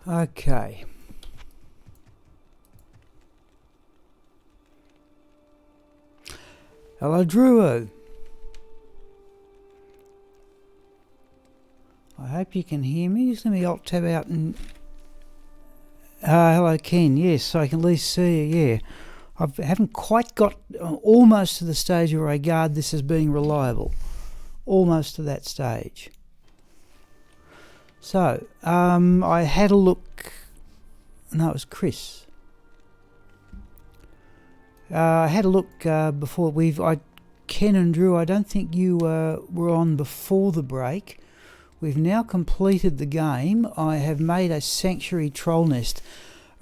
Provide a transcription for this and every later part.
Okay. Hello, Drew. I hope you can hear me. Just let me alt tab out and... hello, Ken. Yes, I can at least see you, yeah. I haven't quite got almost to the stage where I regard this as being reliable. Almost to that stage. So, I had a look... No, it was Chris. I had a look before Ken and Drew, I don't think you were on before the break. We've now completed the game. I have made a sanctuary troll nest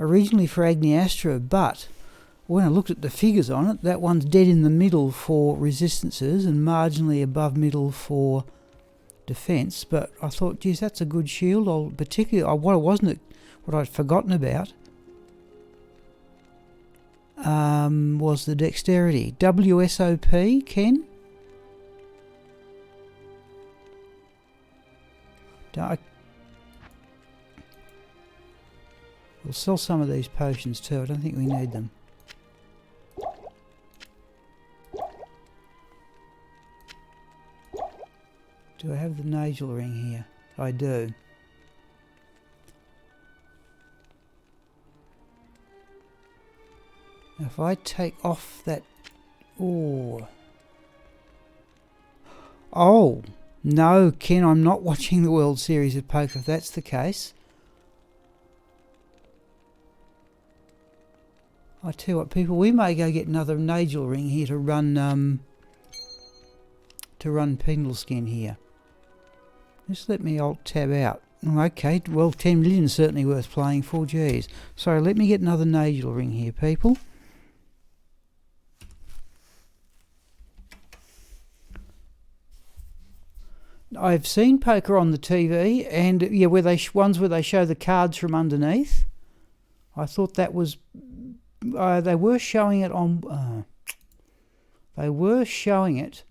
originally for Agniastra, but when I looked at the figures on it, that one's dead in the middle for resistances and marginally above middle for defence. But I thought, geez, that's a good shield. Particularly, what I'd forgotten about was the dexterity. WSOP, Ken? We'll sell some of these potions too. I don't think we need them. Do I have the Nagel ring here? I do. Now if I take off that... Oh, no, Ken, I'm not watching the World Series of Poker if that's the case. I tell you what, people, we may go get another Nagel ring here to run Pindleskin here. Just let me alt tab out. Okay, well, 10 million is certainly worth playing for, geez. So let me get another Nagel ring here, people. I've seen poker on the TV, and yeah, ones where they show the cards from underneath. I thought that was... they were showing it on... they were showing it...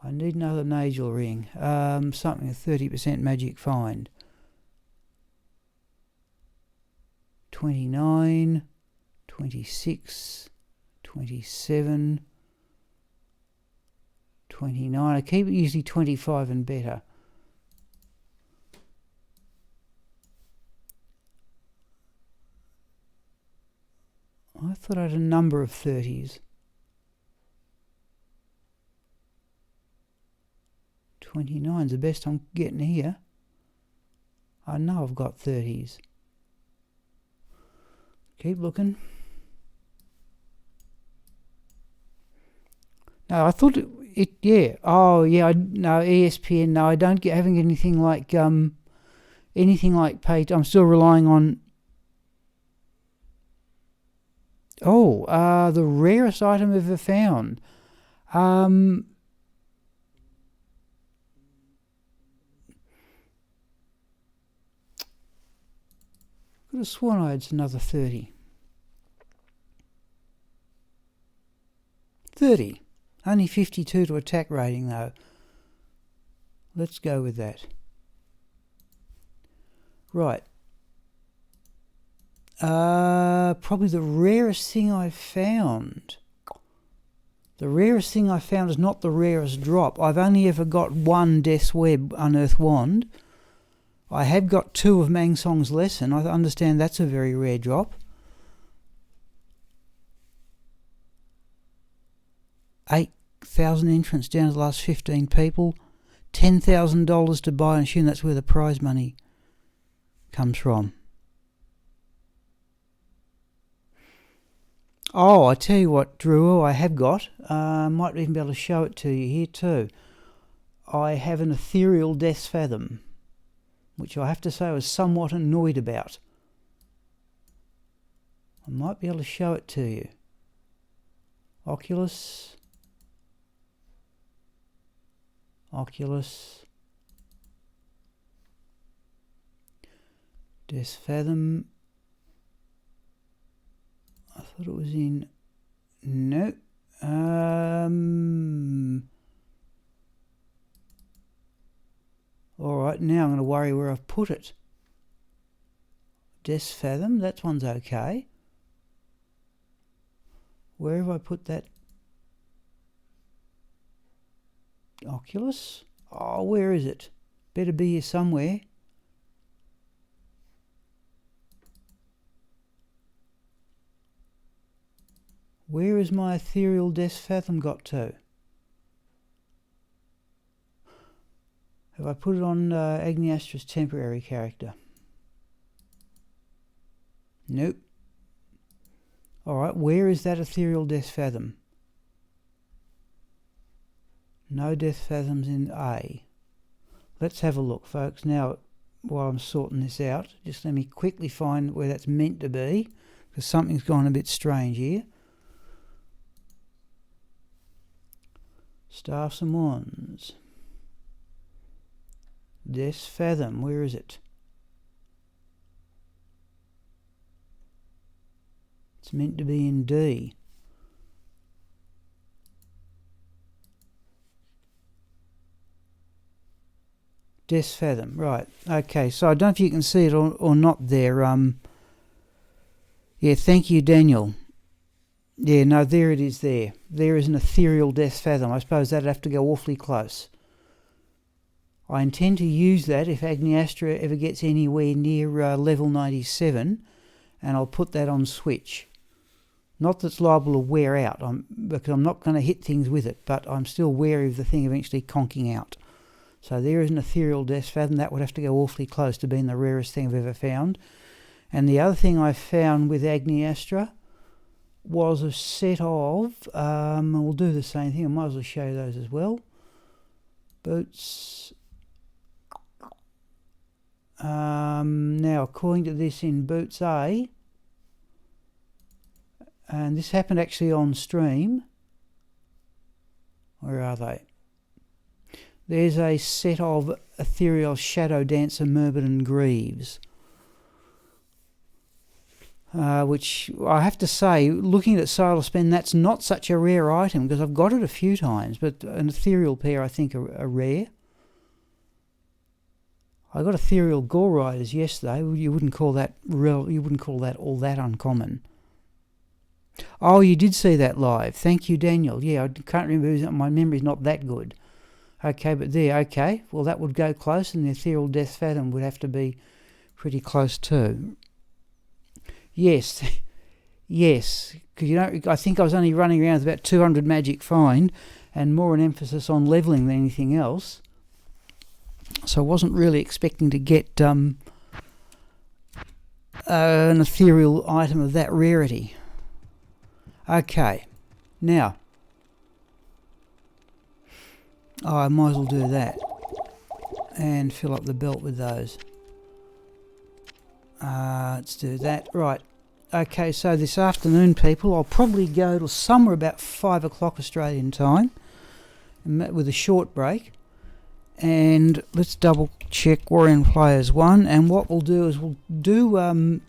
I need another Nagel ring. Something, a 30% magic find. 29, 26, 27, 29. I keep it usually 25 and better. I thought I had a number of 30s. 29's the best I'm getting here. I know I've got 30s. Keep looking. No, I thought it yeah. Oh yeah, no, ESPN, no, I don't get having anything like paid. I'm still relying on the rarest item ever found. Could have sworn I had another 30. 30. Only 52 to attack rating though. Let's go with that. Right. Probably the rarest thing I've found. The rarest thing I found is not the rarest drop. I've only ever got one Death's Web Unearthed Wand. I have got 2 of Mang Song's Lesson. I understand that's a very rare drop. 8,000 entrants down to the last 15 people. $10,000 to buy, and assume that's where the prize money comes from. Oh, I tell you what, Drew, I have got. Might even be able to show it to you here too. I have an ethereal Death's Fathom, which I have to say I was somewhat annoyed about. I might be able to show it to you. Oculus. Death's Fathom. I thought it was in... No. Alright, now I'm going to worry where I've put it. Death's Fathom, that one's okay. Where have I put that? Oculus? Oh, where is it? Better be here somewhere. Where has my ethereal Death's Fathom got to? Have I put it on Agniastra's temporary character? Nope. Alright, where is that ethereal Death's Fathom? No Death's Fathoms in A. Let's have a look, folks. Now, while I'm sorting this out, just let me quickly find where that's meant to be, because something's gone a bit strange here. Staffs and Wands. Death's Fathom, where is it? It's meant to be in D. Death's Fathom, right. Okay, so I don't know if you can see it or not there. Yeah, thank you, Daniel. Yeah, no, there it is there. There is an ethereal Death's Fathom. I suppose that'd have to go awfully close. I intend to use that if Agniastra ever gets anywhere near level 97, and I'll put that on switch. Not that it's liable to wear out, because I'm not going to hit things with it, but I'm still wary of the thing eventually conking out. So there is an ethereal Death's Fathom. That would have to go awfully close to being the rarest thing I've ever found. And the other thing I found with Agniastra was a set of, we'll do the same thing, I might as well show you those as well. Boots. Now, according to this in Boots A, and this happened actually on stream. Where are they? There's a set of Ethereal Shadow Dancer Myrmidon Greaves. Which I have to say, looking at Silas Ben, that's not such a rare item, because I've got it a few times, but an ethereal pair I think are rare. I got ethereal Gore Riders yesterday. You wouldn't call that all that uncommon. Oh, you did see that live. Thank you, Daniel. Yeah, I can't remember. My memory's not that good. Okay, but there. Okay, well that would go close, and the ethereal Death's Fathom would have to be pretty close too. Yes, yes. Because I think I was only running around with about 200 magic find, and more an emphasis on leveling than anything else. So I wasn't really expecting to get an ethereal item of that rarity. Okay, now, I might as well do that and fill up the belt with those. Let's do that. Right. Okay, so this afternoon, people, I'll probably go to somewhere about 5 o'clock Australian time with a short break. And let's double check we're in Players 1. And what we'll do is we'll do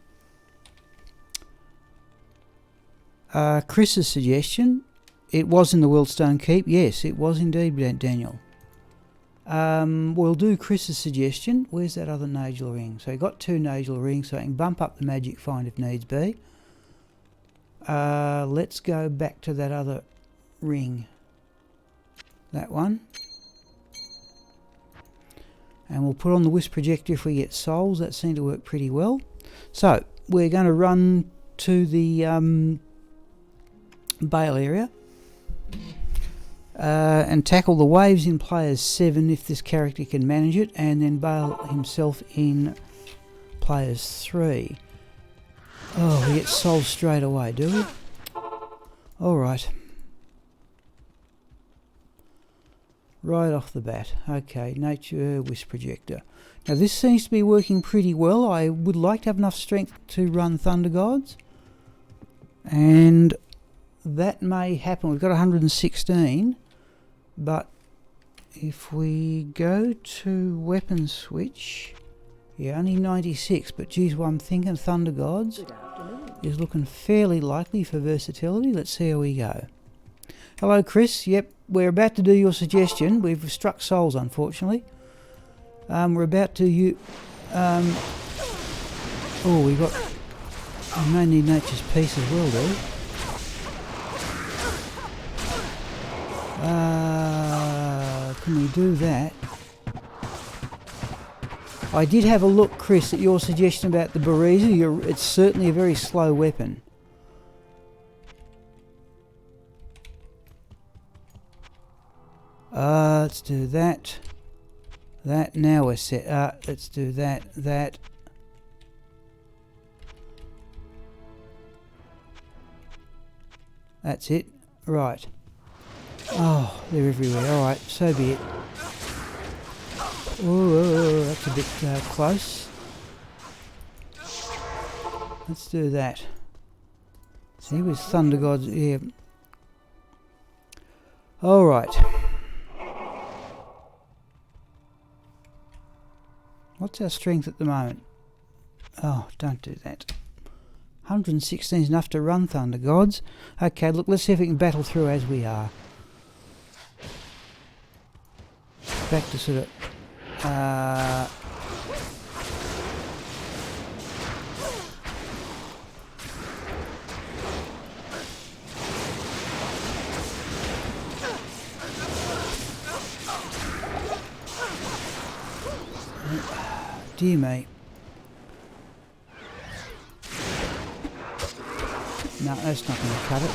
Chris's suggestion. It was in the Wildstone Keep. Yes, it was indeed, Daniel. We'll do Chris's suggestion. Where's that other Nagel ring? So I got 2 Nagel rings, so I can bump up the magic find if needs be. Let's go back to that other ring. That one. And we'll put on the Wisp Projector if we get souls. That seemed to work pretty well. So we're going to run to the Baal area. And tackle the waves in Players 7 if this character can manage it, and then Baal himself in Players 3. Oh, we get souls straight away, do we? Alright. Right off the bat. Okay, Nature Wisp Projector. Now this seems to be working pretty well. I would like to have enough strength to run Thunder Gods. And that may happen. We've got 116. But if we go to weapon switch, yeah, only 96. But geez, well, I'm thinking Thunder Gods is looking fairly likely for versatility. Let's see how we go. Hello, Chris. Yep, we're about to do your suggestion. We've struck souls, unfortunately. We're about to oh, we got... I may need Nature's Peace as well, do. Can we do that? I did have a look, Chris, at your suggestion about the Bariza. It's certainly a very slow weapon. Let's do that. That, now we're set. Let's do that. That's it. Right. Oh, they're everywhere. Alright, so be it. Oh, that's a bit close. Let's do that. See, with Thunder Gods, yeah. Alright. What's our strength at the moment? Oh, don't do that. 116 is enough to run, Thunder Gods. Okay, look, let's see if we can battle through as we are. Back to sort of... dear me. No, that's not going to cut it.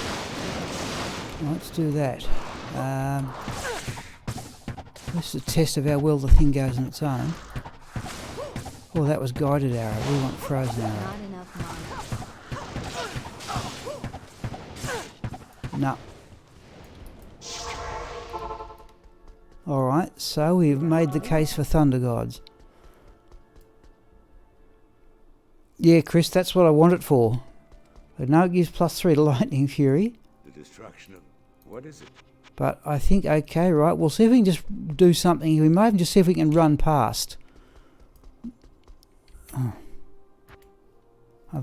Let's do that. This is a test of how well the thing goes on its own. Oh, that was guided arrow. We want frozen arrow. No. Alright, so we've made the case for Thunder Gods. Yeah, Chris, that's what I want it for. But no, it gives +3 to Lightning Fury. The destruction of... what is it? But I think, okay, right, we'll see if we can just do something. We might even just see if we can run past. Oh. I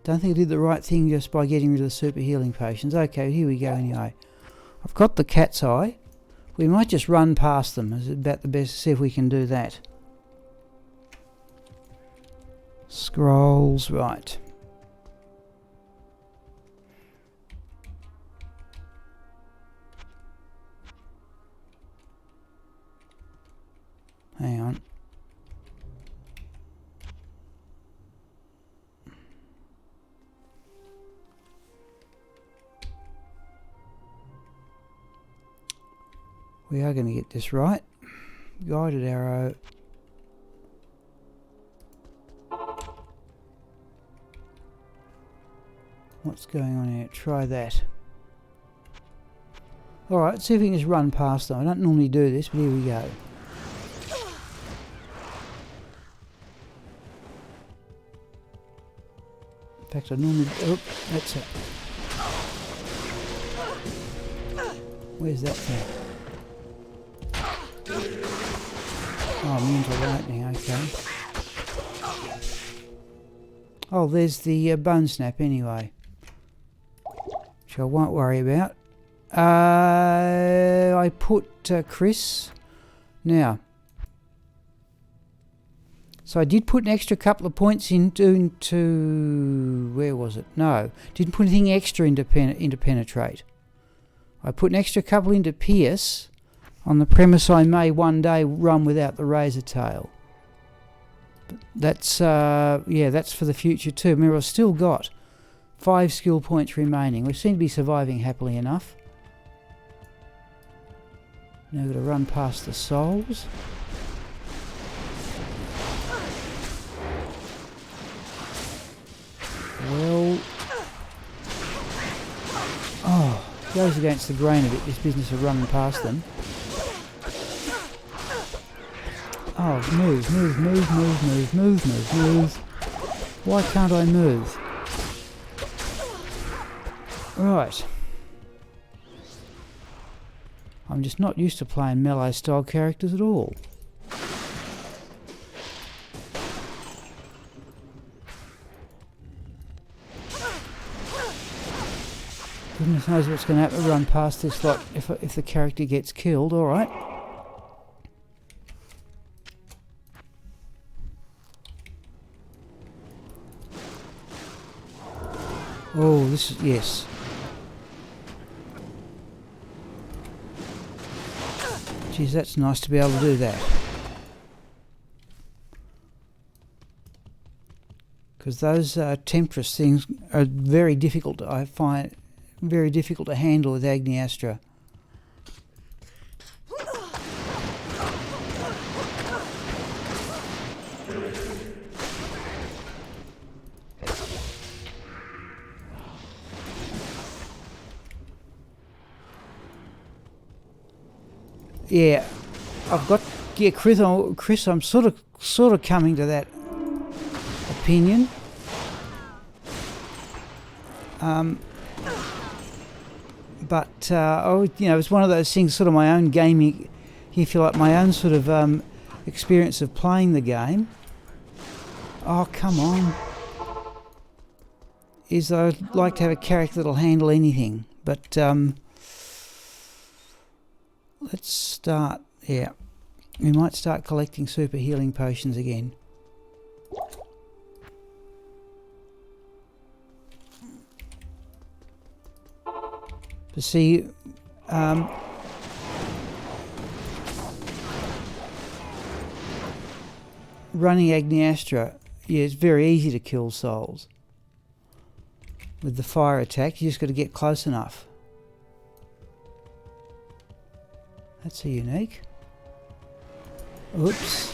don't think I did the right thing just by getting rid of the super healing potions. Okay, here we go anyway. I've got the cat's eye. We might just run past them. It's about the best to see if we can do that. Scrolls, right. Hang on. We are going to get this right. Guided arrow. What's going on here? Try that. Alright, see if we can just run past them. I don't normally do this, but here we go. In fact, I normally... oh, that's it. Where's that thing? Oh, immune to lightning, okay. Oh, there's the bone snap anyway. Which I won't worry about. I put Chris. Now. So I did put an extra couple of points into where was it? No. Didn't put anything extra into penetrate. I put an extra couple into pierce on the premise I may one day run without the razor tail. But that's yeah, that's for the future too. Remember, I've still got 5 skill points remaining. We seem to be surviving happily enough. Now we've got to run past the souls. Well, oh, goes against the grain a bit, this business of running past them. Oh, move. Why can't I move? Right. I'm just not used to playing melee style characters at all. Goodness knows what's going to happen to run past this lot if the character gets killed. Alright. Oh, this is... yes. Geez, that's nice to be able to do that. Because those Temptress things are very difficult, I find, very difficult to handle with Agniastra. Yeah, I've got... yeah, Chris, I'm sort of coming to that opinion. But it's one of those things, sort of my own gaming, if you like, my own sort of experience of playing the game. Oh, come on. Is I'd like to have a character that'll handle anything. But let's start, yeah. We might start collecting super healing potions again. To see, running Agniastra, yeah, it's very easy to kill souls. With the fire attack, you just got to get close enough. That's a unique. Oops.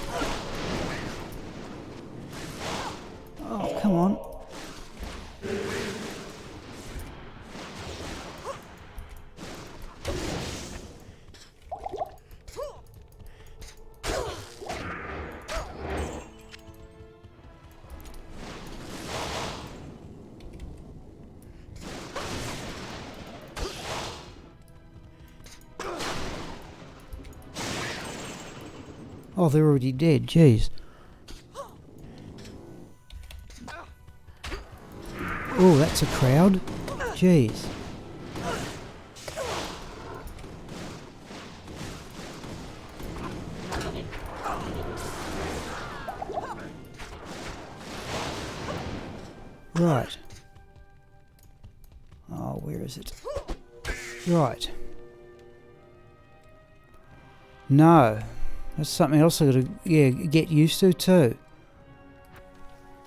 Oh, come on. Oh, they're already dead, jeez. Oh, that's a crowd. Jeez. Right. Oh, where is it? Right. No. That's something else I've got to get used to too.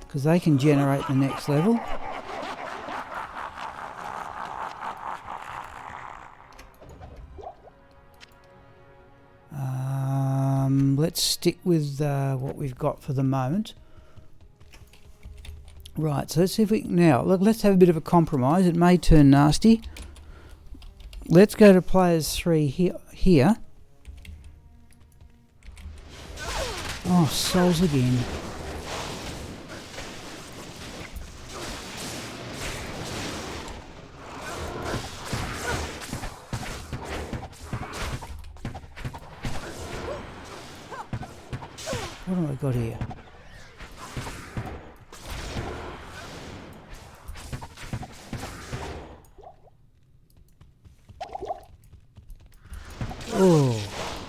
Because they can generate the next level. Let's stick with what we've got for the moment. Right, so let's see if we... now, look, let's have a bit of a compromise. It may turn nasty. Let's go to players 3 here. Oh, souls again. What have I got here? Oh,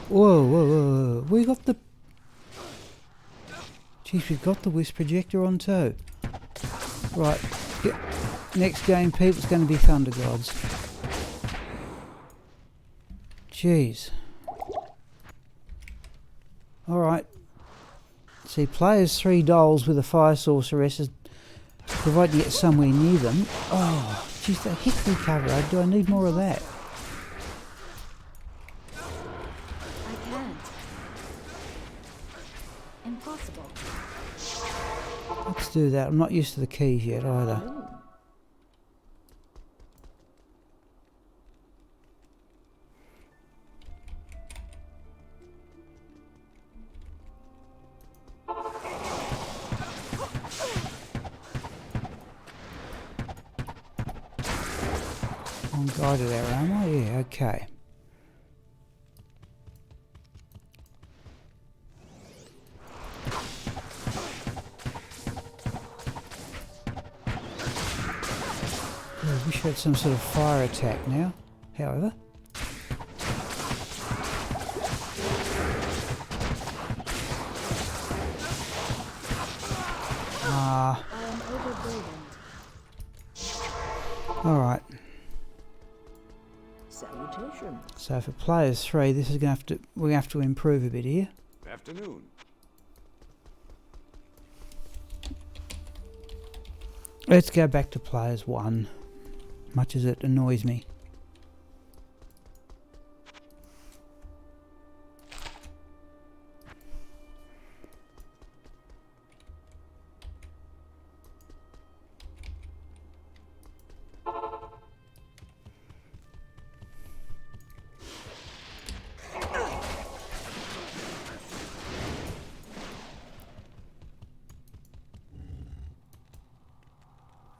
whoa. We got the... geez, we've got the wisp projector on too. Right, next game, people, it's going to be Thunder Gods. Jeez. Alright. See, players 3 dolls with a fire sorceress, provided you get somewhere near them. Oh, jeez, the hit recovery. Do I need more of that? I can't. Impossible. Let's do that. I'm not used to the keys yet either. Unguided arrow, am I? Yeah, okay. I wish I had some sort of fire attack now, however. I am overburdened. Alright, Salutations. so for players 3, this is going to we're going to have to improve a bit here. Afternoon. Let's go back to players 1, much as it annoys me.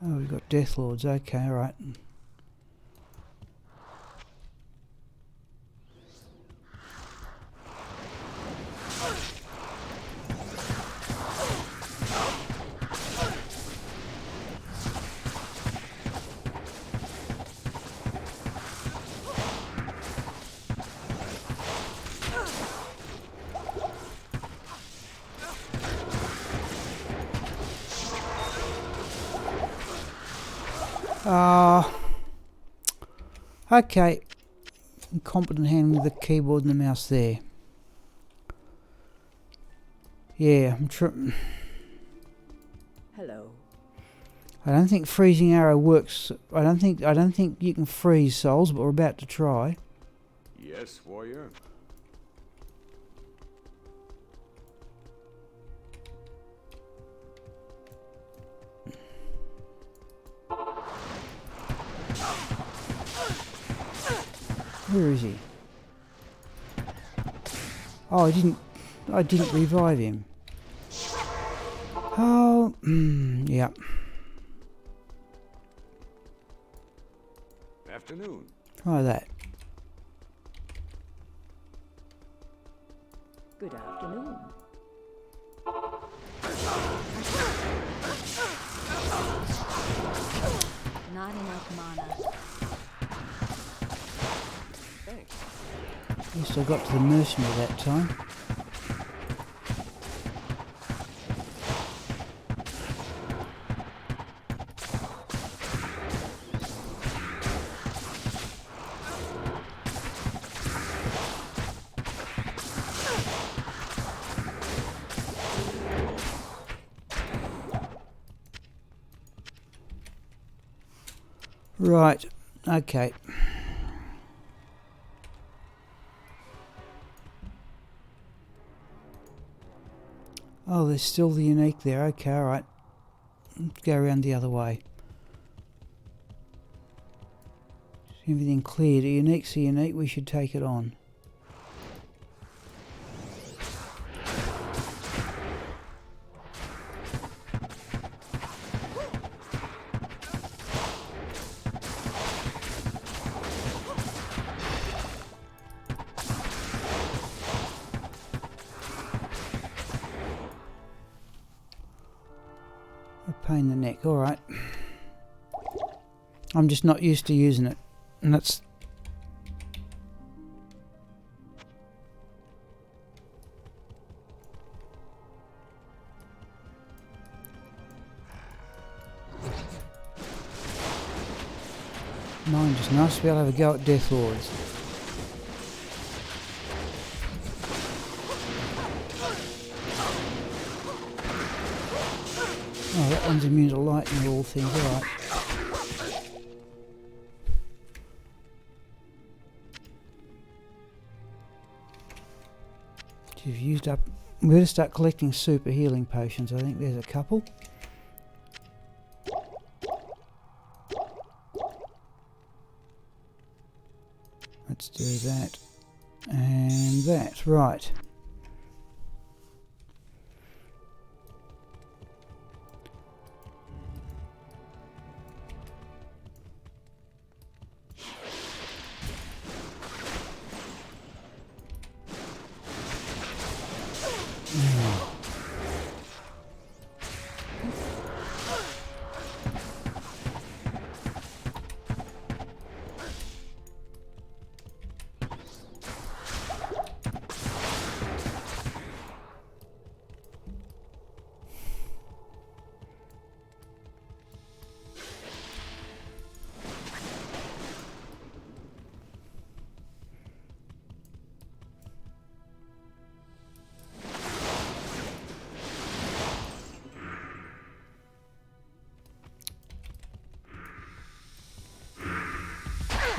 Oh, we've got Death Lords. Okay, alright. Okay. Incompetent handling the keyboard and the mouse there. Yeah, Hello. I don't think freezing arrow works. I don't think you can freeze souls, but we're about to try. Yes, warrior. Where is he? Oh, I didn't revive him. Oh, yeah. Afternoon. Try that. Good afternoon. Not enough mana. Thanks. At least I got to the mercenary that time. Right, okay. Oh, there's still the unique there. Okay, alright. Let's go around the other way. Everything cleared. A unique's a unique. We should take it on. A pain in the neck. Alright. I'm just not used to using it. And that's... Mine just nice to be able to have a go at Death Lords. Oh, that one's immune to lightning, all things. Alright. You've used up... We're going to start collecting super healing potions. I think there's a couple. Let's do that. And that. Right.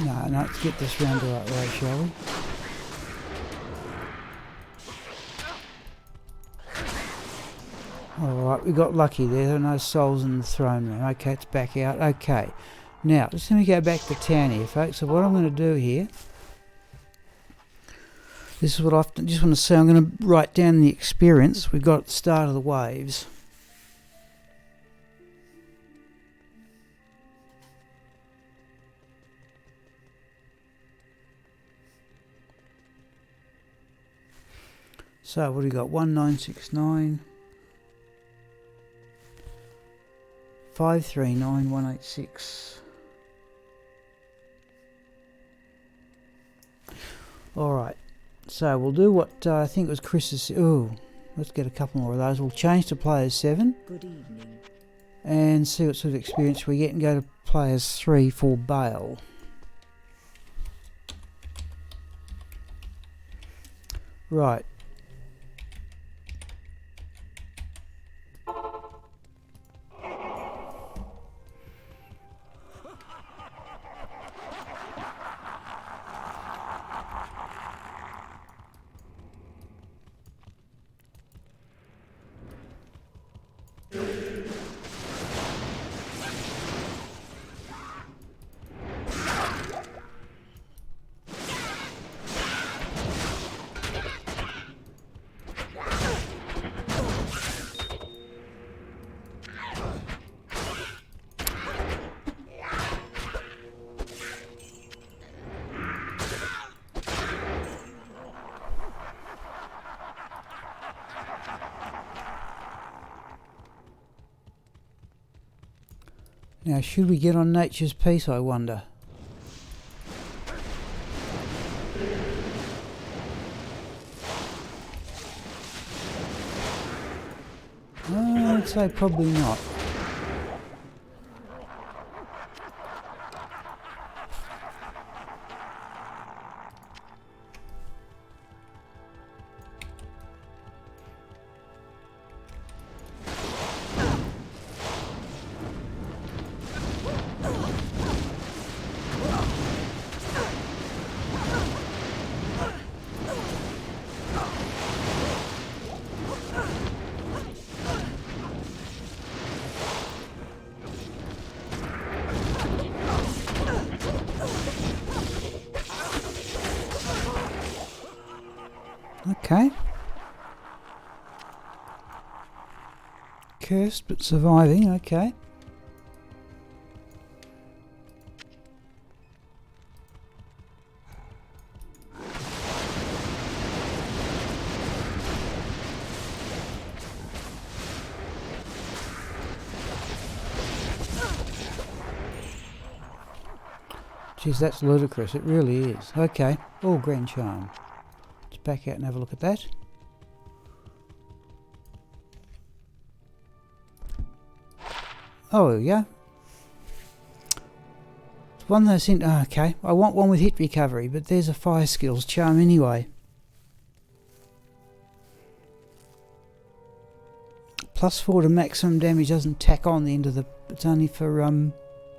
No, let's get this round the right way, shall we? Alright, we got lucky there. There are no souls in the throne room. Okay, it's back out. Okay. Now, just let me go back to town here, folks. So what I'm going to do here, this is what I just want to say. I'm going to write down the experience we got at the start of the waves. So what do we got? 1969 539 186. Alright, so we'll do what I think was Chris's. Oh, let's get a couple more of those. We'll change to players 7. Good evening. And see what sort of experience we get and go to players 3 for Baal. Right. Now, should we get on Nature's Peace, I wonder? I'd say probably not. Okay. Cursed but surviving, okay. Jeez, that's ludicrous, it really is. Okay, all Grand Charm. Let's back out and have a look at that. Oh, yeah. One that's in. Oh, okay, I want one with hit recovery, but there's a fire skills charm anyway. +4 to maximum damage doesn't tack on the end of the. It's only for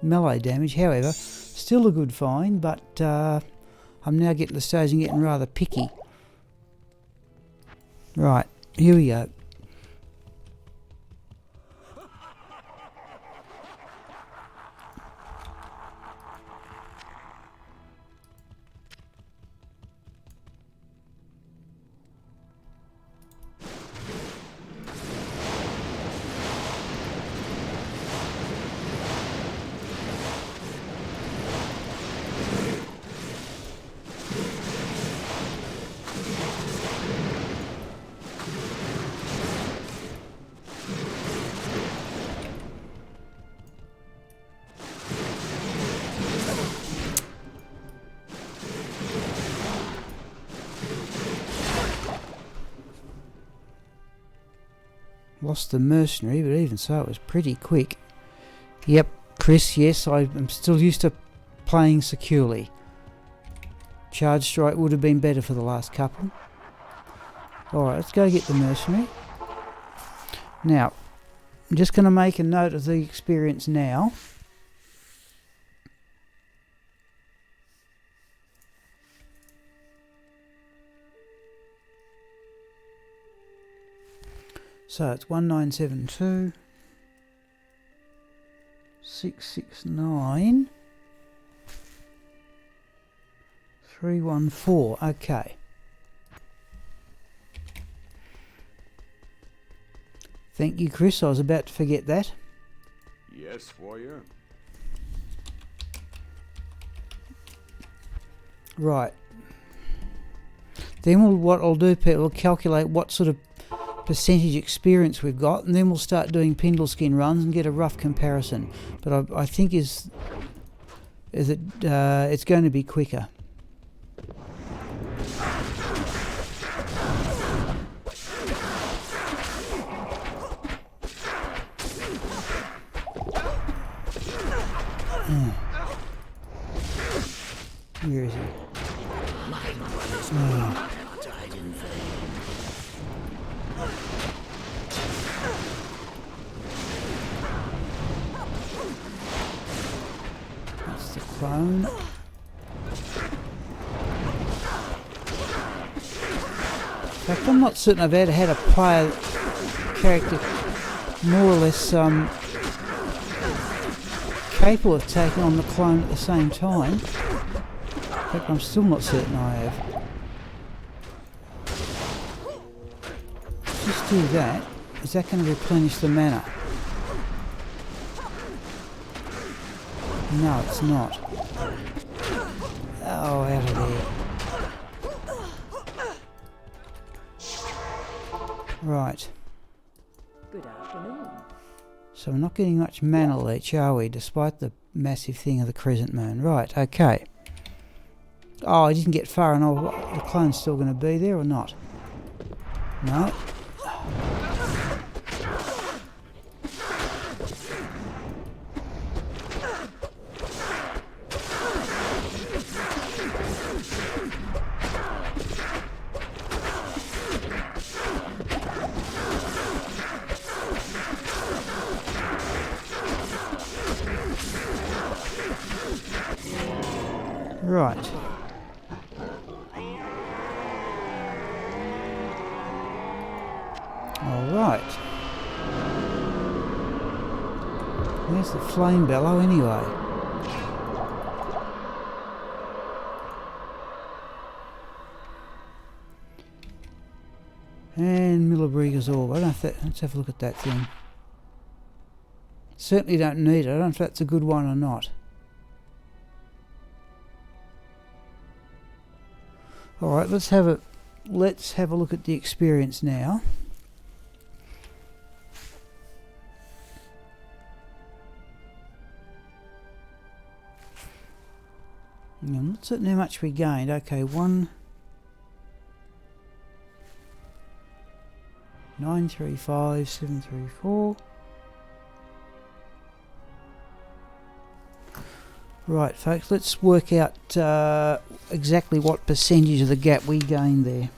melee damage. However, still a good find, but I'm now getting to the stage and getting rather picky. Right, here we go. Lost the mercenary, but even so it was pretty quick. Yep, Chris, yes, I'm still used to playing securely. Charge strike would have been better for the last couple. Alright, let's go get the mercenary. Now, I'm just going to make a note of the experience now. So it's 1972 669 314. Okay. Thank you, Chris. I was about to forget that. Yes, warrior. Right. Then what I'll do, Pete, we'll calculate what sort of percentage experience we've got, and then we'll start doing Pindleskin runs and get a rough comparison. But I think it's going to be quicker. Where is he? That's the clone. In fact, I'm not certain I've ever had a player character more or less capable of taking on the clone at the same time. In fact, I'm still not certain I have. Just do that. Is that going to replenish the mana? No, it's not. Oh, out of there. Right. Good afternoon. So we're not getting much mana leech, are we? Despite the massive thing of the crescent moon. Right, okay. Oh, I didn't get far enough. The clone's still going to be there or not? No. Right. Alright. There's the flame bellow anyway. And Millabriga's orb. I don't know if that, let's have a look at that thing. Certainly don't need it. I don't know if that's a good one or not. Alright, let's have a look at the experience now. I'm not certain how much we gained. Okay, 1,935,734. Right, folks, let's work out exactly what percentage of the gap we gained there.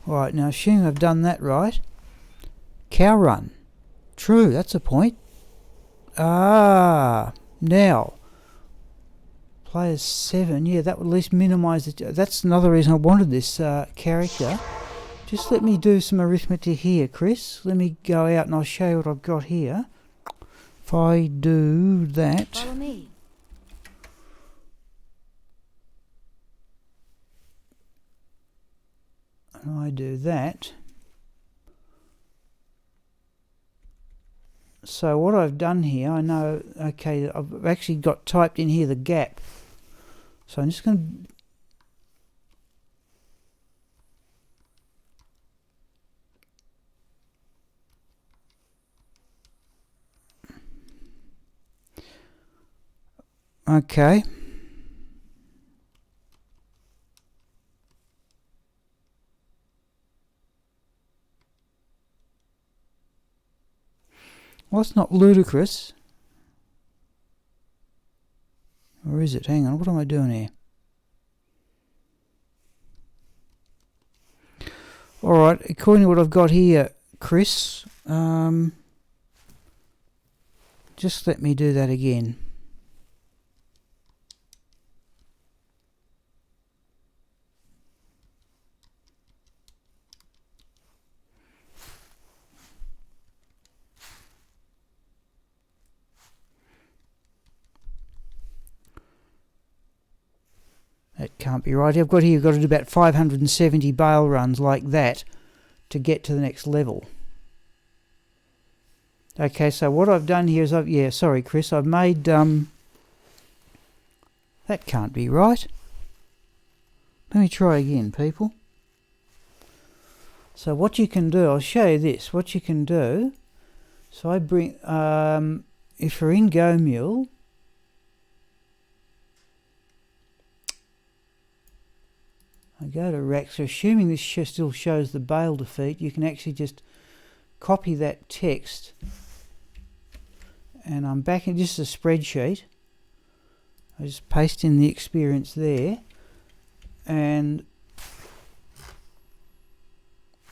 Alright, now assuming I've done that right. Cow run. True, that's a point. Ah, now. Players 7, yeah, that would at least minimise the... That's another reason I wanted this character. Just let me do some arithmetic here, Chris. Let me go out and I'll show you what I've got here. If I do that... Follow me. And I do that. So what I've done here, I know, okay, I've actually got typed in here the gap. So I'm just going to... Okay. Well, it's not ludicrous. Or is it? Hang on, what am I doing here? Alright, according to what I've got here, Chris, just let me do that again. That can't be right. I've got here, you've got to do about 570 Baal runs like that to get to the next level. Okay, so what I've done here is sorry Chris, I've made, that can't be right. Let me try again, people. So what you can do, I'll show you this, what you can do, so I bring, if we're in Go Mule, I go to rack, so assuming this still shows the Baal defeat, you can actually just copy that text, and I'm back in just a spreadsheet. I just paste in the experience there, and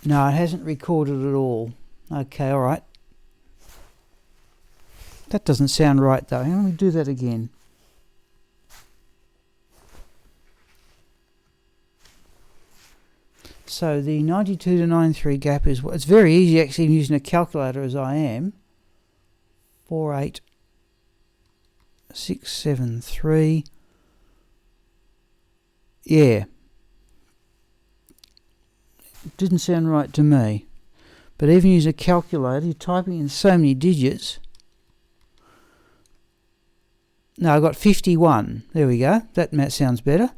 no, it hasn't recorded at all. Okay, alright. That doesn't sound right though. Let me do that again. So the 92 to 93 gap is, it's very easy actually using a calculator as I am. 48673. Yeah. It didn't sound right to me. But even using a calculator, you're typing in so many digits. No, I got 51. There we go. That sounds better.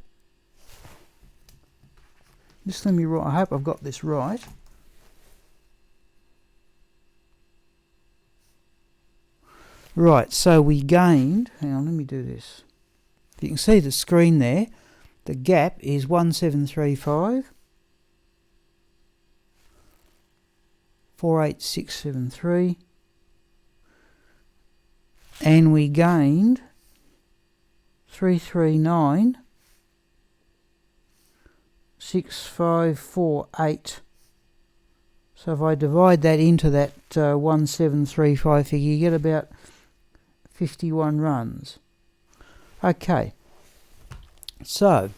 Just let me write. I hope I've got this right. Right, so we gained, hang on, let me do this. You can see the screen there. The gap is 1735. 48673. And we gained 339. 6548. So if I divide that into that 1735 figure, you get about 51 runs. Okay. So,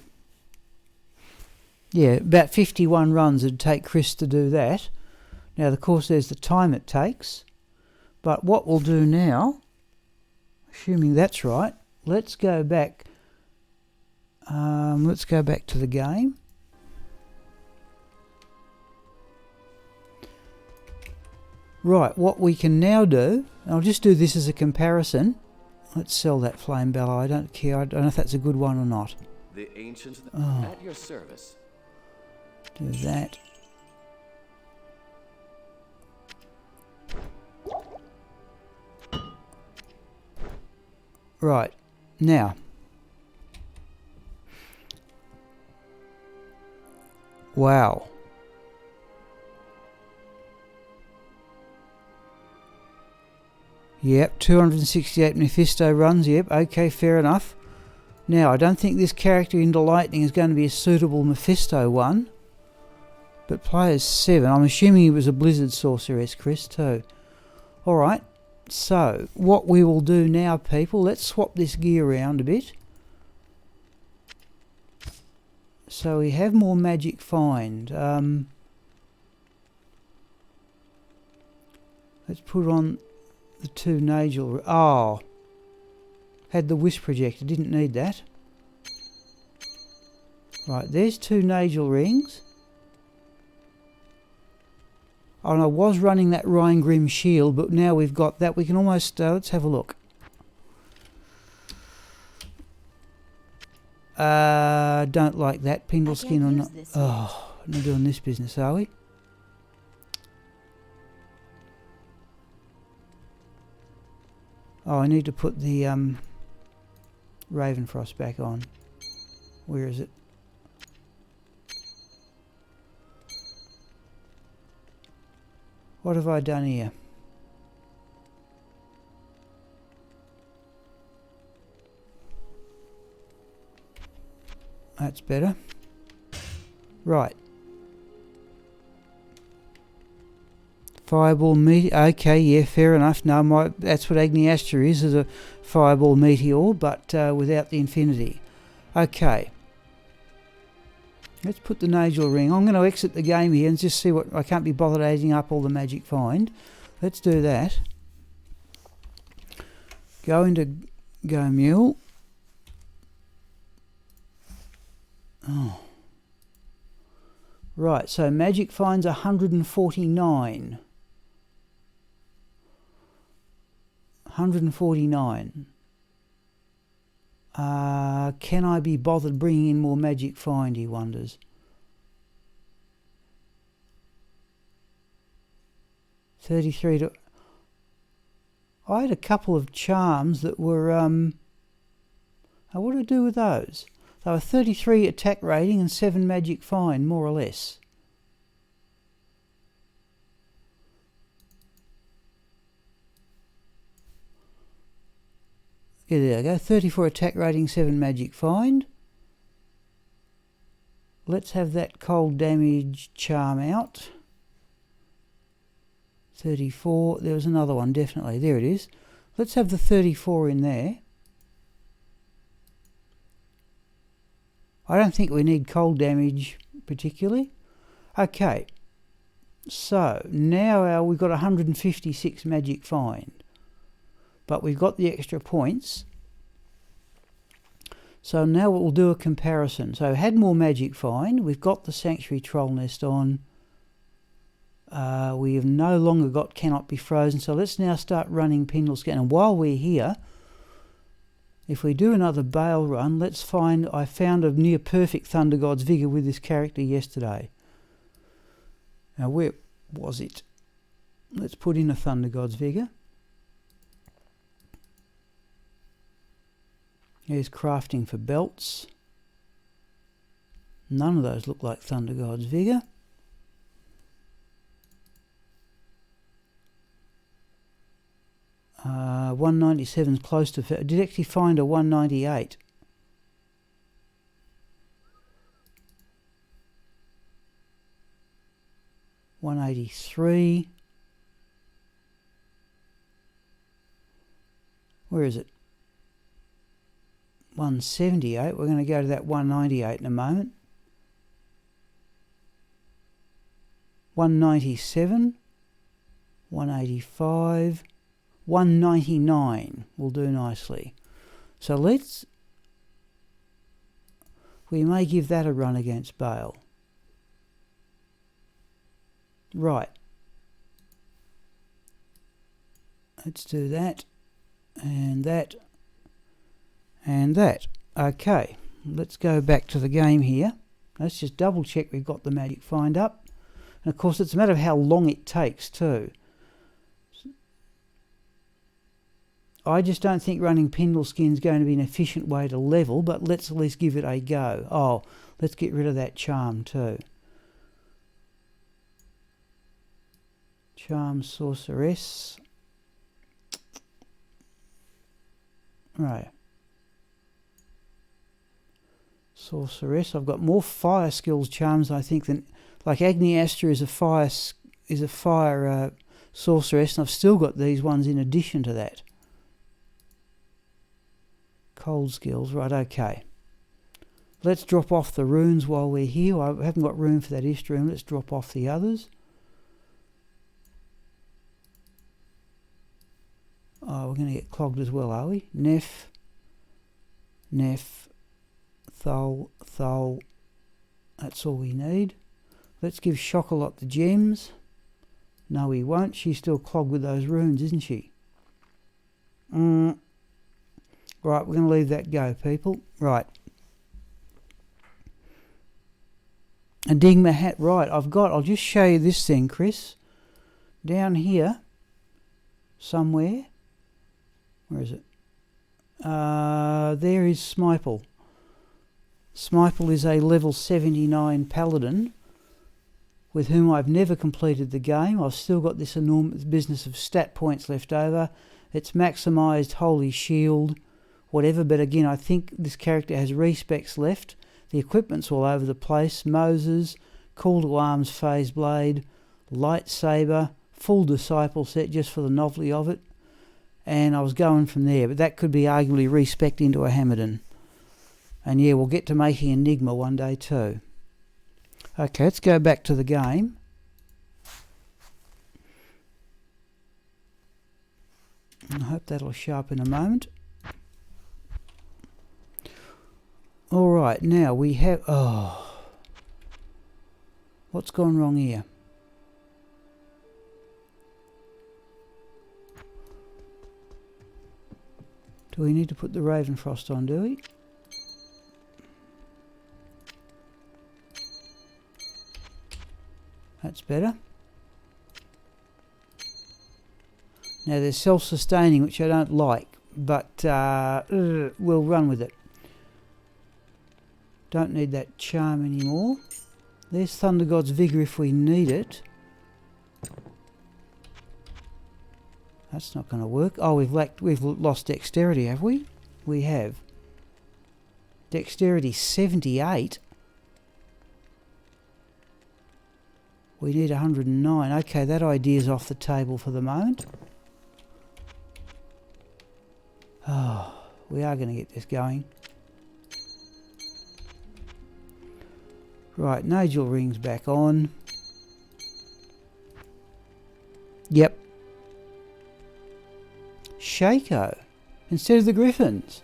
yeah, about 51 runs it'd take Chris to do that. Now, of course, there's the time it takes. But what we'll do now, assuming that's right, let's go back. Let's go back to the game. Right, what we can now do, I'll just do this as a comparison. Let's sell that flame bell. I don't care. I don't know if that's a good one or not. The ancients at your service. Do that. Right, now. Wow. Yep, 268 Mephisto runs, yep, okay, fair enough. Now, I don't think this character into Lightning is going to be a suitable Mephisto one. But players 7, I'm assuming he was a Blizzard Sorceress, Chris, too. Alright, so, what we will do now, people, let's swap this gear around a bit. So we have more magic find. Let's put on the 2 Nagel. Oh, had the wisp projector, didn't need that. Right, there's 2 Nagel rings. Oh, and I was running that Rhine Grim shield, but now we've got that. We can almost, let's have a look. Don't like that. Pindleskin or not. Oh, not doing this business, are we? Oh, I need to put the Ravenfrost back on. Where is it? What have I done here? That's better. Right. Fireball meteor. Okay, yeah, fair enough. No, that's what Agniastra is a fireball meteor, but without the infinity. Okay. Let's put the Nagel ring. I'm going to exit the game here and just see what... I can't be bothered adding up all the magic find. Let's do that. Go into Go Mule. Oh. Right, so magic finds 149. 149. Can I be bothered bringing in more magic find, he wonders. 33 to... I had a couple of charms that were... what do I do with those? They were 33 attack rating and 7 magic find, more or less. Yeah, there we go. 34 attack rating, 7 magic find. Let's have that cold damage charm out. 34. There was another one, definitely. There it is. Let's have the 34 in there. I don't think we need cold damage particularly. Okay. So, now we've got 156 magic find. But we've got the extra points. So now we'll do a comparison. So had more magic find. We've got the Sanctuary Troll Nest on. We have no longer got Cannot Be Frozen. So let's now start running Pindleskin. And while we're here, if we do another Baal run, let's find... I found a near perfect Thunder God's Vigour with this character yesterday. Now where was it? Let's put in a Thunder God's Vigour. Here's crafting for belts. None of those look like Thunder God's Vigour. Uh, 197 is close to... I did actually find a 198. $183. Where is it? 178. We're going to go to that 198 in a moment. 197. 185. 199 will do nicely. So we may give that a run against Baal. Right. Let's do that. And that. And that. Okay. Let's go back to the game here. Let's just double check we've got the magic find up. And of course it's a matter of how long it takes too. I just don't think running Pindleskin is going to be an efficient way to level, but let's at least give it a go. Oh, let's get rid of that charm too. Charm Sorceress. Right. Sorceress. I've got more fire skills charms, I think, than... Like Agniastra is a fire sorceress, and I've still got these ones in addition to that. Cold skills, right, okay. Let's drop off the runes while we're here. I haven't got room for that East room. Let's drop off the others. Oh, we're going to get clogged as well, are we? Neff, Thol. That's all we need. Let's give Chocolat the gems. No, we won't. She's still clogged with those runes, isn't she? Right, we're going to leave that go, people. Right. A Digma hat. Right, I'll just show you this thing, Chris. Down here, somewhere. Where is it? There is Smiple. Smiple is a level 79 paladin with whom I've never completed the game. I've still got this enormous business of stat points left over. It's maximised Holy Shield, whatever, but again, I think this character has respecs left. The equipment's all over the place. Moses, Call to Arms Phase Blade, Lightsaber, full Disciple set just for the novelty of it. And I was going from there, but that could be arguably respec'd into a Hammerdin. And yeah, we'll get to making Enigma one day too. Okay, let's go back to the game. I hope that'll show up in a moment. Alright, now we have... Oh, what's gone wrong here? Do we need to put the Ravenfrost on, do we? That's better. Now there's self-sustaining, which I don't like, but we'll run with it. Don't need that charm anymore. There's Thunder God's Vigour if we need it. That's not going to work. Oh, we've lost Dexterity, have we? We have. Dexterity 78. We need 109. Okay, that idea's off the table for the moment. Oh, we are going to get this going. Right, Nagel Ring's back on. Yep. Shaco instead of the Griffins.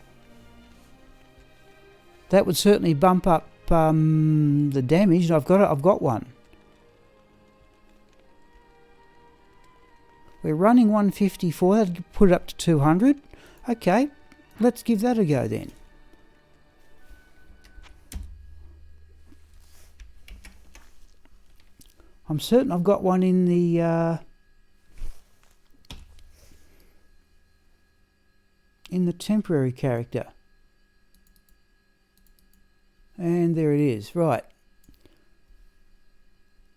That would certainly bump up the damage. I've got one. We're running 154. That'd put it up to 200. Okay, let's give that a go then. I'm certain I've got one in the temporary character. And there it is. Right.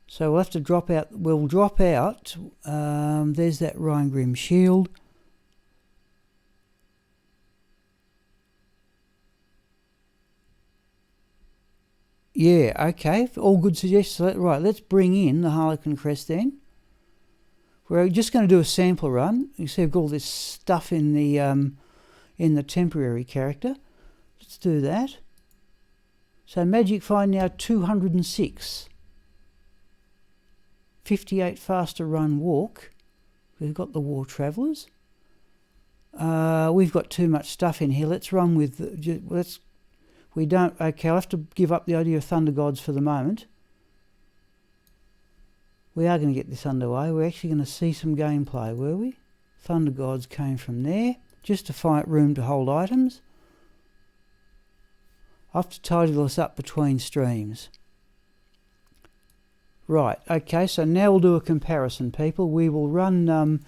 So we'll have to drop out. We'll drop out. There's that Rhine shield. Yeah, okay. All good suggestions. Right, let's bring in the Harlequin Crest then. We're just going to do a sample run. You see, we've got all this stuff in the temporary character. Let's do that. So Magic Find now 206. 58 faster run walk. We've got the War Travellers. We've got too much stuff in here. Let's run with... Okay, I'll have to give up the idea of Thunder Gods for the moment. We are going to get this underway. We're actually going to see some gameplay, were we? Thunder Gods came from there, just to find room to hold items. I have to tidy this up between streams. Right, okay, so now we'll do a comparison, people. We will run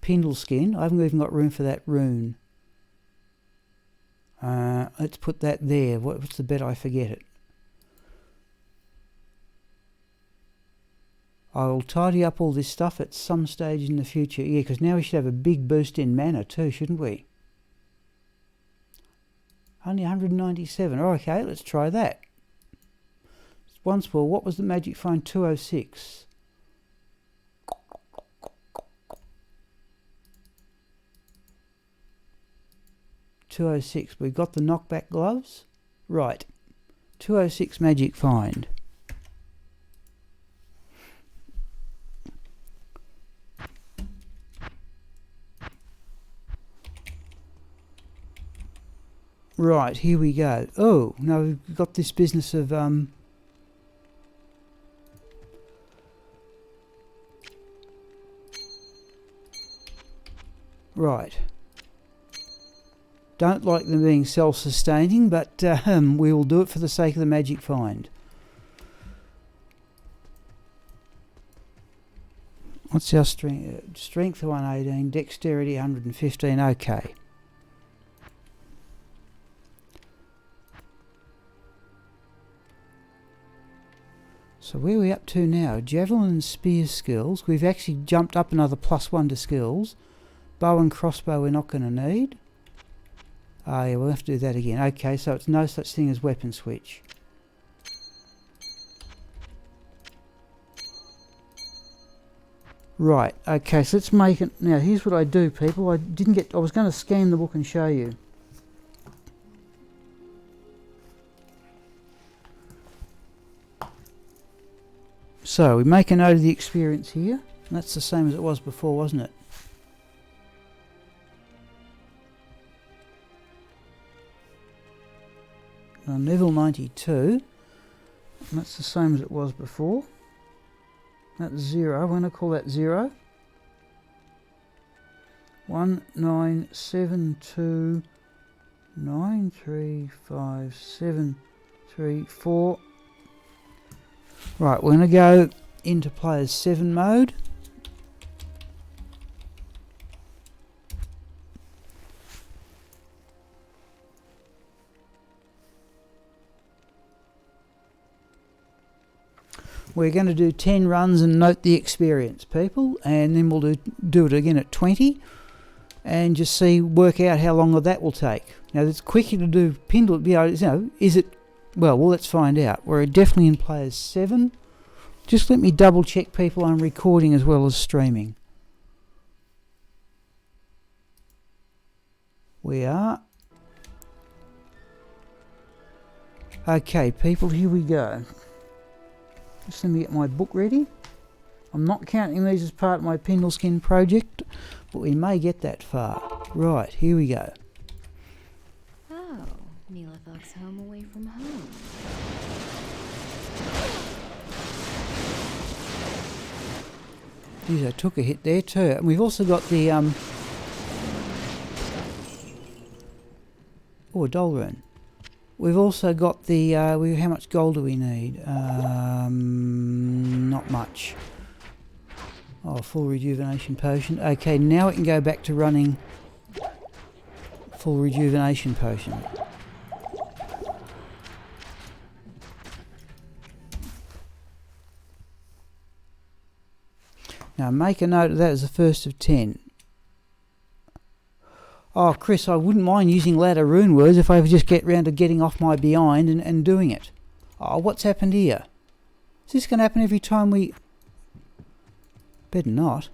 Pindleskin. I haven't even got room for that rune. Let's put that there. What's the bet I forget it? I will tidy up all this stuff at some stage in the future. Yeah, because now we should have a big boost in mana too, shouldn't we? Only 197. Okay, let's try that. Once more, what was the Magic Find? 206. We got the knockback gloves. Right. 206 Magic Find. Right, here we go. Oh, no, we've got this business of right. Don't like them being self-sustaining, but we will do it for the sake of the Magic Find. What's our strength? Strength 118, Dexterity 115. Okay. So where are we up to now? Javelin and spear skills. We've actually jumped up another +1 to skills. Bow and crossbow we're not going to need. Oh yeah, we'll have to do that again. Okay, so it's no such thing as weapon switch. Right, okay, so let's make it. Now here's what I do, people. I was going to scan the book and show you. So we make a note of the experience here. And that's the same as it was before, wasn't it? On level 92, and that's the same as it was before. That's 0. I'm going to call that 0. 1972935734. Right, we're going to go into players 7 mode. We're going to do 10 runs and note the experience, people, and then we'll do it again at 20 and just work out how long that will take. Now, it's quicker to do Pindleskin, is it? Well, let's find out. We're definitely in players 7. Just let me double check, people, I'm recording as well as streaming. We are. Okay, people, here we go. Just let me get my book ready. I'm not counting these as part of my Pindleskin project, but we may get that far. Right, here we go. Oh, Neelathog's home away from home. Geez, I took a hit there too. And we've also got the a doll rune. We've also got the how much gold do we need? Not much. Oh, full rejuvenation potion. Okay, now we can go back to running full rejuvenation potion. Now make a note of that as the first of 10. Oh, Chris, I wouldn't mind using ladder rune words if I would just get round to getting off my behind and doing it. Oh, what's happened here? Is this going to happen every time we... Better not.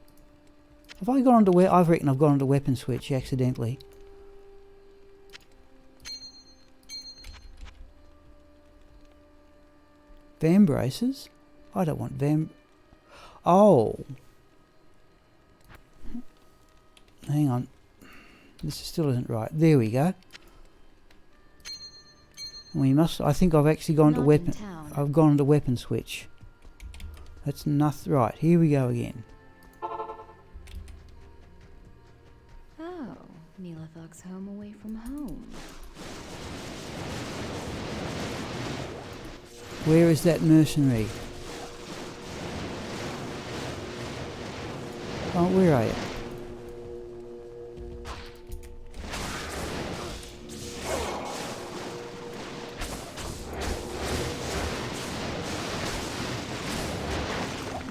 Have I gone onto I reckon I've gone onto weapon switch accidentally. Vam braces? I don't want vam... Oh. Hang on. This still isn't right. There we go. We must... I think I've actually gone to weapon... I've gone to weapon switch. That's nothing... Right, here we go again. Oh, Neelathog's home away from home. Where is that mercenary? Oh, where are you?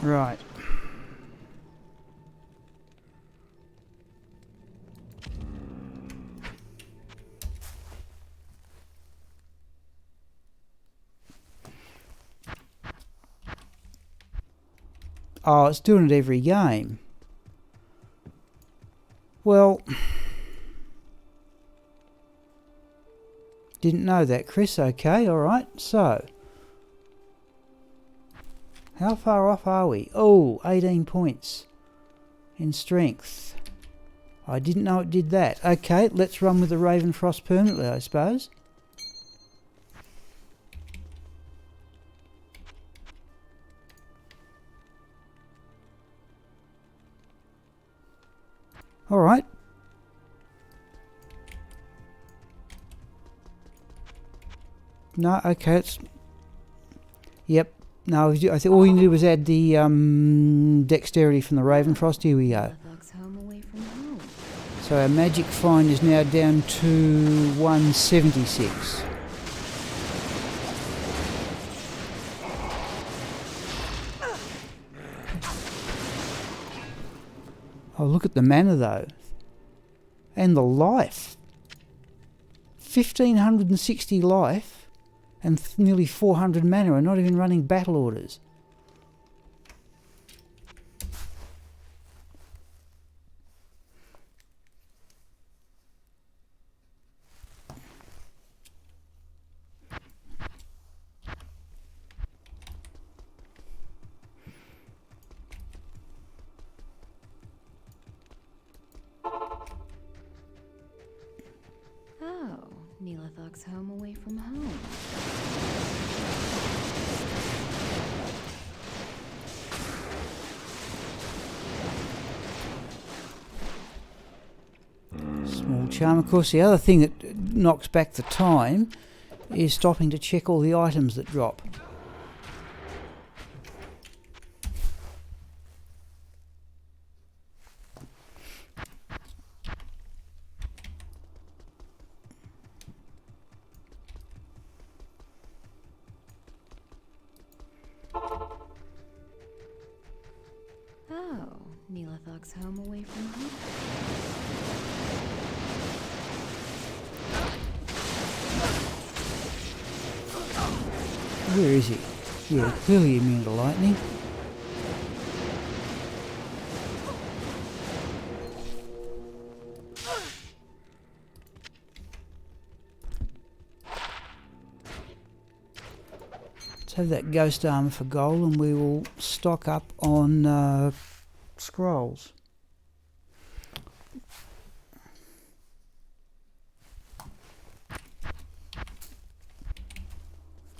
Right. Oh, it's doing it every game. Well, didn't know that, Chris. Okay, alright. So, how far off are we? Oh, 18 points in strength. I didn't know it did that. Okay, let's run with the Ravenfrost permanently, I suppose. Alright. No, okay, it's... Yep. No, I think all you need was add the dexterity from the Ravenfrost. Here we go. So our magic find is now down to 176. Oh, look at the mana though. And the life. 1,560 life and nearly 400 mana, and not even running battle orders. Oh, Neelathok's home away from home. Small charm. Of course, the other thing that knocks back the time is stopping to check all the items that drop. Oh, Neelathok's home away from home. Where is he? Yeah, clearly immune to lightning. Let's have that ghost armor for gold, and we will stock up on scrolls.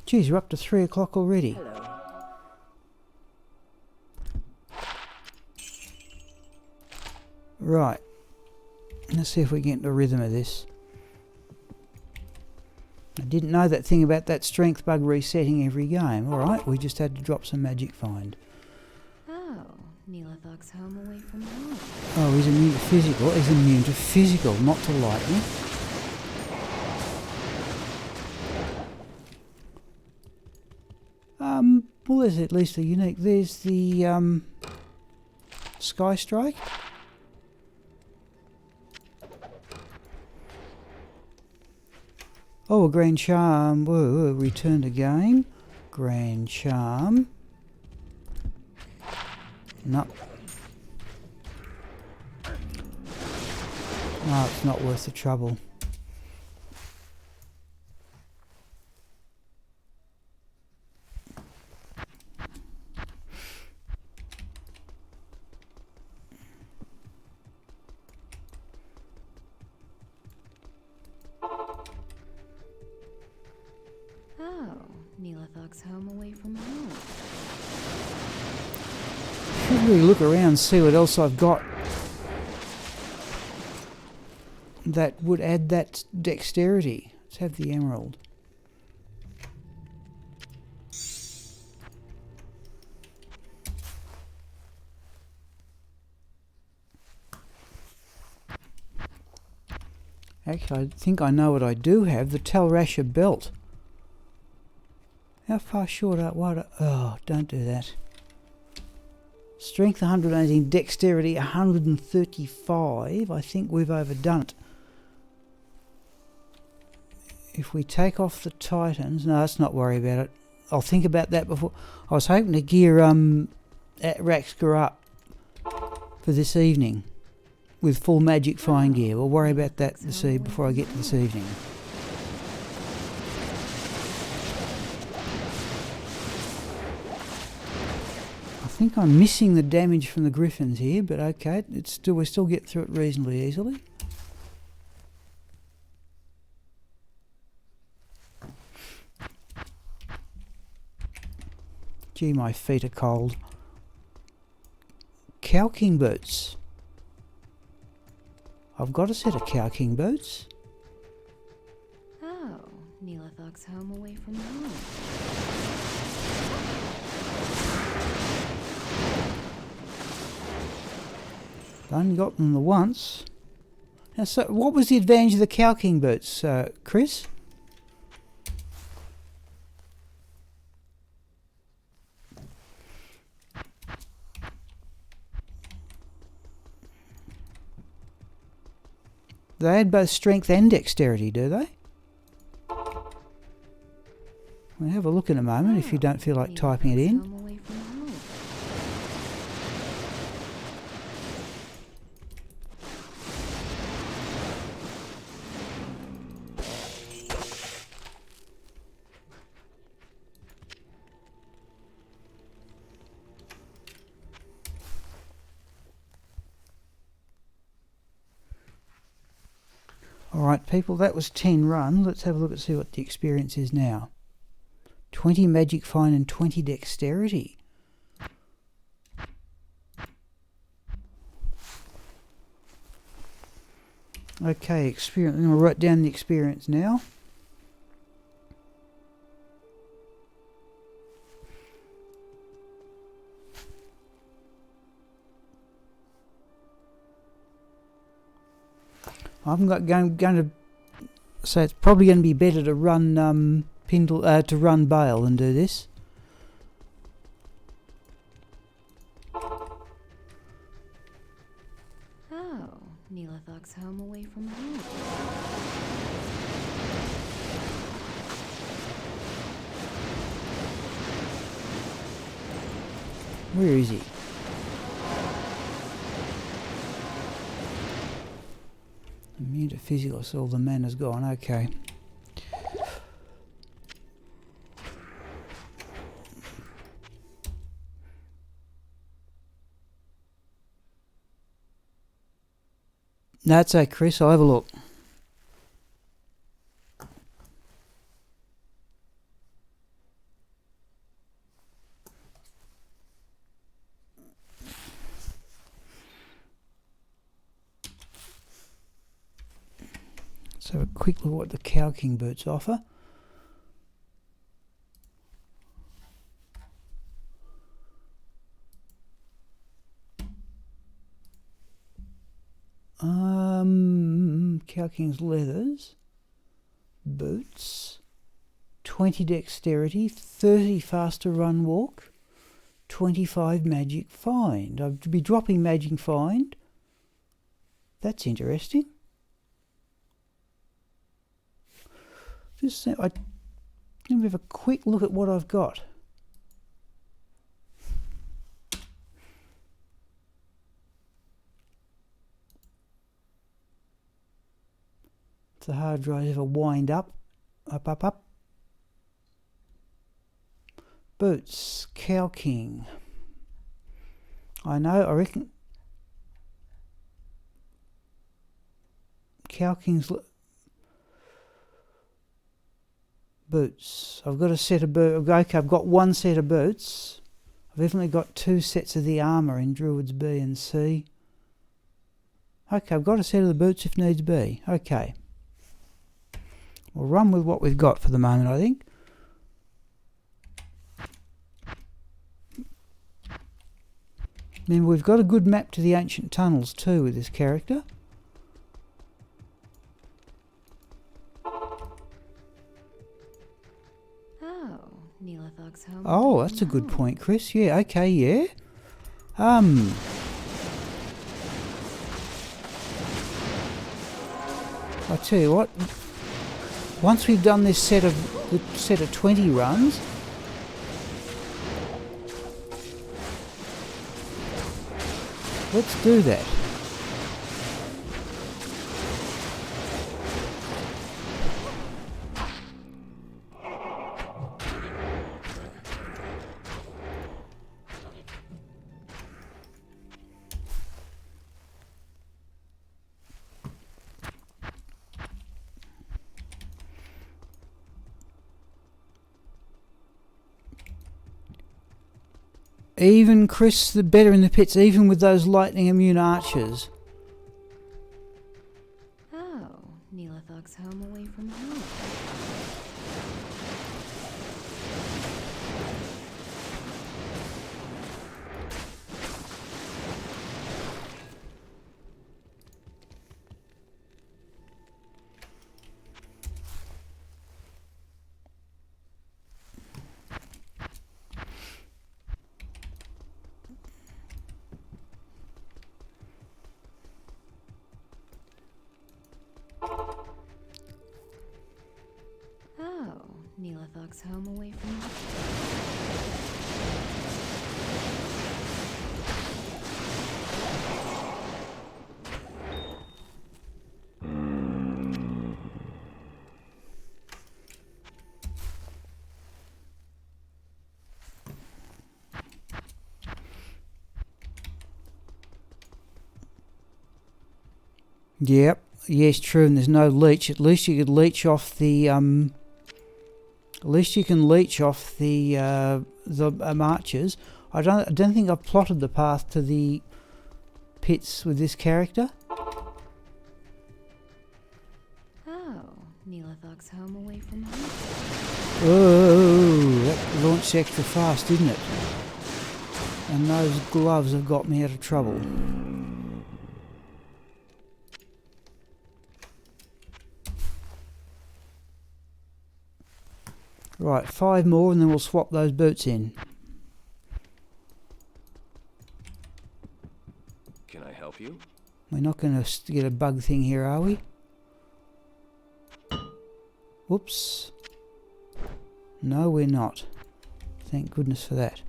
Geez, we're up to 3 o'clock already. Hello. Right. Let's see if we get into the rhythm of this. I didn't know that thing about that strength bug resetting every game. Alright, we just had to drop some magic find. Oh, Neelathok's home away from home. Oh, he's immune to physical. He's immune to physical, not to lightning. Well, there's at least a unique. There's the Sky Strike. Oh, a Grand Charm. Whoa, return to game. Grand Charm. No. No, it's not worth the trouble. Oh, Neelathok's home away from home. Should really look around and see what else I've got that would add that dexterity. Let's have the emerald. Actually, I think I know what I do have. The Talrasha belt. How far short are what? Oh, don't do that. Strength 118, dexterity 135. I think we've overdone it. If we take off the Titans, no, let's not worry about it. I'll think about that before. I was hoping to gear Raxka up for this evening with full magic fine gear. We'll worry about that this before I get to this evening. I think I'm missing the damage from the griffins here, but okay, we still get through it reasonably easily. Gee, my feet are cold. Cow King boots. I've got a set of Cow King boots. Oh, Neelathok's home away from home. Only got them the once. Now, so what was the advantage of the Cow King boots, Chris? They add both strength and dexterity, do they? We'll have a look in a moment if you don't feel like typing it in. Home away from home. Alright people, that was 10 run. Let's have a look and see what the experience is now. 20 magic find and 20 dexterity. Okay, experience. I'm going to write down the experience now. I'm going to say it's probably going to be better to run to run Baal than do this. Oh, Neelathok's home away from home. Where is he? Immune to physical, so all the mana's gone. Okay. That's okay, Chris. I'll have a look. Let's have a quick look at what the Cow King boots offer. Cow King's leathers, boots, 20 dexterity, 30 faster run walk, 25 magic find. I'd be dropping magic find. That's interesting. Just let me have a quick look at what I've got. The hard drive ever wind up. Boots, Cow King. I reckon Cow King's boots. I've got a set of boots. Okay, I've got one set of boots. I've definitely got 2 sets of the armour in Druids B and C. Okay, I've got a set of the boots if needs be. Okay. We'll run with what we've got for the moment, I think. Remember, we've got a good map to the ancient tunnels too with this character. Oh, Neelathok's home. Oh, away that's a from good home. point, Chris. Yeah, okay, yeah. I tell you what. Once we've done this set of 20 runs, let's do that. Even, Chris, the better in the pits, even with those lightning immune archers. Oh, Neelathok's home away from home. Neelathog's home away from home. Yep. Yes, true. And there's no leech. At least you could leech off the At least you can leech off the marches. I don't think I've plotted the path to the pits with this character. Oh, Neelathog's home away from home. Oh, that launched extra fast, didn't it? And those gloves have got me out of trouble. Right, 5 more and then we'll swap those boots in. Can I help you? We're not going to get a bug thing here, are we? Whoops. No, we're not. Thank goodness for that.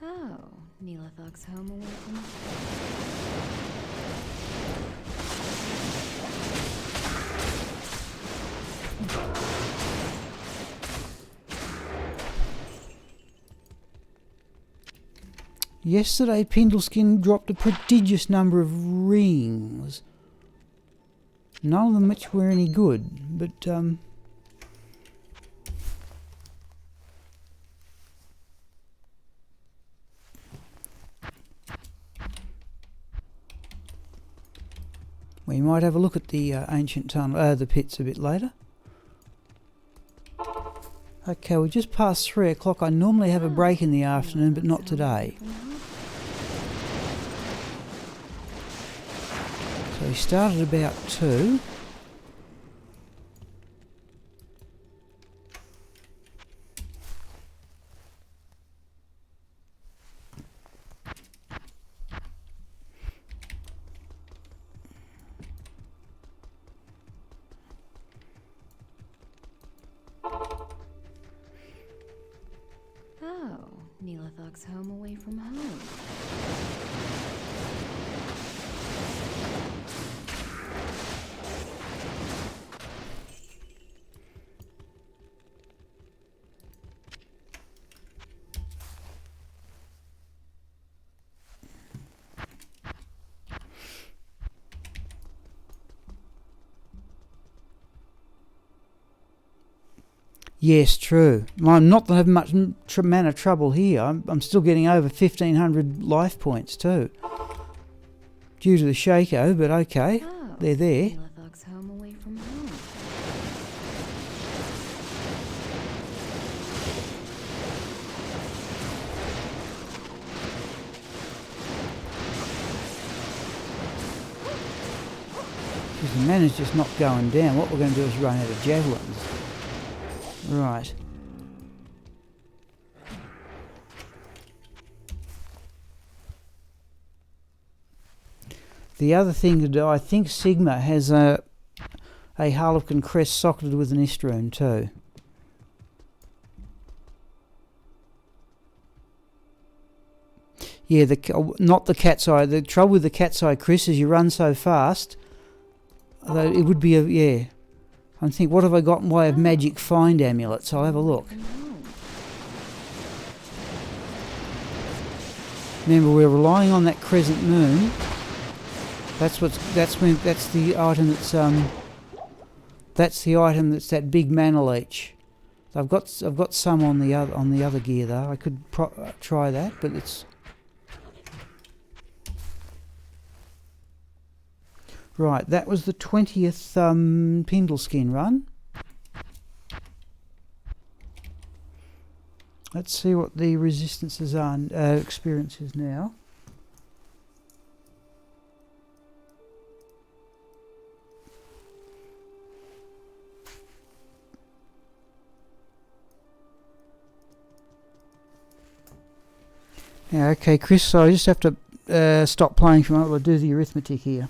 Oh, Neelathog's home away from home. Yesterday, Pindleskin dropped a prodigious number of rings. None of them which were any good, but we might have a look at the ancient tunnel, the pits a bit later. Okay, we just passed 3 o'clock. I normally have a break in the afternoon, but not today. So we started about 2. Oh, Neelathog's home away from home. Yes, true. I'm not having much amount of trouble here. I'm still getting over 1,500 life points too. Due to the Shaco, but okay. Oh, They're there. Neelathog's home away from home. Because the mana's just not going down. What we're going to do is run out of javelins. Right. The other thing to do, I think Sigma has a Harlequin crest socketed with an Istroon too. Yeah, not the cat's eye. The trouble with the cat's eye, Chris, is you run so fast. Although it would be yeah. I'm thinking, what have I got in way of magic find amulets? I'll have a look. Remember, we're relying on that crescent moon. That's the item that's that big mana leech. So I've got some on the other gear though. I could try that, but it's right. That was the 20th Pindleskin run. Let's see what the resistances are experiences now. Yeah, okay, Chris, so I just have to stop playing for a moment. I'll do the arithmetic here.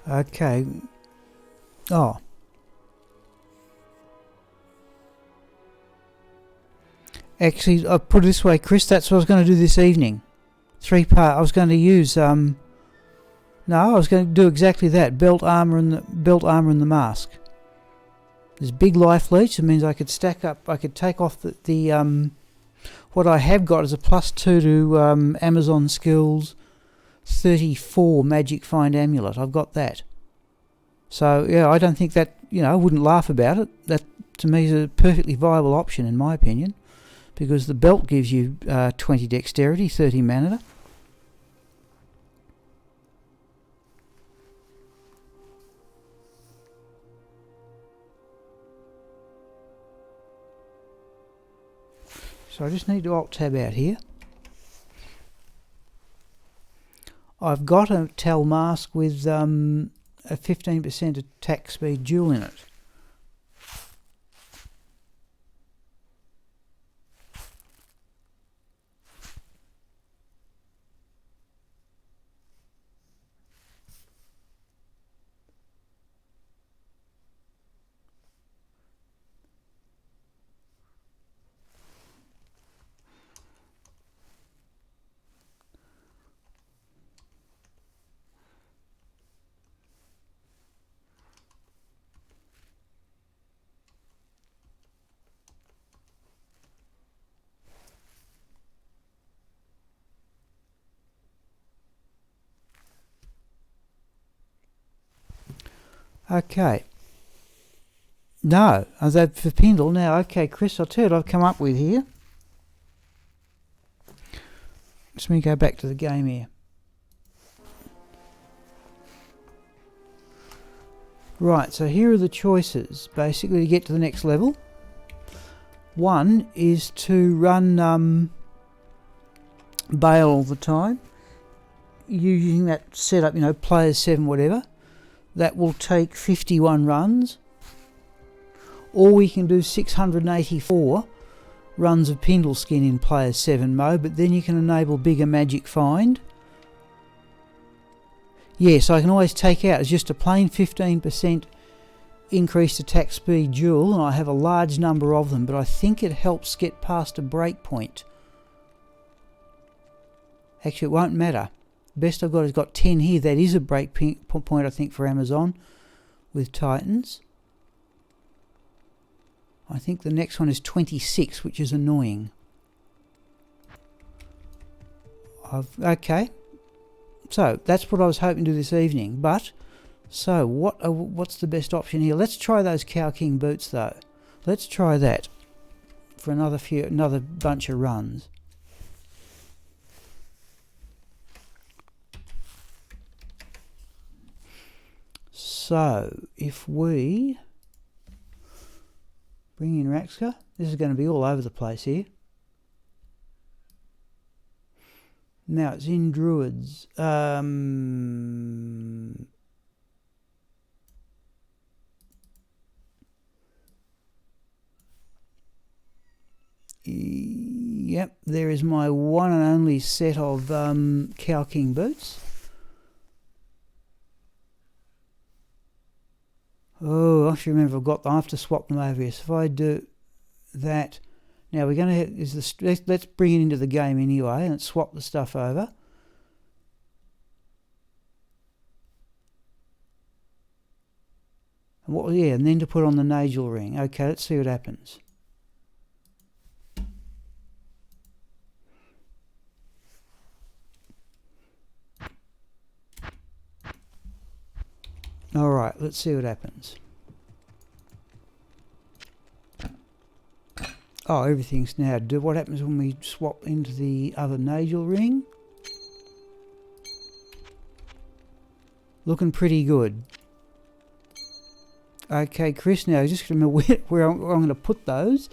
Okay. Oh. Actually, I'll put it this way, Chris, that's what I was going to do this evening. 3-part. I was going to use, no, I was going to do exactly that. Belt armor and the mask. There's big life leech. It means I could stack up, I could take off the what I have got is a +2 to Amazon skills 34 magic find amulet. I've got that. So, yeah, I don't think that, I wouldn't laugh about it. That, to me, is a perfectly viable option, in my opinion, because the belt gives you 20 dexterity, 30 mana. So I just need to Alt-Tab out here. I've got a Tal mask with a 15% attack speed jewel in it. Okay. No, that for Pindle now. Okay, Chris, I'll tell you what I've come up with here. Let me go back to the game here. Right, so here are the choices, basically, to get to the next level. One is to run Baal all the time, using that setup, players 7, whatever. That will take 51 runs. Or we can do 684 runs of Pindleskin in player 7 mode, but then you can enable bigger magic find. Yes, I can always take out as just a plain 15% increased attack speed jewel, and I have a large number of them, but I think it helps get past a break point. Actually, it won't matter. Best I've got is got 10 here. That is a break point, I think, for Amazon with Titans. I think the next one is 26, which is annoying. Okay. So, that's what I was hoping to do this evening. But, so, what's the best option here? Let's try those Cow King boots, though. Let's try that for another bunch of runs. So, if we bring in Raxka, this is going to be all over the place here. Now it's in Druids. Yep, there is my one and only set of Cow King boots. Oh, I should remember I have to swap them over here. So if I do that, now we're going to let's bring it into the game anyway and swap the stuff over. And then to put on the Nagel ring. Okay, let's see what happens. Alright, let's see what happens. Oh, everything's now. What happens when we swap into the other Nagel ring? Looking pretty good. Okay, Chris, now just remember where I'm going to put those.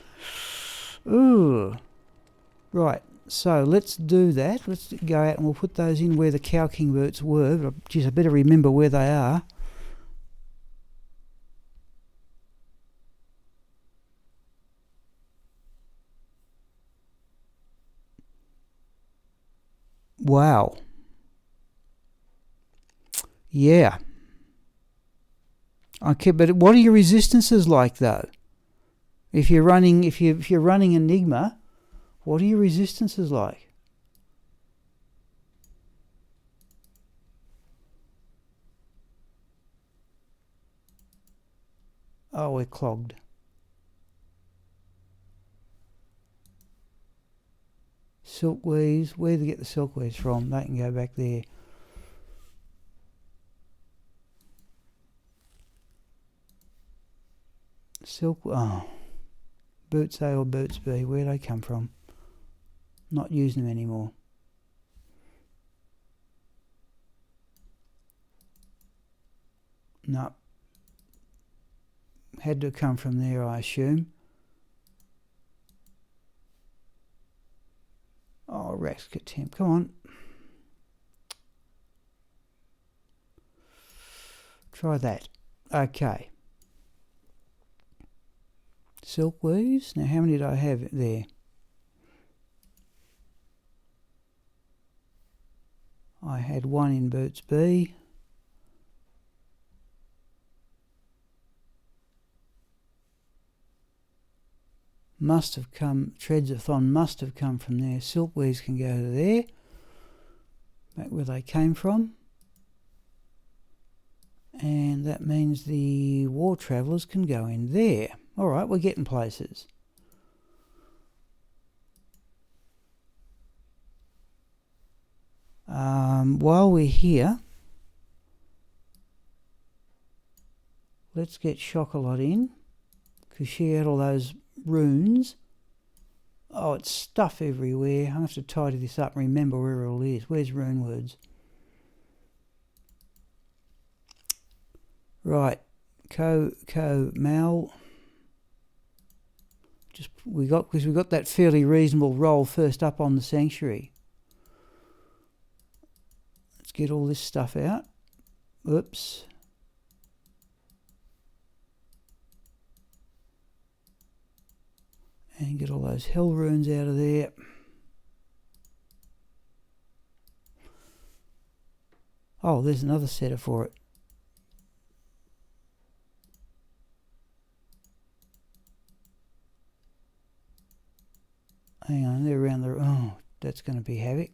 Ooh. Right, so let's do that. Let's go out and we'll put those in where the Cow King boots were. But, geez, I better remember where they are. Wow. Yeah. Okay, but what are your resistances like though? If you're running Enigma, what are your resistances like? Oh, we're clogged. Silkweeds, where do they get the silkweeds from? They can go back there. Boots A or Boots B, where do they come from? Not using them anymore. No. Had to come from there, I assume. Oh, Raxka Temp, come on. Try that. Okay. Silkweaves. Now, how many did I have there? I had one in Boots B. Must have come, Treads of Thon must have come from there. Silkweaves can go to there. Back where they came from. And that means the War Travellers can go in there. Alright, we're getting places. While we're here, let's get Chocolat in, because she had all those runes. Oh, it's stuff everywhere. I have to tidy this up and remember where it all is. Where's rune words? Right, Mal. Because we got that fairly reasonable roll first up on the sanctuary. Let's get all this stuff out. Oops. And get all those hell runes out of there. Oh, there's another setter for it. Hang on, they're around the... Oh, that's going to be havoc.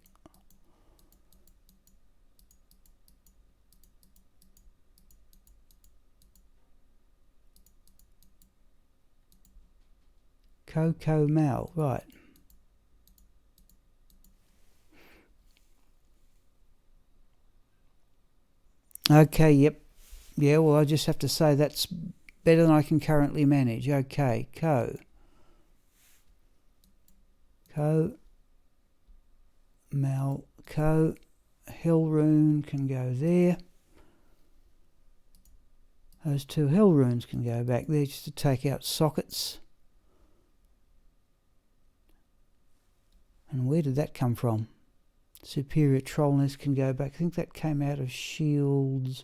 Coco Mal, right. Okay, yep. Yeah, well, I just have to say that's better than I can currently manage. Okay, Mal, Hell Rune can go there. Those two Hell Runes can go back there just to take out sockets. And where did that come from? Superior Trollness can go back. I think that came out of Shields.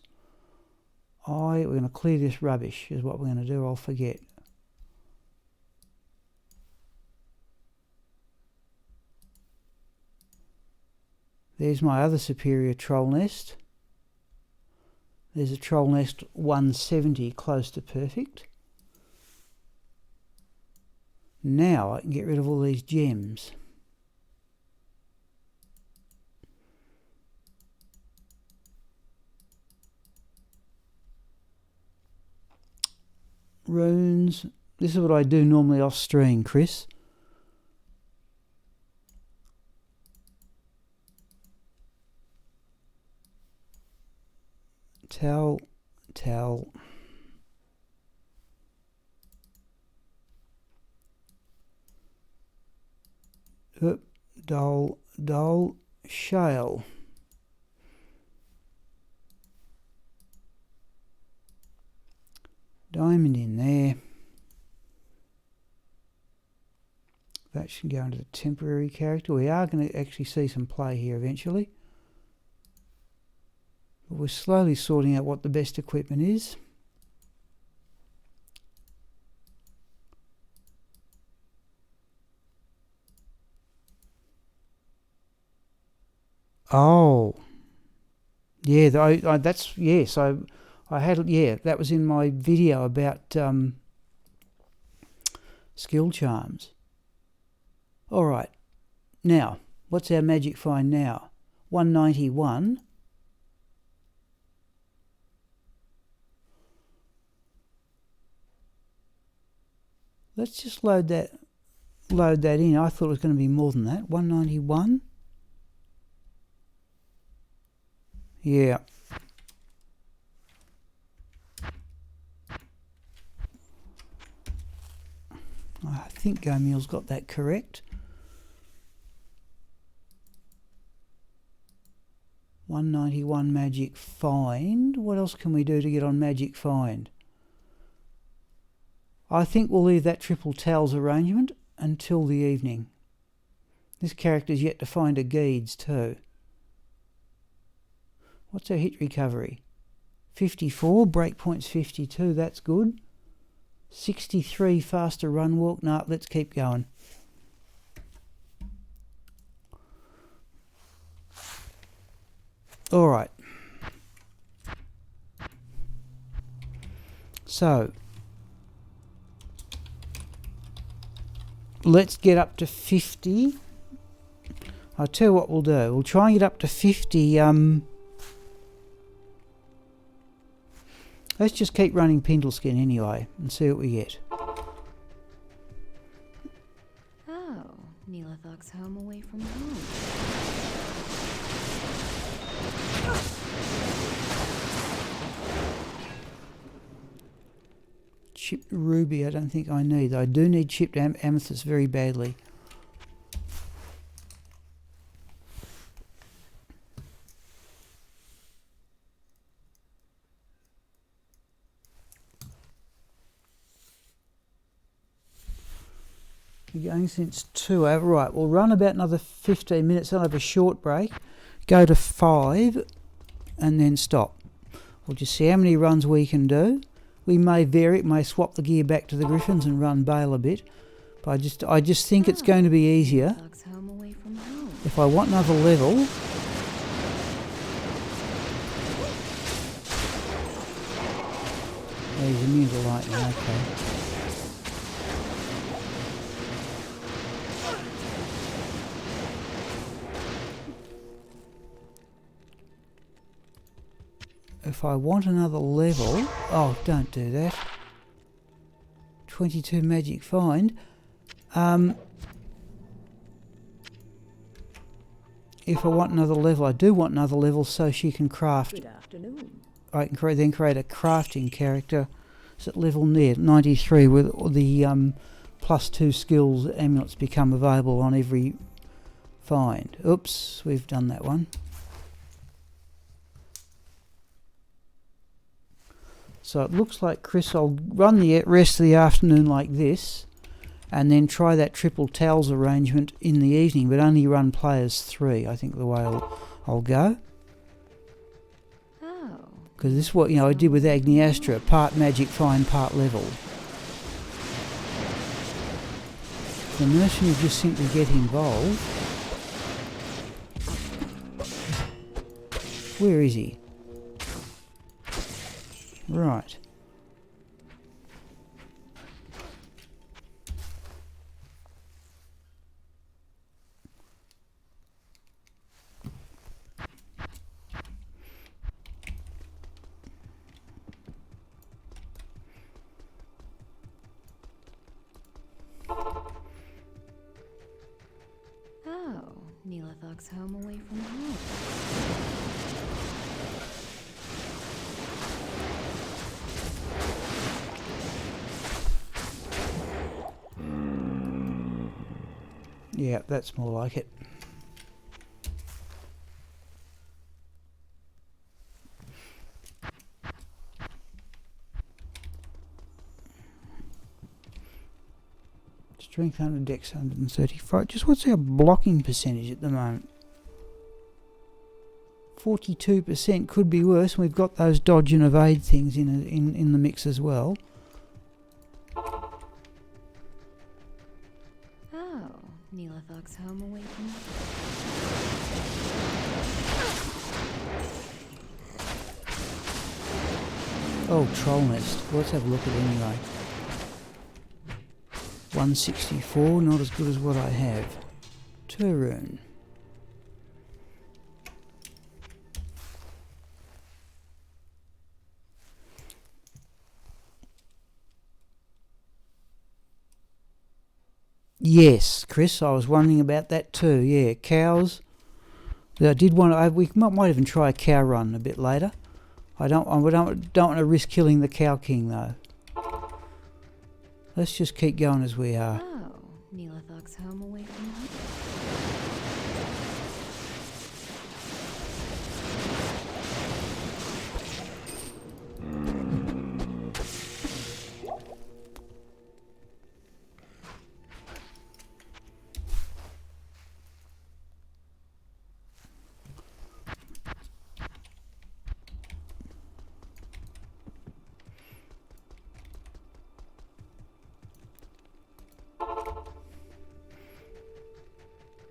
We're going to clear this rubbish is what we're going to do. I'll forget. There's my other Superior Troll Nest. There's a Troll Nest 170 close to perfect. Now I can get rid of all these gems. Runes. This is what I do normally off stream, Chris. Tell. Dole, shale. Diamond in there. That should go into the temporary character. We are going to actually see some play here eventually. But we're slowly sorting out what the best equipment is. Oh. Yeah, that's... Yes, Yeah, that was in my video about skill charms. All right, now, what's our magic find now? 191. Let's just load that in. I thought it was going to be more than that. 191. Yeah. I think Gomeel's got that correct. 191 magic find. What else can we do to get on magic find? I think we'll leave that triple towels arrangement until the evening. This character's yet to find a Geeds too. What's our hit recovery? 54, breakpoint's 52, that's good. 63 faster run walk. No, let's keep going. All right. So let's get up to 50. I'll tell you what we'll do. We'll try and get up to 50. Let's just keep running Pindleskin anyway and see what we get. Oh, Neelathok's home away from home. Chipped ruby I don't think I need. I do need chipped amethyst very badly. We're going since 2 over. Right, we'll run about another 15 minutes. I'll have a short break. Go to 5 and then stop. We'll just see how many runs we can do. We may vary it, may swap the gear back to the Griffins and run Baal a bit. But I just think it's going to be easier. If I want another level, he's immune to lightning, okay. If I want another level... Oh, don't do that. 22 magic find. If I want another level, I do want another level so she can craft. Good afternoon. I can then create a crafting character. It's at level near 93 with the +2 skills amulets become available on every find. Oops, we've done that one. So it looks like, Chris, I'll run the rest of the afternoon like this and then try that triple towels arrangement in the evening, but only run players 3, I think the way I'll go. Oh. Because this is what, I did with Agniastra, part magic find, part level. The mercenary just simply get involved. Where is he? Right. Oh, Neelathok's home away from home. Yeah, that's more like it. Strength 100, Dex 135. Just what's our blocking percentage at the moment? 42%, could be worse. We've got those dodge and evade things in the mix as well. Oh, Neelathok's home away from home. Oh, troll nest. Let's have a look at it anyway. 164, not as good as what I have. Turun. Yes, Chris, I was wondering about that too. Yeah, cows. I did want. We might even try a cow run a bit later. I don't want to risk killing the Cow King though. Let's just keep going as we are. Oh, Neelathok's home away from home.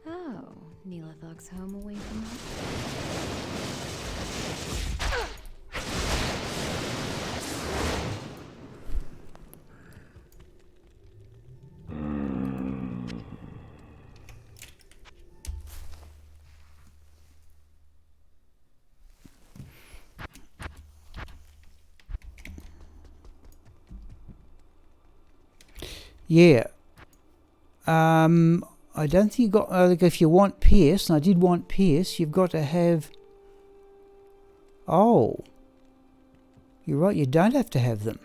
Oh, Neelathok's home away from home. Yeah. I don't think you got. If you want Pierce, and I did want Pierce, you've got to have. Oh. You're right. You don't have to have them.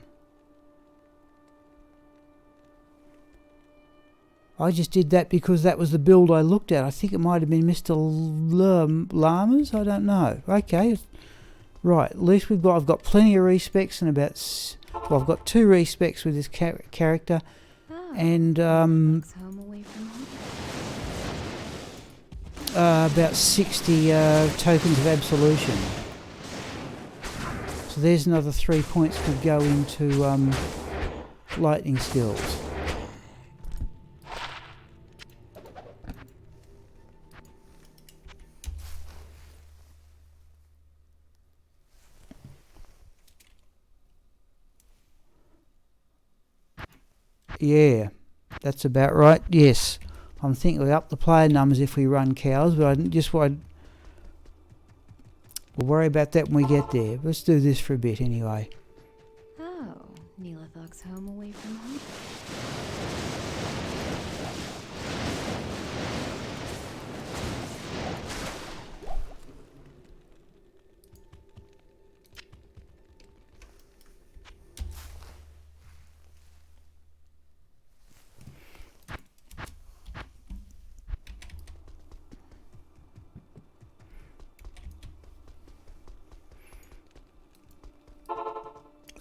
I just did that because that was the build I looked at. I think it might have been Mr. Llamas. I don't know. Okay. Right. At least I've got plenty of respecs and about. Well, I've got 2 respecs with this character. Oh, And Neelathok's home away from home. about 60 tokens of absolution. So there's another 3 points could go into lightning skills. Yeah, that's about right. Yes, I'm thinking we up the player numbers if we run cows, but we'll worry about that when we get there. Let's do this for a bit anyway. Oh, Neelathok's home away from home.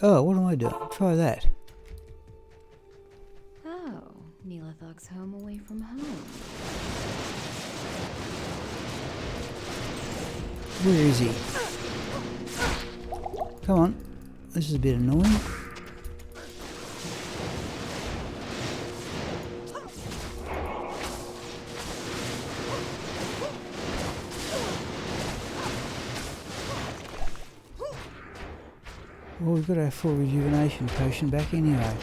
Oh, what am I doing? Try that. Oh, Neelathok's home away from home. Where is he? Come on. This is a bit annoying. Well, we've got our full rejuvenation potion back anyway.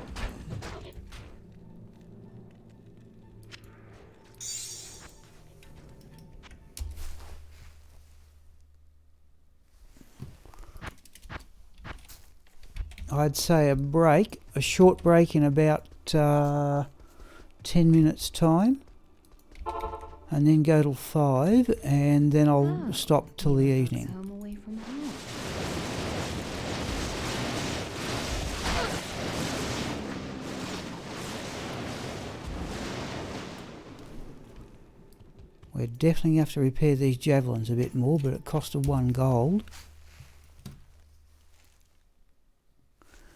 I'd say a short break in about 10 minutes time, and then go till 5, and then I'll stop till the Neelathok's evening. home away from home. We're definitely going to have to repair these javelins a bit more, but it costed 1 gold.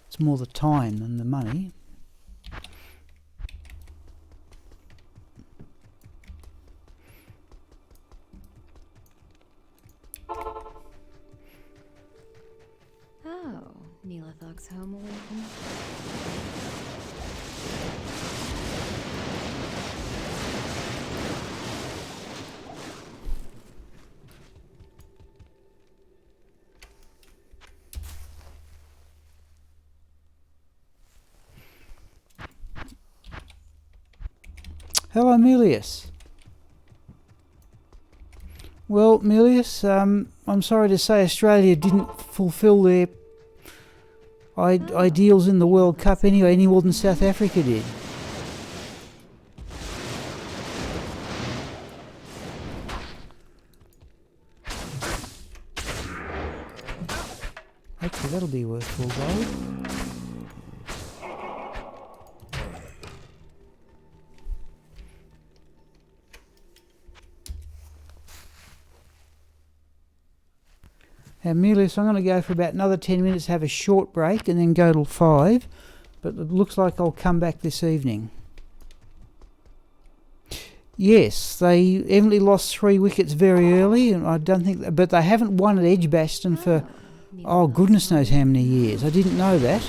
It's more the time than the money. Oh, Neelathok's home away from home. Hello, Melius. Well, Melius, I'm sorry to say Australia didn't fulfil their ideals in the World Cup anyway, any more than South Africa did. Hopefully that'll be worth 4 gold. Now, Melius, I'm going to go for about another 10 minutes, have a short break, and then go till 5. But it looks like I'll come back this evening. Yes, they evidently lost 3 wickets very early, and I don't think, but they haven't won at Edgbaston for, oh, goodness knows how many years. I didn't know that.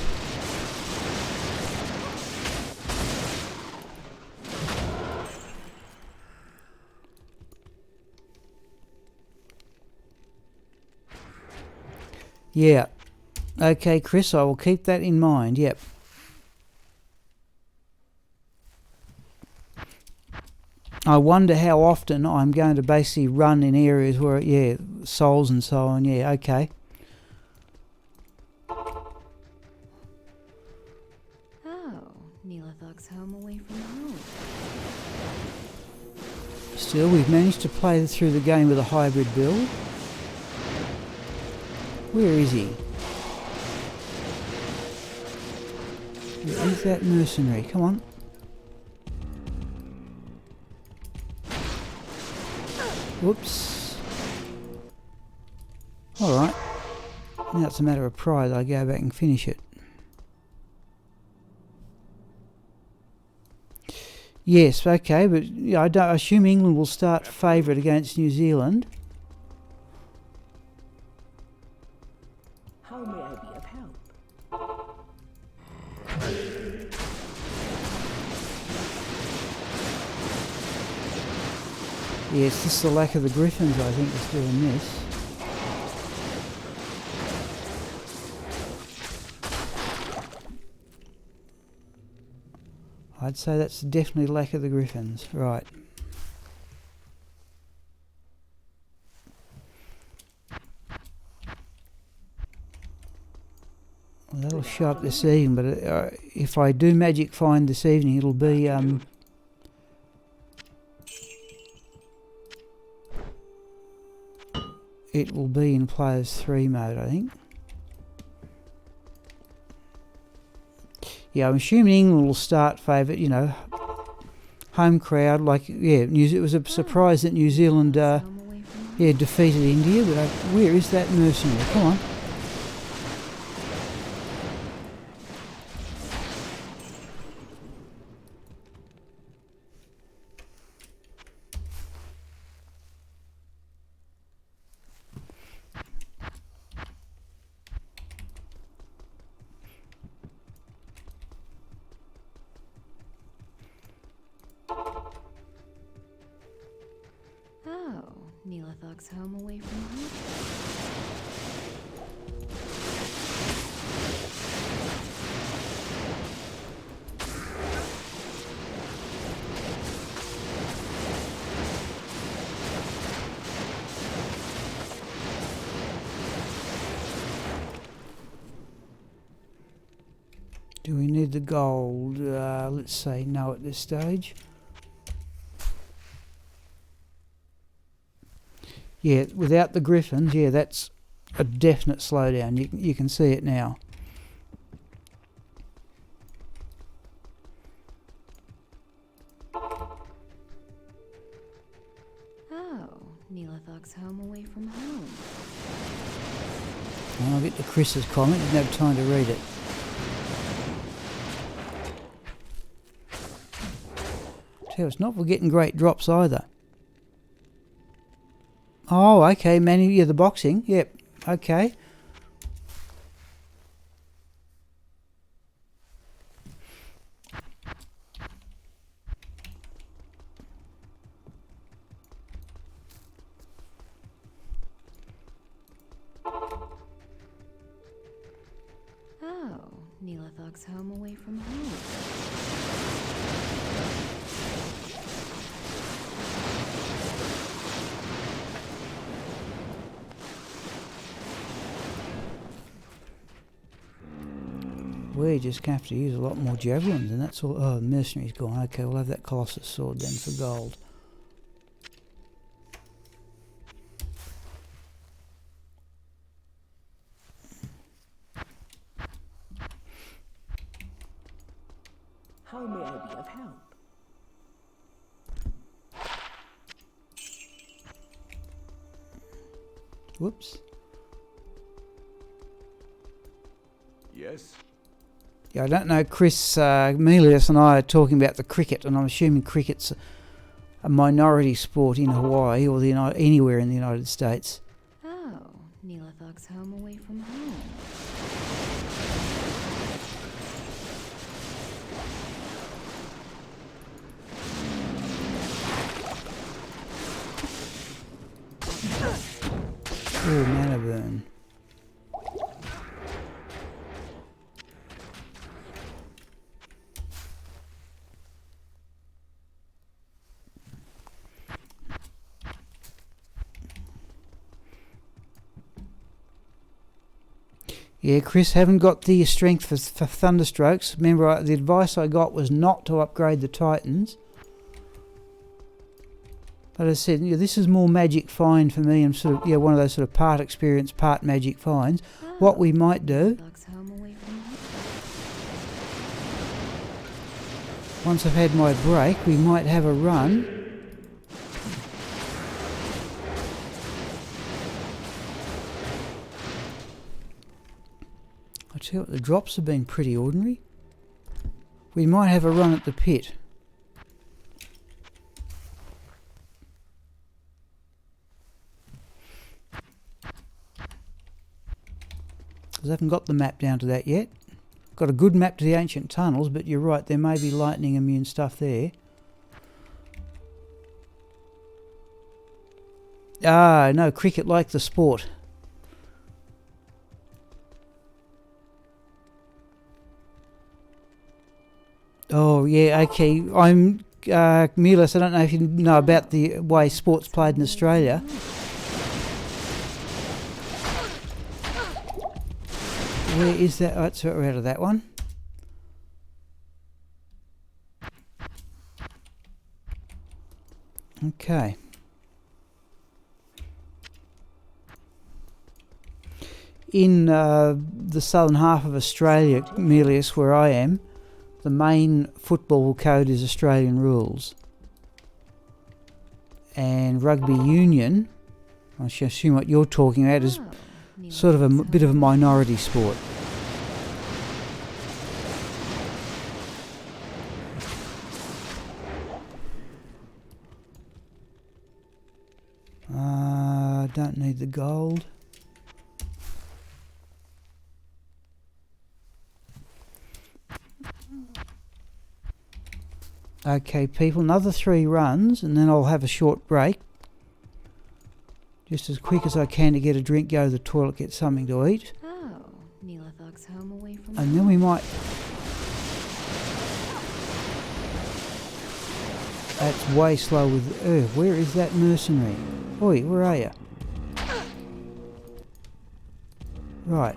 Yeah. Okay, Chris, I will keep that in mind. Yep. I wonder how often I'm going to basically run in areas where, yeah, souls and so on. Yeah, okay. Oh, Neelathog's home away from home. Still, we've managed to play through the game with a hybrid build. Where is he? Where is that mercenary? Come on. Whoops. Alright. Now it's a matter of pride. I go back and finish it. Yes, okay, but yeah, I assume England will start favourite against New Zealand. How may I be of help? Yes, this is the lack of the Griffins, I think, that's doing this. I'd say that's definitely the lack of the Griffins. Right. Well, that'll show up this evening, but if I do magic find this evening, it'll be... it will be in Players 3 mode, I think. Yeah, I'm assuming England will start favourite, you know, home crowd, like, yeah, it was a surprise that New Zealand, defeated India, but where is that mercenary? Come on. Oh, Neelathog's home away from home. Do we need the gold? Let's say no at this stage. Yeah, without the Griffins, yeah, that's a definite slowdown. You can see it now. Oh, Neelathog's home away from home. And I'll get to Chris's comment. Didn't have time to read it. Tell it's not for getting great drops either. Oh, okay, Manny, yeah, the boxing. Yep, okay. Oh, Neelathog's home away from home. we're just going to have to use a lot more javelins, and that's all. Oh, the mercenary's gone. Okay, we'll have that Colossus sword then for gold. How may I be of help? Whoops. Yes? Yeah, I don't know. Chris, Melius and I are talking about the cricket, and I'm assuming cricket's a minority sport in Hawaii or anywhere in the United States. Oh, Neelathog's home away from home. Oh, mana burn. Yeah, Chris, haven't got the strength for Thunderstrokes. Remember, the advice I got was not to upgrade the Titans. But as I said, yeah, this is more magic find for me, and sort of one of those sort of part experience, part magic finds. Oh, What we might do, Neelathog's home away from home. once I've had my break, we might have a run. I tell you what, the drops have been pretty ordinary. We might have a run at the pit. Because I haven't got the map down to that yet. Got a good map to the ancient tunnels, but you're right, there may be lightning immune stuff there. Ah, no, cricket like the sport. Oh, yeah, okay. I'm Milos, I don't know if you know about the way sport's played in Australia. Where is that? Oh, it's we're out of that one. Okay. In the southern half of Australia, Melius, where I am, the main football code is Australian rules. And rugby union, I should assume what you're talking about, is sort of a bit of a minority sport. Don't need the gold. Okay, people, another 3 runs and then I'll have a short break. Just as quick as I can to get a drink, go to the toilet, get something to eat. Oh, Neelathog's home away from And then we might... That's way slow with... where is that mercenary? Oi, where are you? Right.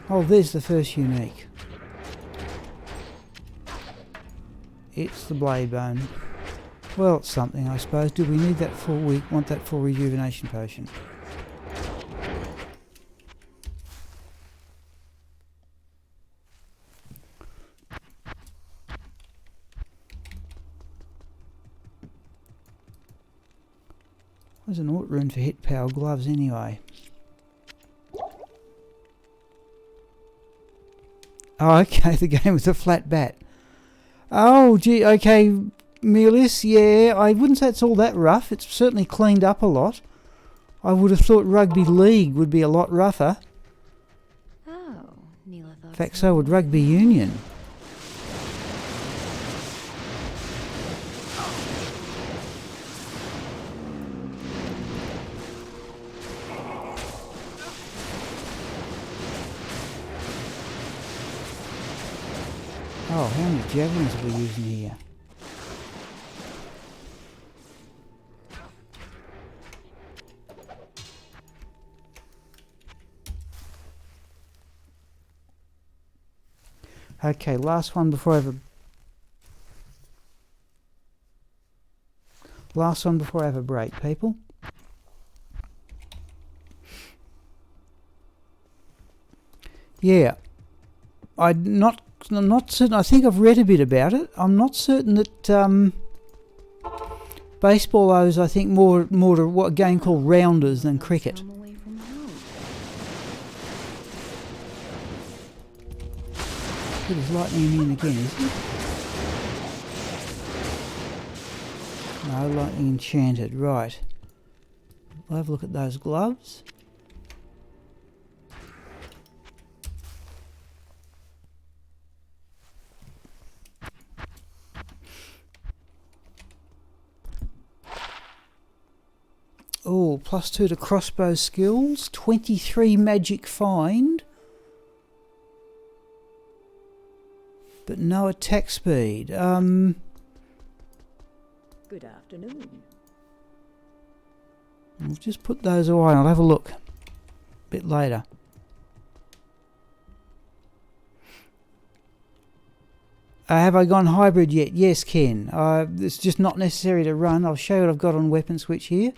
Oh, there's the first unique. It's the blade bone. Well, it's something, I suppose. Do we need that full? We want that full rejuvenation potion. There's an alt rune for hit power gloves anyway. Oh, okay, the game with the flat bat. Oh, gee, okay, Melis, yeah, I wouldn't say it's all that rough. It's certainly cleaned up a lot. I would have thought rugby league would be a lot rougher. Oh, Neelathog's In fact, so would rugby union. Oh, how many javelins are we using here? Okay, last one before I have a break, people. Yeah, I'm not certain. I think I've read a bit about it. I'm not certain that baseball owes, I think, more to what a game called rounders than cricket. Home away from home. It is lightning in again, isn't it? No, lightning enchanted. Right. I'll have a look at those gloves. Oh, +2 to crossbow skills. 23 magic find. But no attack speed. Good afternoon. I'll just put those away and I'll have a look a bit later. Have I gone hybrid yet? Yes, Ken. It's just not necessary to run. I'll show you what I've got on weapon switch here.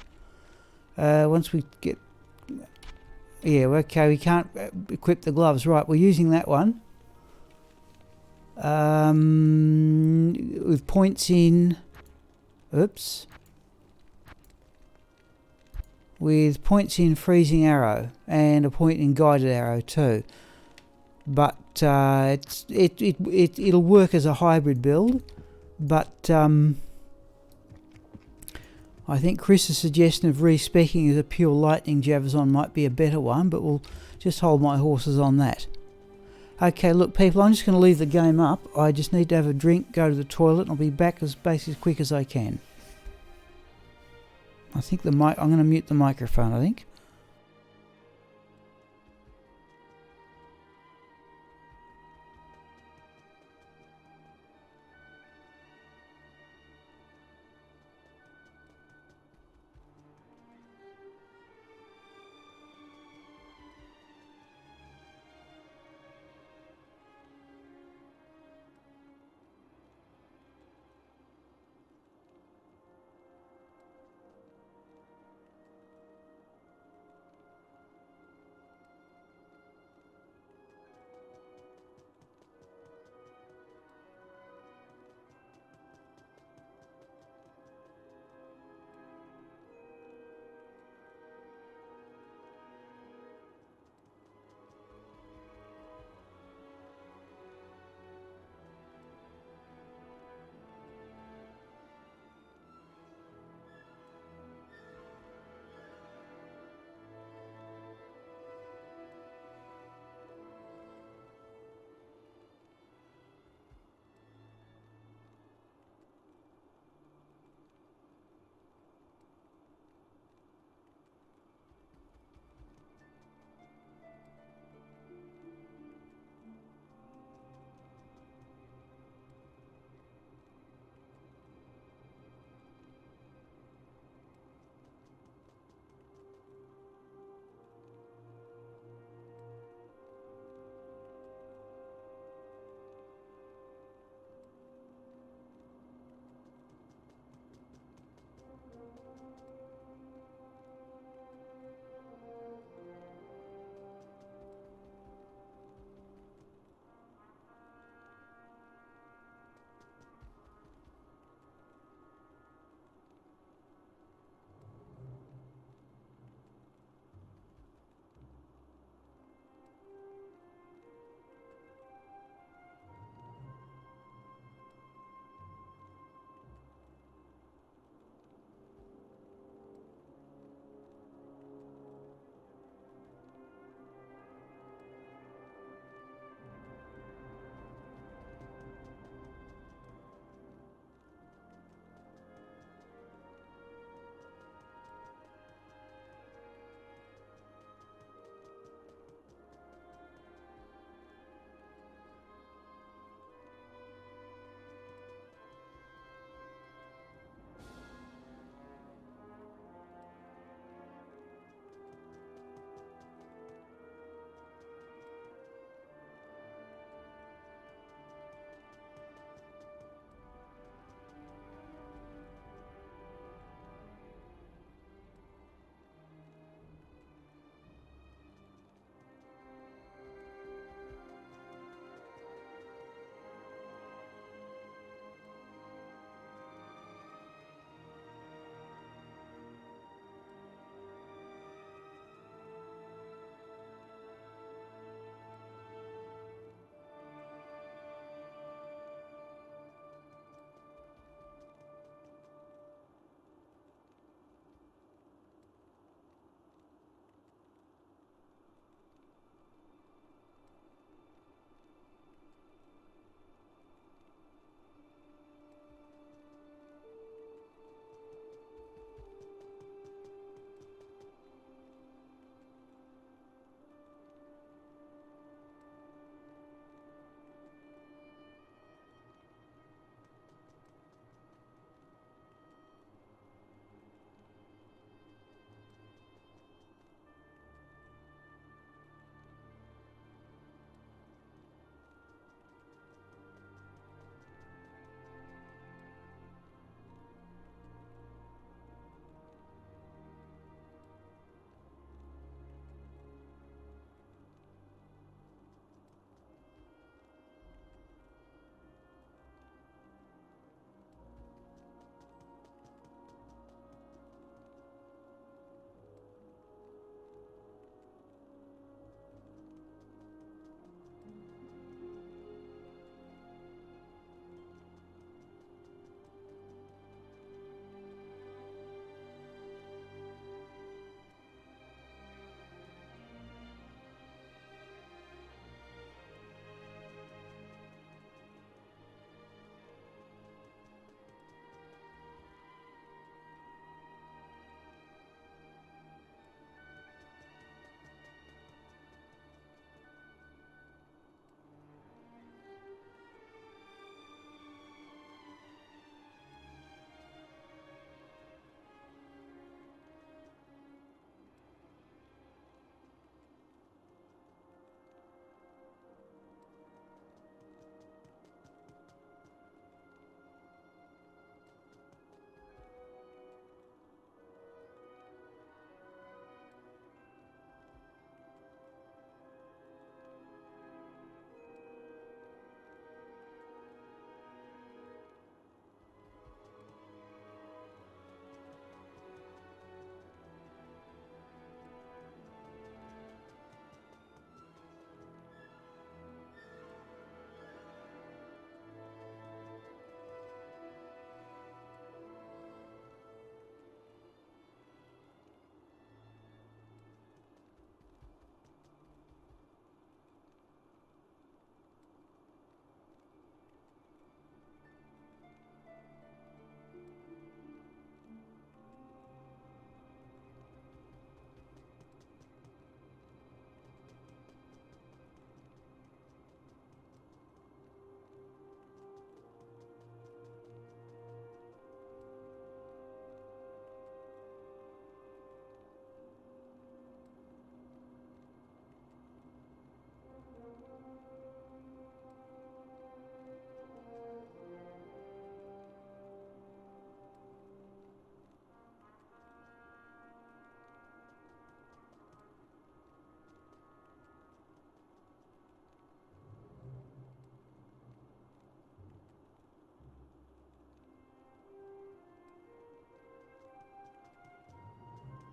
Once we get... Yeah, okay, we can't equip the gloves. Right, we're using that one. With points in... Oops. With points in freezing arrow and a point in guided arrow too. But it'll work as a hybrid build. But I think Chris's suggestion of respecking as a pure lightning Javazon might be a better one, but we'll just hold my horses on that. Okay, look people, I'm just going to leave the game up. I just need to have a drink, go to the toilet, and I'll be back as quick as I can. I think I'm going to mute the microphone, I think.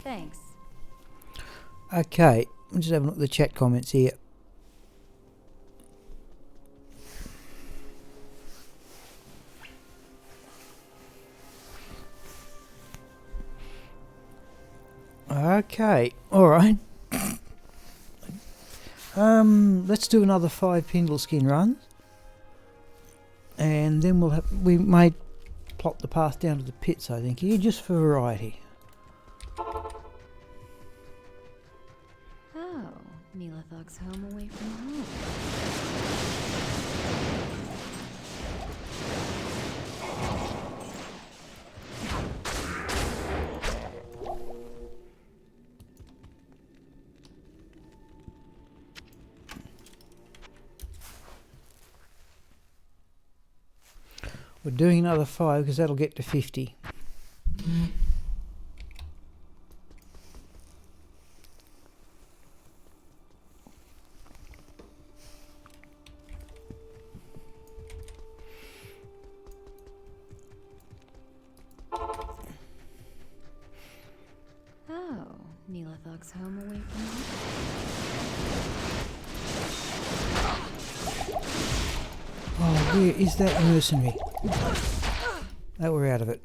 Thanks. Okay, we'll just have a look at the chat comments here. Okay, alright. Let's do another 5 Pindleskin runs. And then we may plot the path down to the pits, I think, here, just for variety. Oh, Neelathog's home away from home. We're doing another 5 because that'll get to 50. Oh, Neelathog's home away from home. Oh, where is that mercenary? Oh, we're out of it.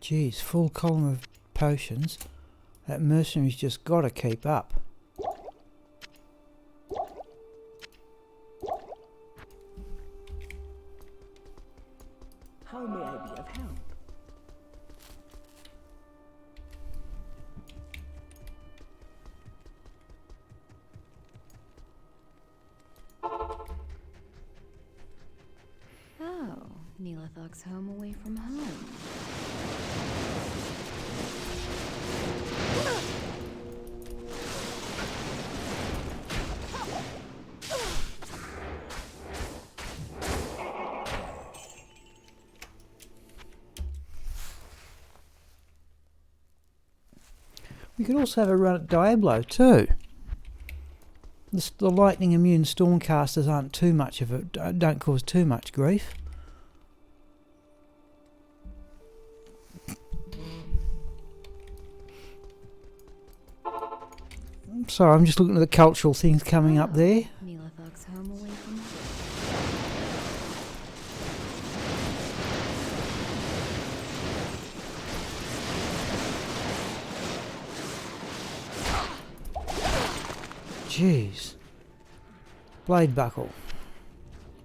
Geez, full column of potions. That mercenary's just got to keep up. How may I be of help? Oh, Neelathog's home away from home. We could also have a run at Diablo too. The lightning immune stormcasters aren't too much of it, don't cause too much grief. Sorry, I'm just looking at the cultural things coming up there. Neelathog's home away from home. Jeez. Blade buckle.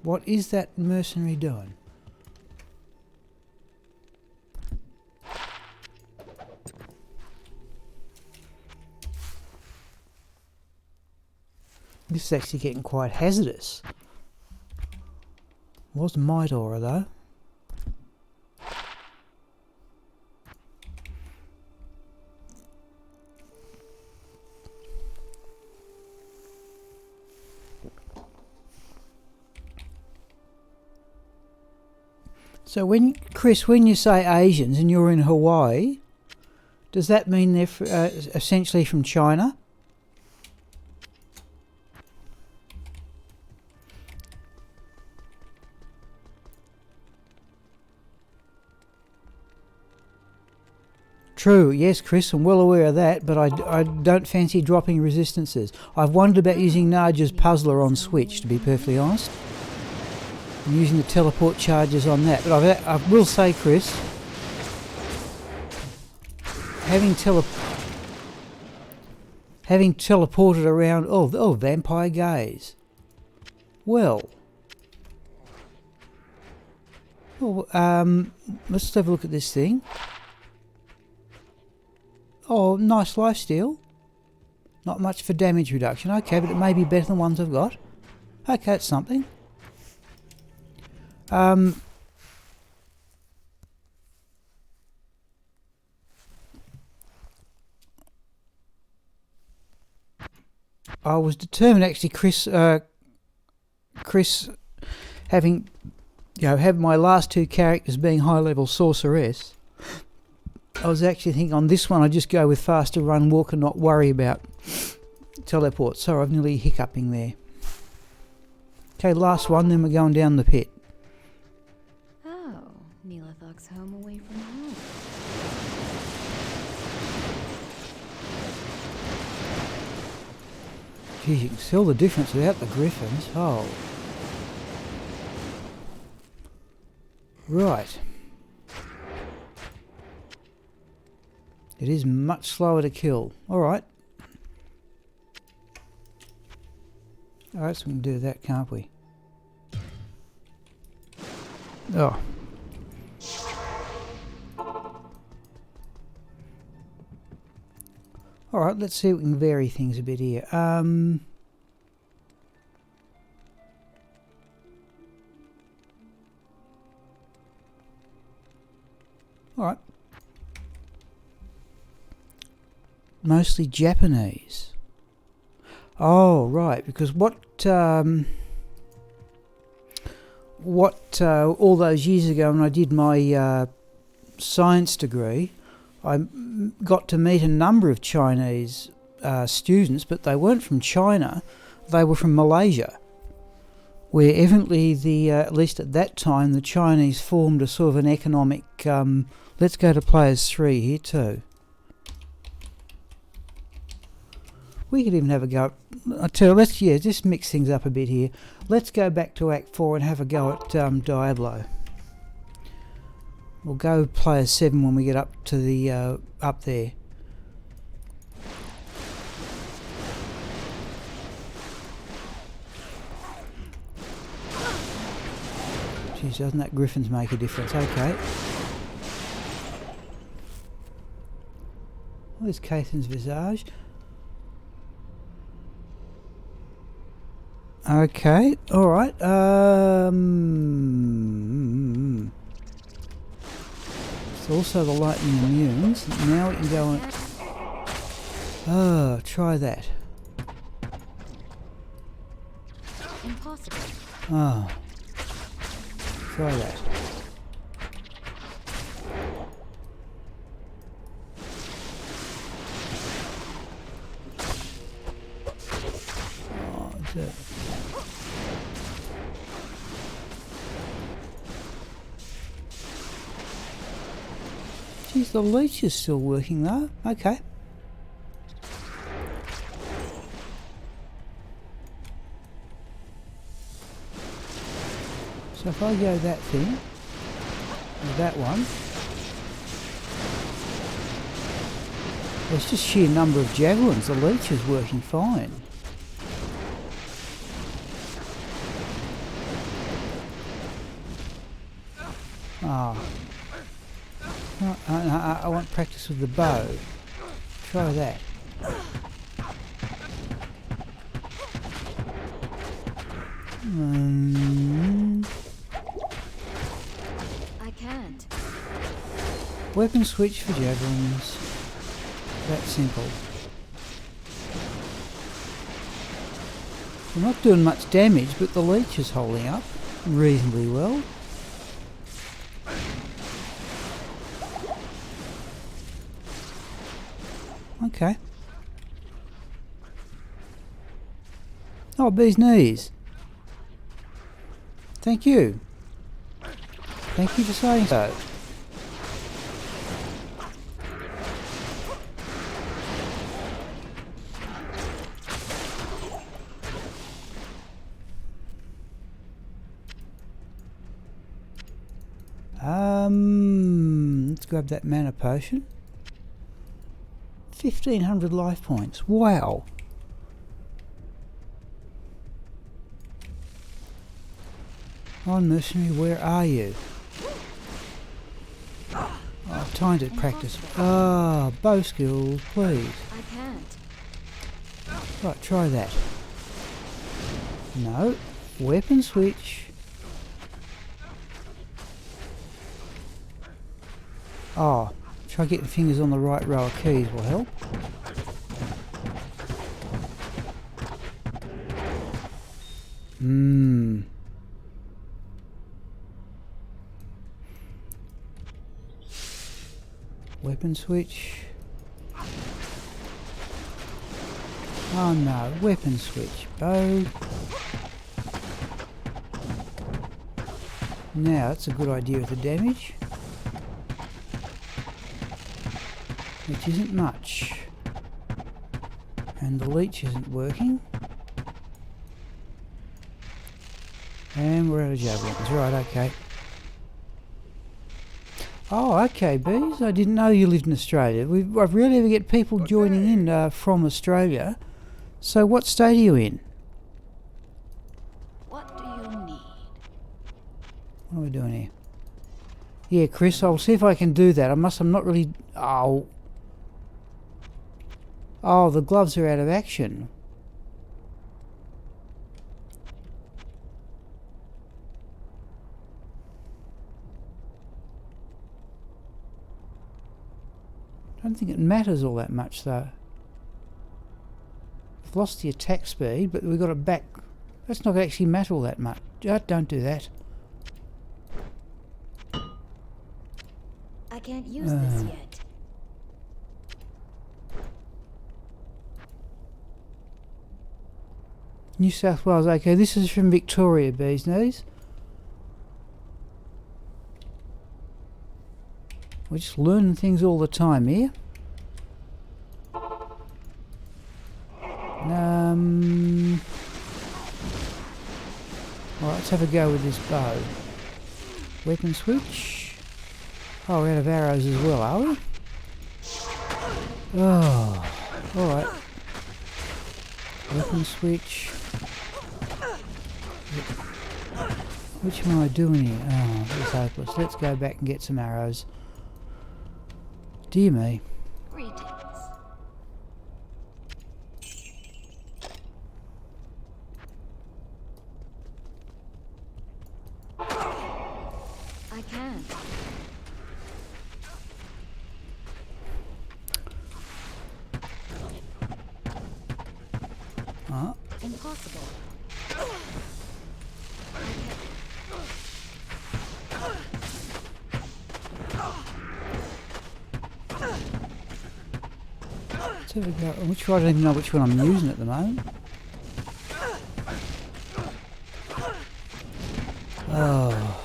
What is that mercenary doing? This is actually getting quite hazardous. Was Might Aura though. So when, Chris, when you say Asians and you're in Hawaii, does that mean they're essentially from China? True, yes, Chris, I'm well aware of that, but I don't fancy dropping resistances. I've wondered about using Naja's Puzzler on Switch, to be perfectly honest. I'm using the teleport charges on that, but I will say, Chris, having teleported around, oh, Vampire Gaze. Well, let's just have a look at this thing. Oh, nice lifesteal. Not much for damage reduction. Okay, but it may be better than the ones I've got. Okay, that's something. I was determined, actually, Chris, having, have my last 2 characters being high-level sorceress. I was actually thinking on this one I'd just go with faster run, walk and not worry about teleport. Sorry, I'm nearly hiccuping there. Okay, last one, then we're going down the pit. home away from home. Geez, you can tell the difference without the griffins. Oh. Right. It is much slower to kill. Alright. Alright, so we can do that, can't we? Oh. Alright, let's see if we can vary things a bit here. Alright. Mostly Japanese. Oh, right, because what all those years ago when I did my science degree, I got to meet a number of Chinese students, but they weren't from China, they were from Malaysia, where evidently, at least at that time, the Chinese formed a sort of an economic... let's go to players 3 here too. We could even have a go at... let's just mix things up a bit here. Let's go back to Act 4 and have a go at Diablo. We'll go player 7 when we get up to the up there. Geez, doesn't that Griffins make a difference? Okay. Where's Caitlin's visage? Okay, alright. It's also the lightning immunes. Now we can go and... Oh, try that. Impossible. Oh. Try that. Oh, is it? Geez, the leech is still working though. Okay. So if I go that thing, or that one, it's just sheer number of javelins. The leech is working fine. Ah. No, I want practice with the bow. Try that. I can't. Weapon switch for javelins. That simple. We're not doing much damage, but the leech is holding up reasonably well. Okay. Oh, bee's knees. Thank you. Thank you for saying so. Let's grab that mana potion. 1,500 life points. Wow. On mercenary, where are you? Oh, time to practice. Ah, bow skills, please. I can't. Right, try that. No. Weapon switch. Oh, try getting fingers on the right row of keys will help. Weapon switch. Oh no, weapon switch. Bow. Now, that's a good idea with the damage. which isn't much. And the leech isn't working. And we're out of javelins. Right, okay. Oh, okay, bees. I didn't know you lived in Australia. I rarely ever get people joining in from Australia. So what state are you in? What do you need? What are we doing here? Yeah, Chris, I'll see if I can do that. I'm not really... Oh. Oh, the gloves are out of action. I don't think it matters all that much, though. We've lost the attack speed, but we got it back. That's not actually matter all that much. Don't do that. I can't use this yet. New South Wales. Okay, this is from Victoria, bees knees. We're just learning things all the time here. Alright, let's have a go with this bow. Weapon switch. Oh, we're out of arrows as well, are we? Oh, alright. Weapon switch. Which am I doing here? Oh, it's hopeless. Let's go back and get some arrows. Dear me. Greetings. I can. Impossible. Let's have a go. Which one? I don't even know which one I'm using at the moment. Oh.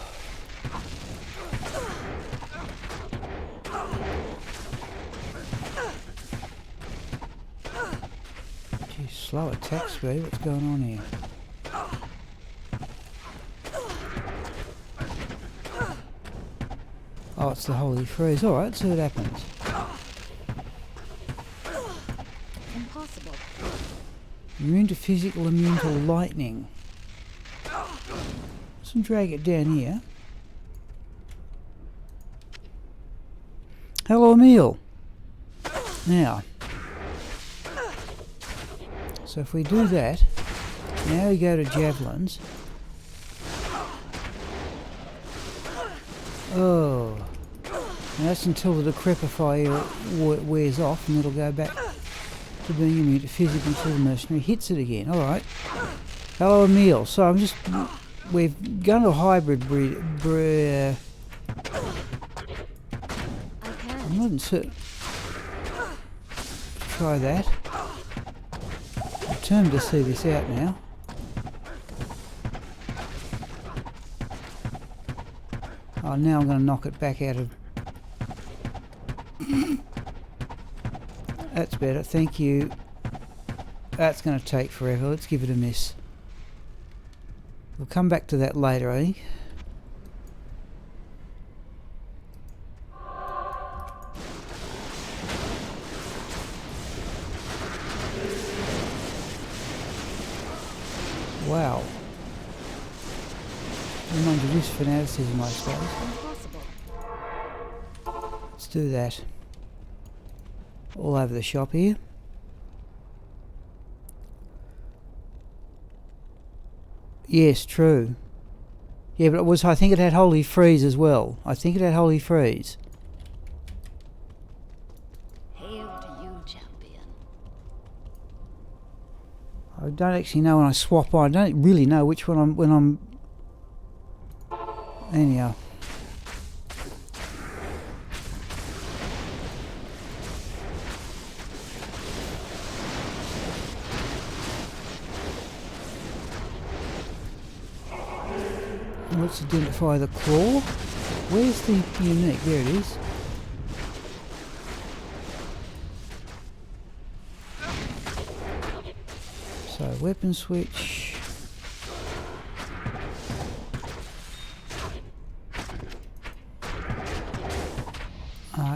Gee, slow attack speed. What's going on here? Oh, it's the holy freeze. Alright, let's see what happens. Impossible. Immune to physical, immune to lightning. Let's drag it down here. Hello, Emil. Now, so if we do that, now we go to javelins. Oh, and that's until the decrepify wears off, and it'll go back to being immune to physical until the mercenary hits it again. Alright. Hello, Emil. So we've gone to a hybrid breed. I'm not certain. Try that. I'm determined to see this out now. Oh, now I'm going to knock it back out of... That's better, thank you. That's going to take forever. Let's give it a miss. We'll come back to that later, I think. Wow. Reminds of this fanaticism, I suppose. Impossible. Let's do that. All over the shop here. Yes, true. Yeah, but it was, I think it had Holy Freeze as well. I think it had Holy Freeze. Hail to you, champion. I don't actually know when I swap on. I don't really know which one when I'm... Anyhow. Let's identify the claw. Where's the unique? There it is. weapon switch.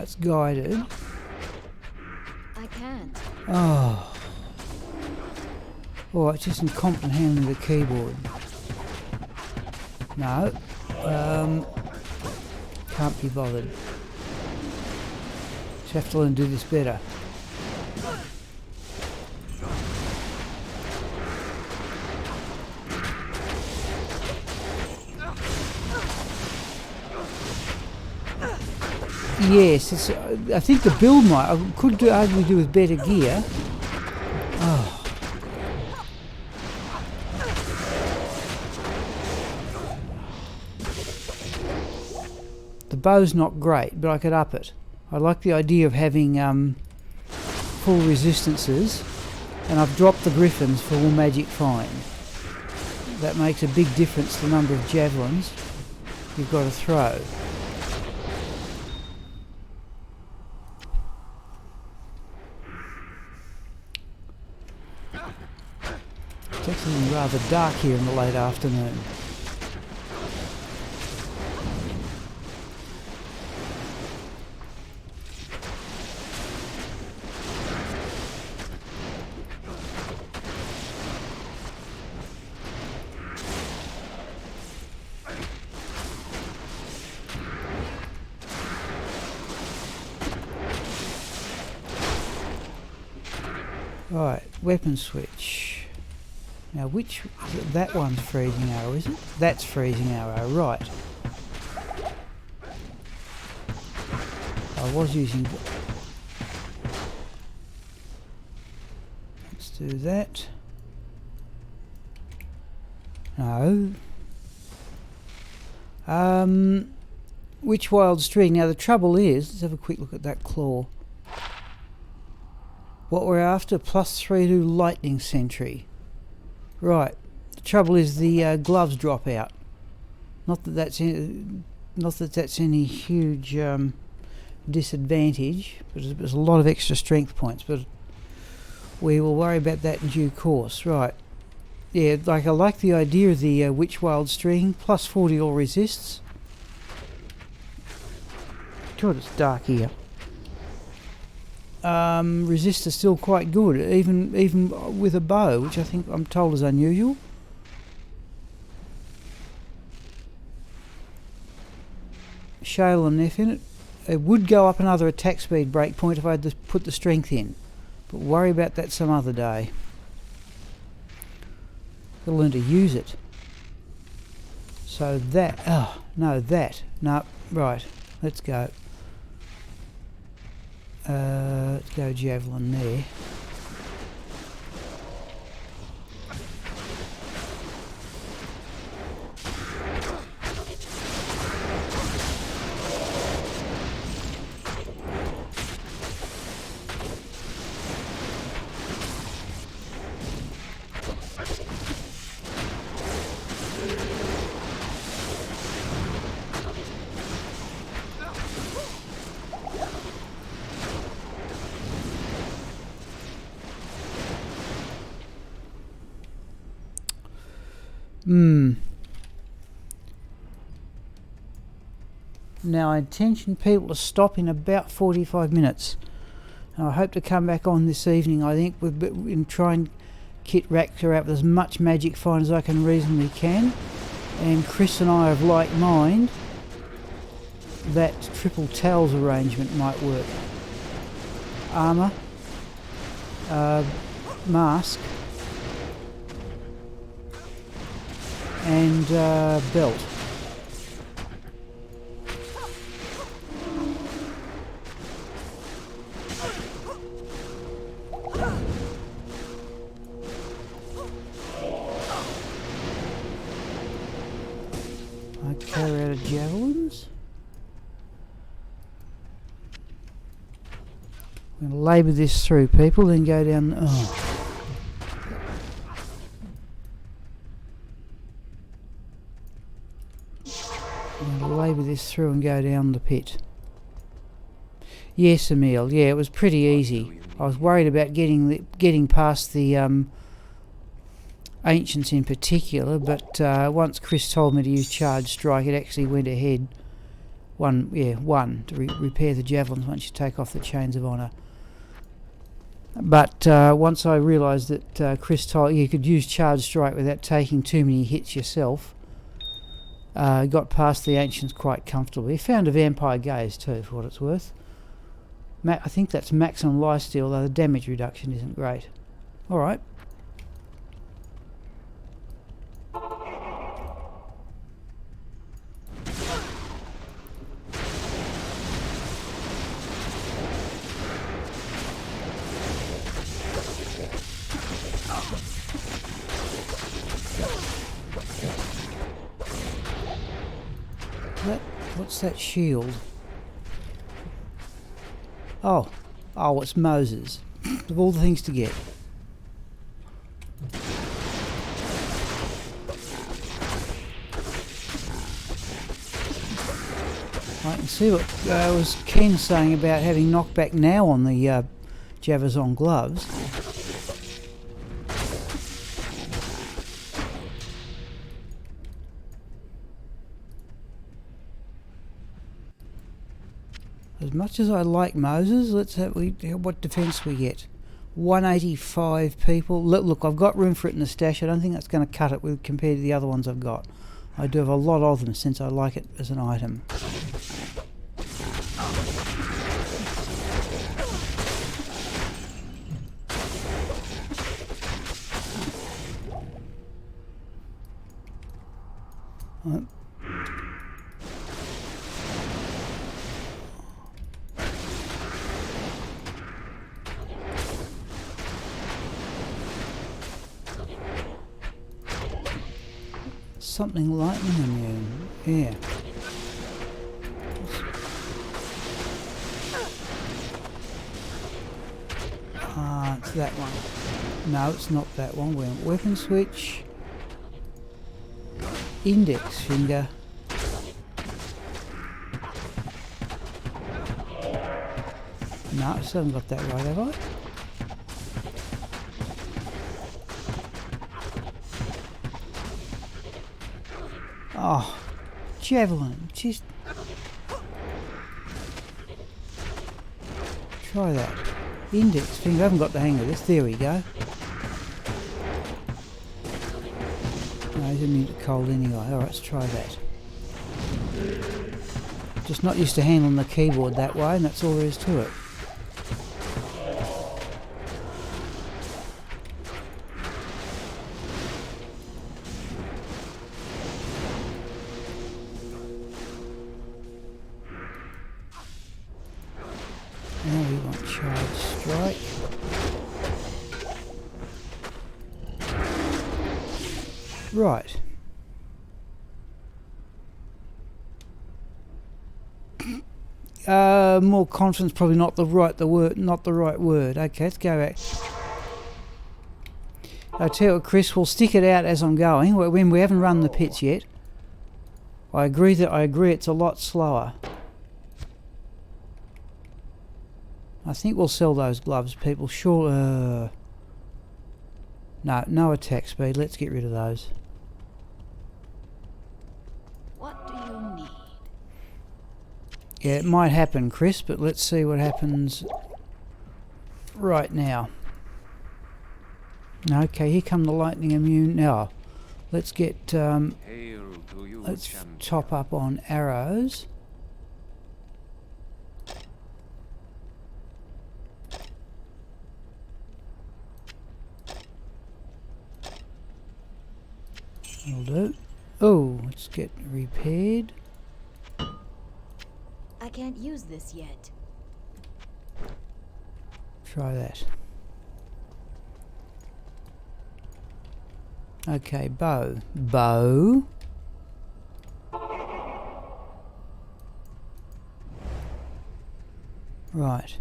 It's guided. I can't. Oh. Oh, it's just incompetent handling the keyboard. No. Can't be bothered. Just have to learn to do this better. Yes, it's, I think the build I could arguably do with better gear. Oh. The bow's not great, but I could up it. I like the idea of having full resistances, and I've dropped the griffins for all magic fine. That makes a big difference to the number of javelins you've got to throw. It's actually rather dark here in the late afternoon. Right, weapon switch. Now which, that one's freezing arrow, is it? That's freezing arrow, right. I was using... Let's do that. No. Which wild string? Now the trouble is, let's have a quick look at that claw. What we're after, +3 to lightning sentry. Right. The trouble is the gloves drop out. Not that that's any huge disadvantage, but there's a lot of extra strength points. But we will worry about that in due course. Right. Yeah, like I like the idea of the witch wild string, +4 to all resists. God, it's dark here. Resist is still quite good, even with a bow, which I think I'm told is unusual. Shale and Neff in it. It would go up another attack speed breakpoint if I had to put the strength in, but worry about that some other day. Got to learn to use it. So that, oh no, that, no, right, let's go. Let's go javelin there. Now I intention people to stop in about 45 minutes. I hope to come back on this evening. I think we've been trying to kit Raptor out with as much magic fine as I can reasonably can. And Chris and I have like mind that triple towels arrangement might work. Armour, mask, and belt. I carry out of javelins. I'm going to labour this through, people, then go down. Oh. I'm going to labour this through and go down the pit. Yes, Emil. Yeah, it was pretty easy. I was worried about getting past the ancients in particular, but once Chris told me to use charge strike, it actually went ahead. One to repair the javelins once you take off the chains of honour. But once I realised that Chris told you could use charge strike without taking too many hits yourself, got past the ancients quite comfortably. Found a vampire gaze too, for what it's worth. I think that's maximum lifesteal, though the damage reduction isn't great. Alright. What's that shield? Oh, it's Moses. Of all the things to get. I can see what was Ken saying about having knockback now on the Javazon gloves. As much as I like Moses, let's have what defence we get. 185 people. Look, I've got room for it in the stash. I don't think that's going to cut it compared to the other ones I've got. I do have a lot of them since I like it as an item. Something lightning immune, yeah. It's that one. No, it's not that one. We're on weapon switch. Index finger. No, I still haven't got that right, have I? Oh, javelin, just try that. Index finger, I haven't got the hang of this. There we go. No, he's immune to cold anyway. Alright, let's try that. Just not used to handling the keyboard that way, and that's all there is to it. Now we want charge strike. Right. More confidence, probably not the right word. Okay, let's go back. I tell you what, Chris, we'll stick it out as I'm going. When we haven't run the pits yet. I agree it's a lot slower. I think we'll sell those gloves, people. Sure. No attack speed. Let's get rid of those. What do you need? Yeah, it might happen, Chris, but let's see what happens right now. Okay, here come the lightning immune. Now, let's get let's top up on arrows. That'll do. Oh, let's get repaired. I can't use this yet. Try that. Okay, bow. Bow. Right.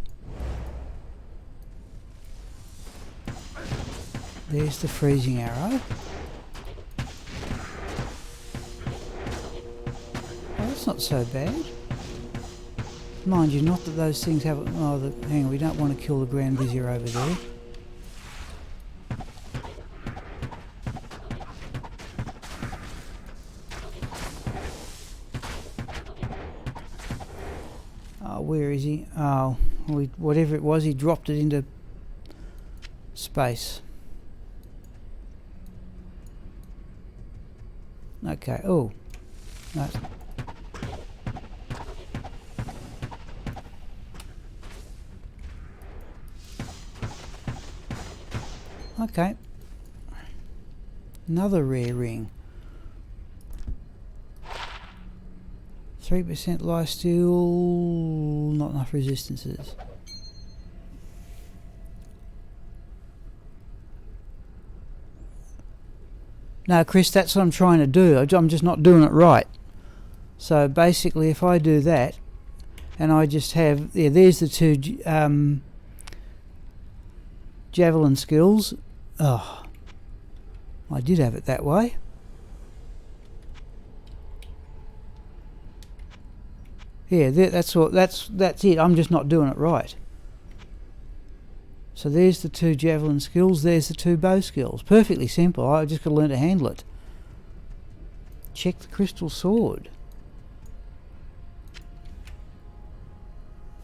There's the freezing arrow. Oh, that's not so bad. Mind you, not that those things have... Oh, hang on, we don't want to kill the Grand Vizier over there. Oh, where is he? Oh, whatever it was, he dropped it into space. Okay. Oh, no. Okay. Another rare ring. 3% lifesteal, not enough resistances. No, Chris, that's what I'm trying to do. I'm just not doing it right. So basically, if I do that, and I just have, yeah, there's the two javelin skills. Oh, I did have it that way. Yeah, that's it. I'm just not doing it right. So there's the two javelin skills. There's the two bow skills. Perfectly simple. I just got to learn to handle it. Check the crystal sword.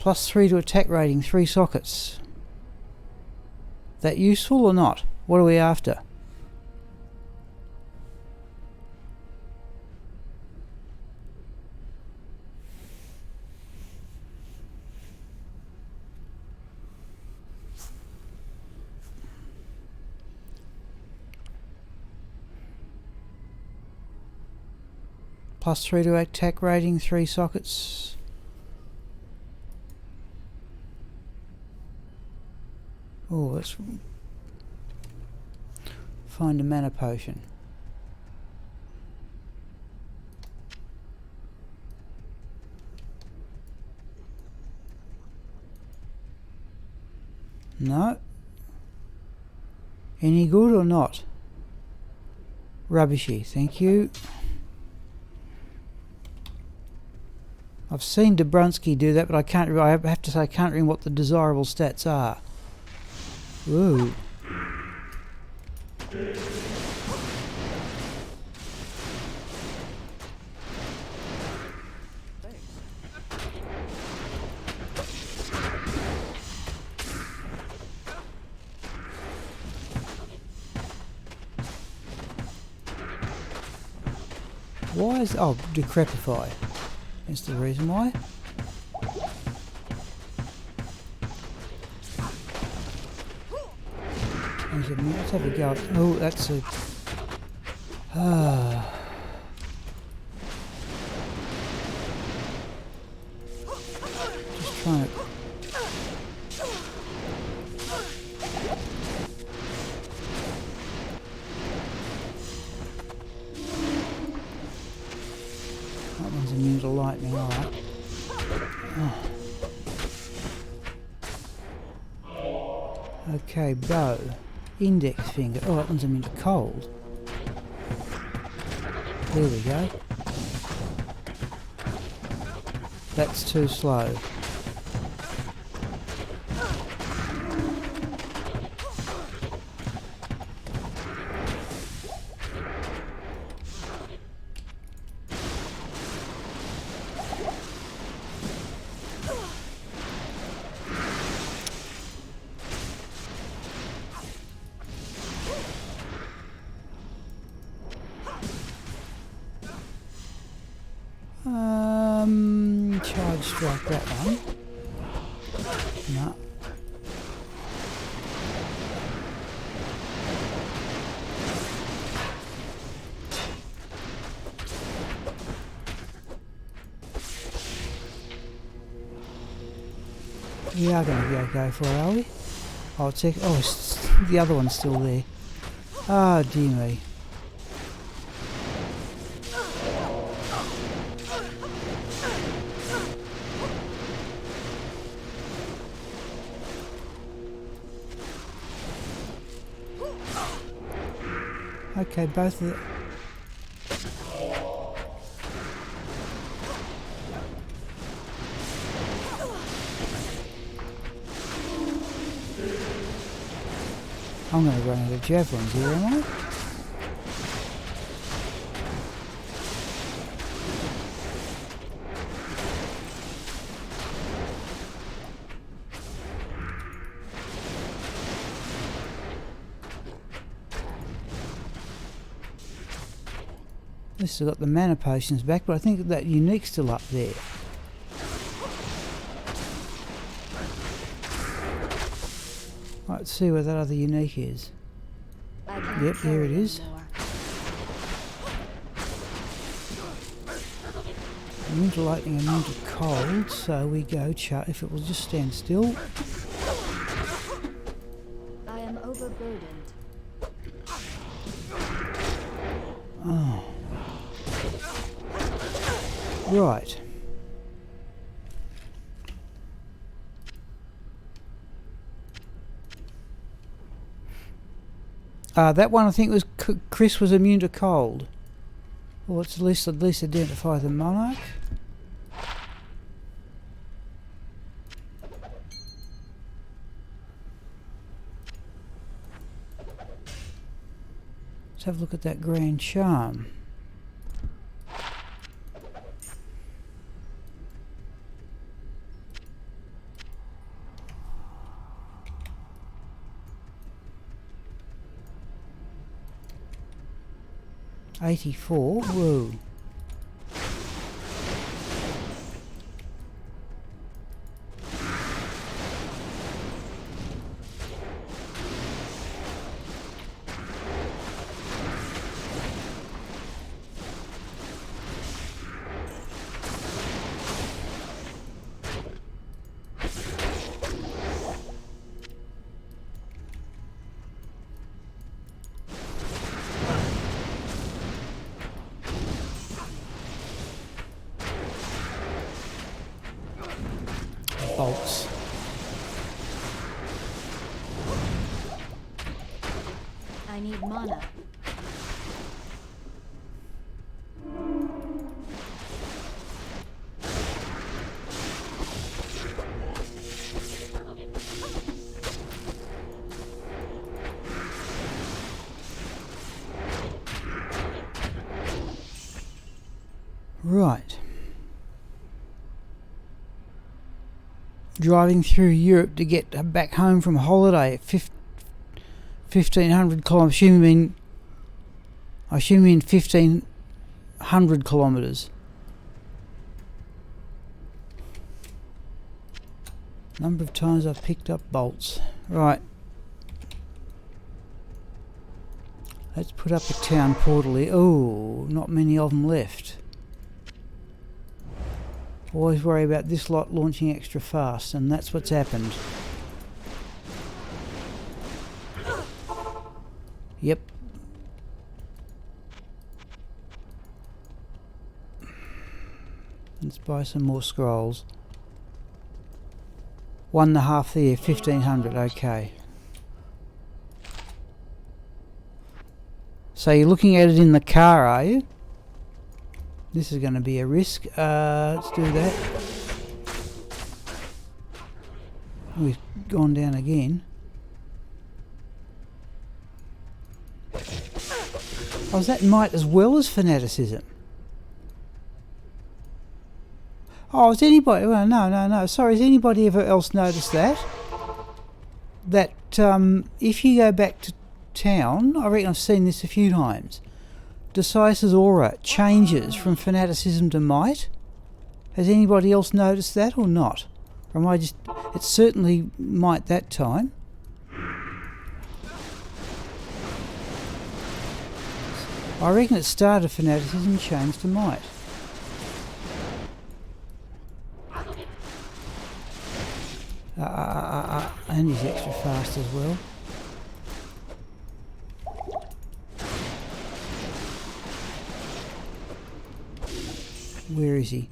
+3 to attack rating, 3 sockets. That useful or not? What are we after? +3 to attack rating, 3 sockets. Oh, let's find a mana potion. No. Any good or not? Rubbishy, thank you. I've seen Dobrunsky do that, but I have to say I can't remember what the desirable stats are. Ooh. Why is... oh, decrepify. That's the reason why. Let's have a go. Oh, that's a... just trying to... that one's immune to lightning, alright. Okay, bow. Index finger. Oh, that one's immune to cold. There we go. That's too slow. Charge strike that one. No. We are going to go for it, are we? I'll check. Oh, the other one's still there. Ah, oh, dear me. Okay, both of the... I'm going to run out of javelins here, am I? least I've got the mana potions back, but I think that unique's still up there. Right, let's see where that other unique is. Yep, there it is. Immune to lightning, immune to cold, so we go if it will just stand still. I am overburdened. Oh. Right. That one I think was Chris was immune to cold. Well, let's at least identify the monarch. Let's have a look at that grand charm. $84. Whoa. Bolts. I need mana. Right. Driving through Europe to get back home from holiday at 1,500 kilometres. I assume you mean 1,500 kilometres. Number of times I've picked up bolts. Right. Let's put up a town portal here. Oh, not many of them left. Always worry about this lot launching extra fast, and that's what's happened. Yep. Let's buy some more scrolls. 1.5 there, 1,500, okay. So you're looking at it in the car, are you? This is going to be a risk. Let's do that. We've gone down again. Oh, is that might as well as fanaticism? Oh, has anybody... Well, no. Sorry, has anybody ever else noticed that? That if you go back to town, I reckon I've seen this a few times. Decice's aura changes from fanaticism to might. Has anybody else noticed that or not? Or am I just... It's certainly might that time. I reckon it started fanaticism and changed to might. And he's extra fast as well. Where is he?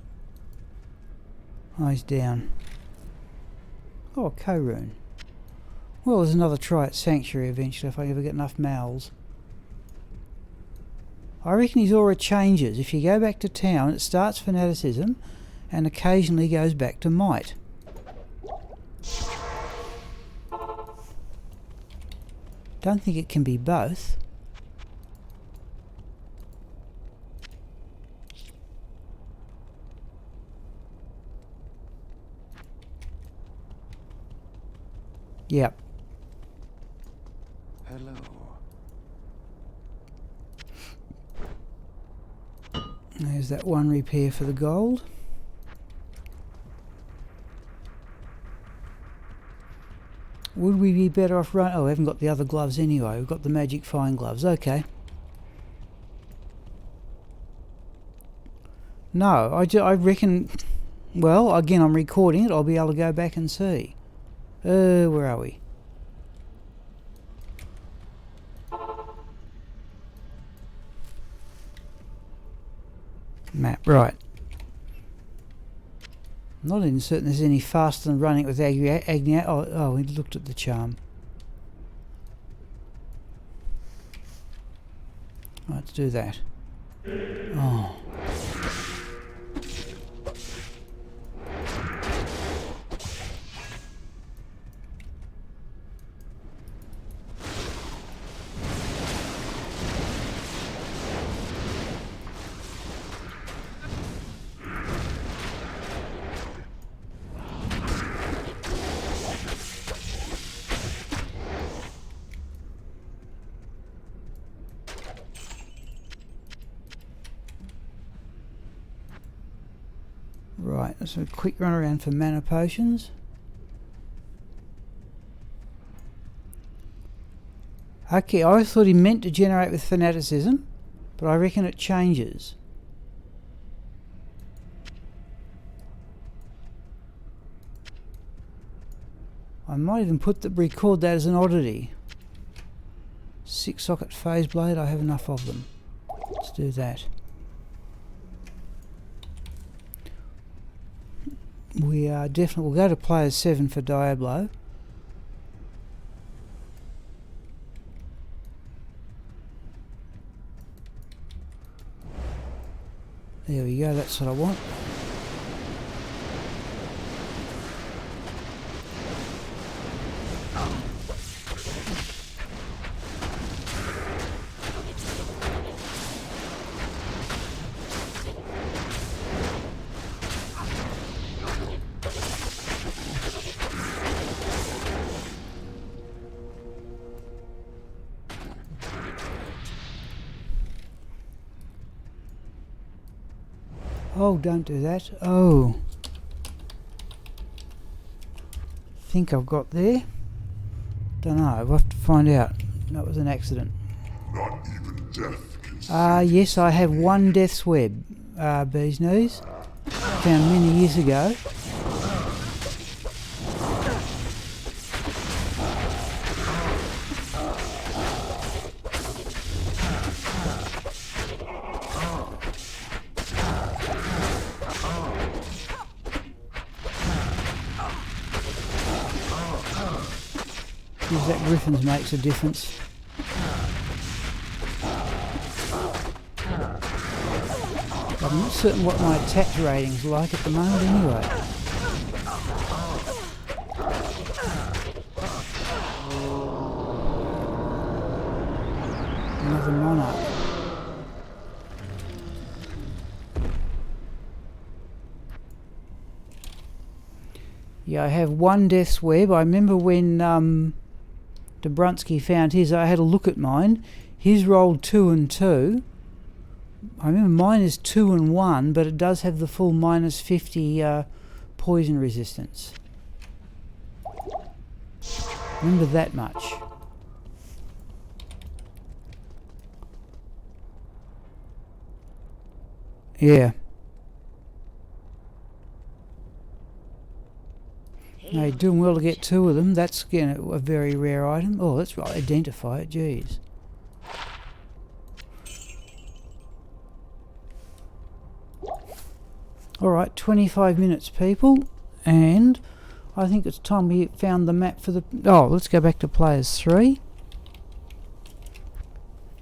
Oh, he's down. Oh, Ko-Rune. Well, there's another try at Sanctuary eventually if I ever get enough mouths. I reckon his aura changes. If you go back to town, it starts fanaticism and occasionally goes back to might. Don't think it can be both. Yep. Hello. that one repair for the gold. Would we be better off running? Oh, we haven't got the other gloves anyway. We've got the magic fine gloves. Okay. No, I reckon... Well, again, I'm recording it. I'll be able to go back and see. Where are we? Map, right. I'm not even certain there's any faster than running it with Agni. Oh, we looked at the charm. Let's do that. Oh. Right, let's have a quick run around for mana potions. Okay, I always thought he meant to generate with fanaticism, but I reckon it changes. I might even record that as an oddity. 6-socket phase blade, I have enough of them. Let's do that. We are definitely... We'll go to player 7 for Diablo. There we go, that's what I want. Oh, don't do that. Oh. Think I've got there. Don't know, we'll have to find out. That was an accident. Not even death can yes, I have one death's web, bee's knees. Found many years ago. That Griffins makes a difference. I'm not certain what my attack rating's like at the moment anyway. Another monarch. Yeah, I have one death's web. I remember when Dobrunsky found his, I had a look at mine. His rolled 2 and 2. I remember mine is 2 and 1, but it does have the full minus 50 poison resistance. Remember that much. Yeah. No, you're doing well to get 2 of them. That's again a very rare item. Oh, that's right. Identify it. Jeez. Alright, 25 minutes, people. And I think it's time we found the map for the... Oh, let's go back to players 3.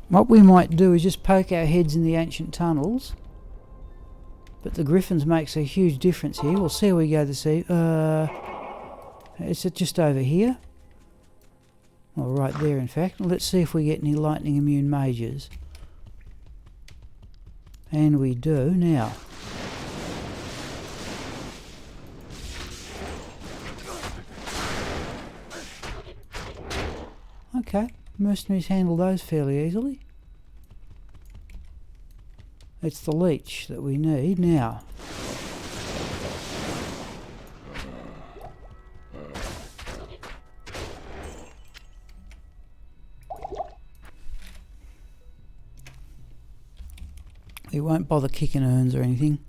What we might do is just poke our heads in the ancient tunnels. But the Griffins makes a huge difference here. We'll see how we go this evening. Is it just over here? Well, right there, in fact. Let's see if we get any lightning immune mages. And we do now. Okay, mercenaries handle those fairly easily. It's the leech that we need now. We won't bother kicking urns or anything.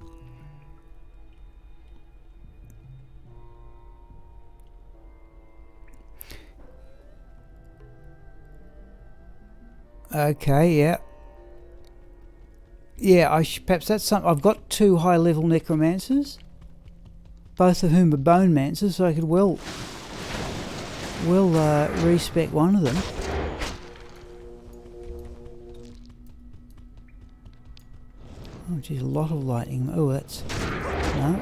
Okay, yeah. Yeah, perhaps that's something. I've got 2 high-level necromancers, both of whom are bone mancers, so I could well respec one of them. Oh, geez, a lot of lightning. Oh, that's no.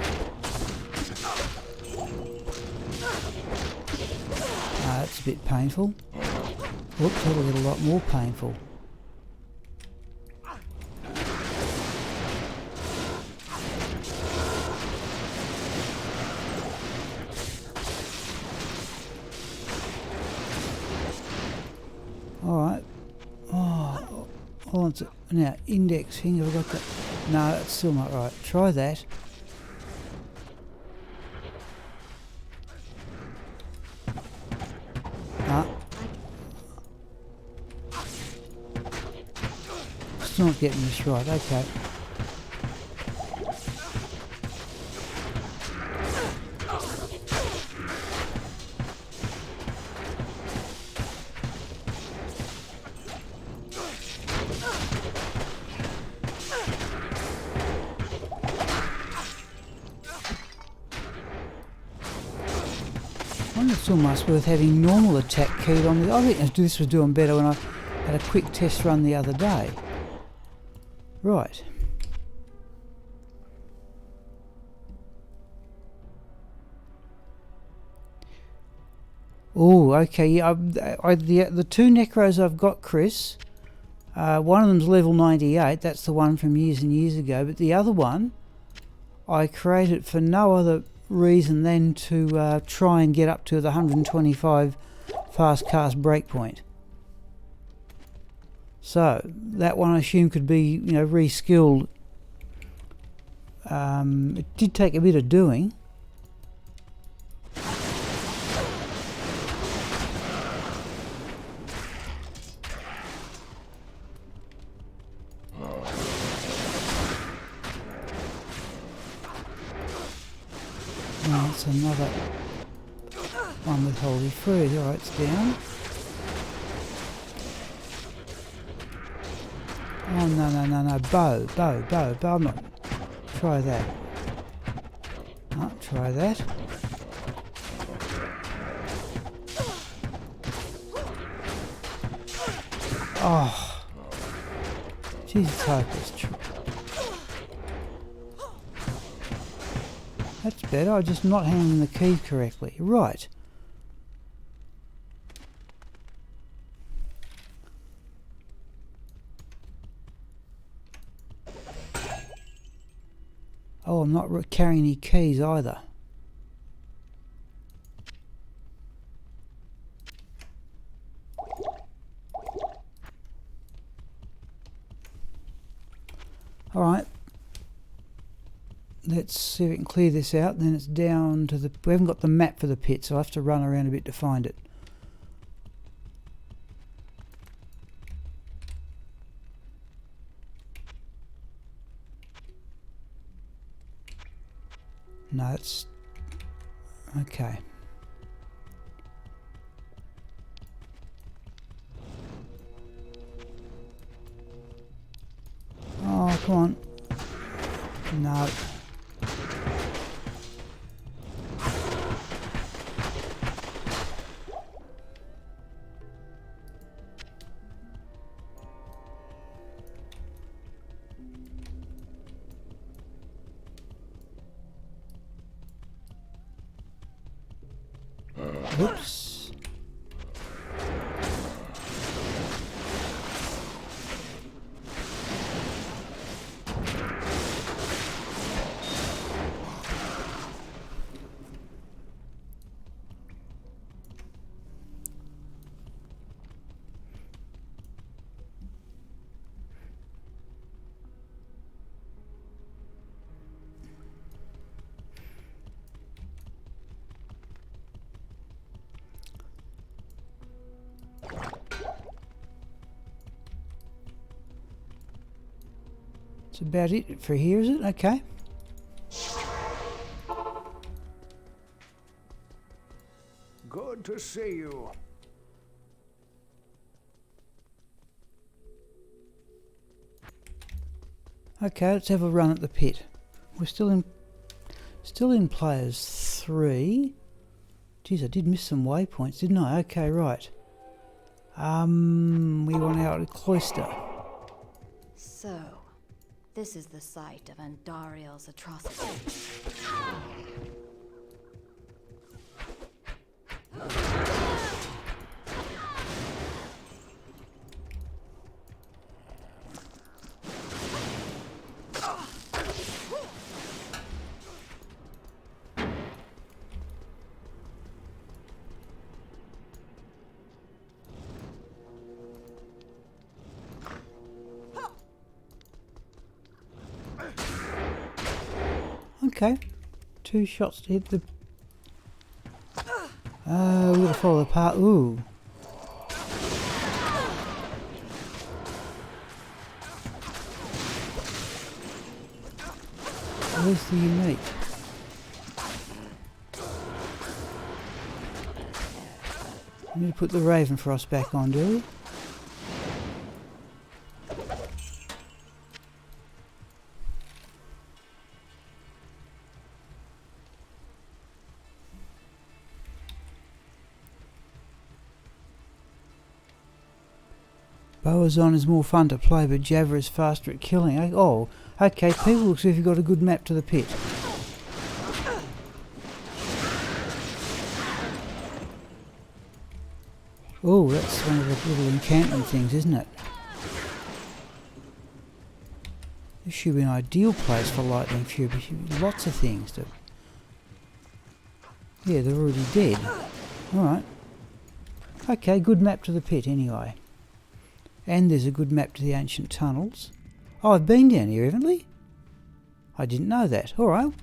That's a bit painful. Whoops, that'll get a lot more painful. Alright. Oh, hold on. Now, index finger, I've got that. No, that's still not right. Try that. Still not getting this right. Okay. I wonder if it's almost worth having normal attack keyed on the... I think this was doing better when I had a quick test run the other day. Right. Oh, okay. Yeah, the 2 necros I've got, Chris. One of them's level 98. That's the one from years and years ago. But the other one, I created for no other reason than to try and get up to the 125 fast cast breakpoint. So that one I assume could be, you know, re-skilled. It did take a bit of doing. Oh, it's another one with Holy Fruit. Alright, it's down. Oh, no. Bow. I'm not. Try that. Oh, try that. Oh. Jesus, hopeless. That's better. I'm just not handling the key correctly. Right. Oh, I'm not carrying any keys either. Alright. Let's see if we can clear this out. Then it's down to the... We haven't got the map for the pit, so I'll have to run around a bit to find it. No, it's... Okay. Oh, come on. No. Oops. That's about it for here, is it? Okay. Good to see you. Okay, let's have a run at the pit. We're still in players 3. Geez, I did miss some waypoints, didn't I? Okay, right. We want out of cloister. So, this is the site of Andariel's atrocity. Okay. 2 shots to hit the... we're going to follow the path. Ooh. Where's the unique? We need to put the Raven Frost back on, do we? Boazon is more fun to play, but Java is faster at killing. Oh, okay, people, looks as if you've got a good map to the pit. Oh, that's one of the little encampment things, isn't it? This should be an ideal place for lightning fury. Lots of things to... Yeah, they're already dead. Alright. Okay, good map to the pit anyway. And there's a good map to the ancient tunnels. Oh, I've been down here, haven't I? I didn't know that. Alright.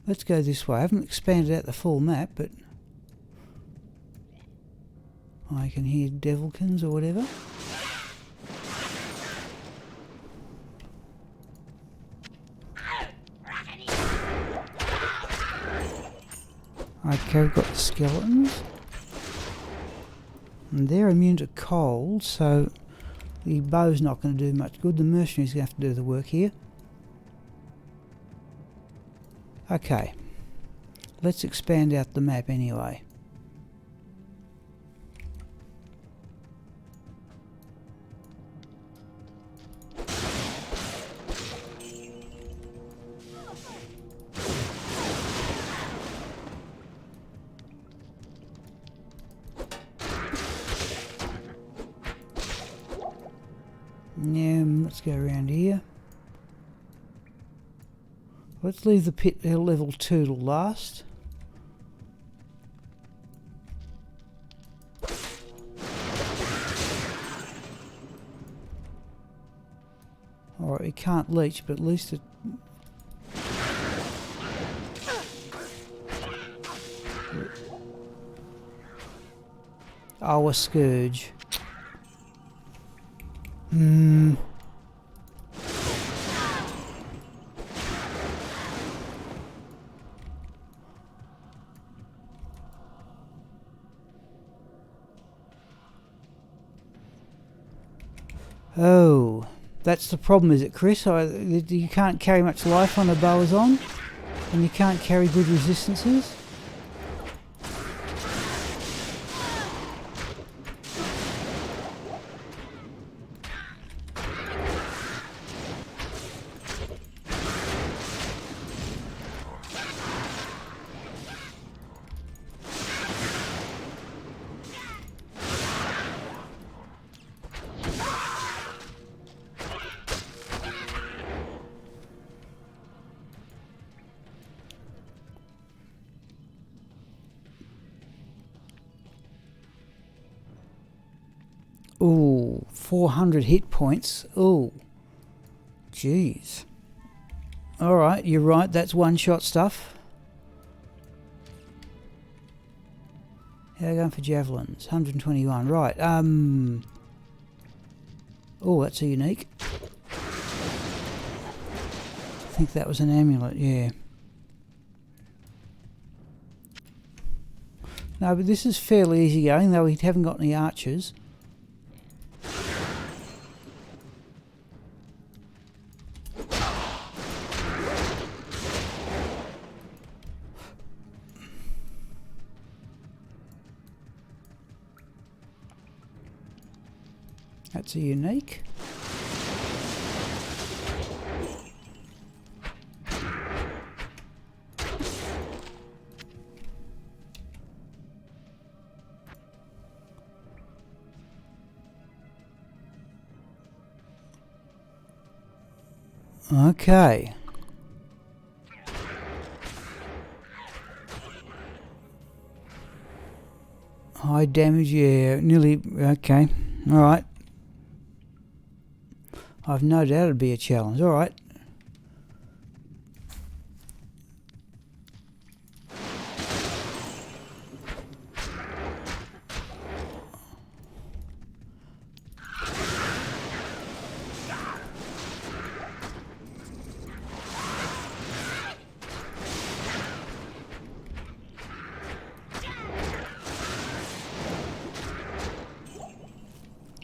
Let's go this way. I haven't expanded out the full map, but... I can hear devilkins or whatever. Okay, we've got the skeletons. And they're immune to cold, so the bow's not going to do much good. The mercenary's going to have to do the work here. Okay. Let's expand out the map anyway. Yeah, let's go around here. Let's leave the pit at level 2 to last. Alright, it can't leech, but at least it... Oh, a scourge. Oh, that's the problem, is it, Chris? You can't carry much life on a Boazon, and you can't carry good resistances. Ooh, 400 hit points. Ooh, jeez. Alright, you're right, that's one-shot stuff. How are we going for javelins? 121, right. Oh, that's a unique. I think that was an amulet, yeah. No, but this is fairly easy going, though we haven't got any archers. That's a unique. Okay. High damage, yeah, nearly, okay, alright. I've no doubt it'd be a challenge, alright.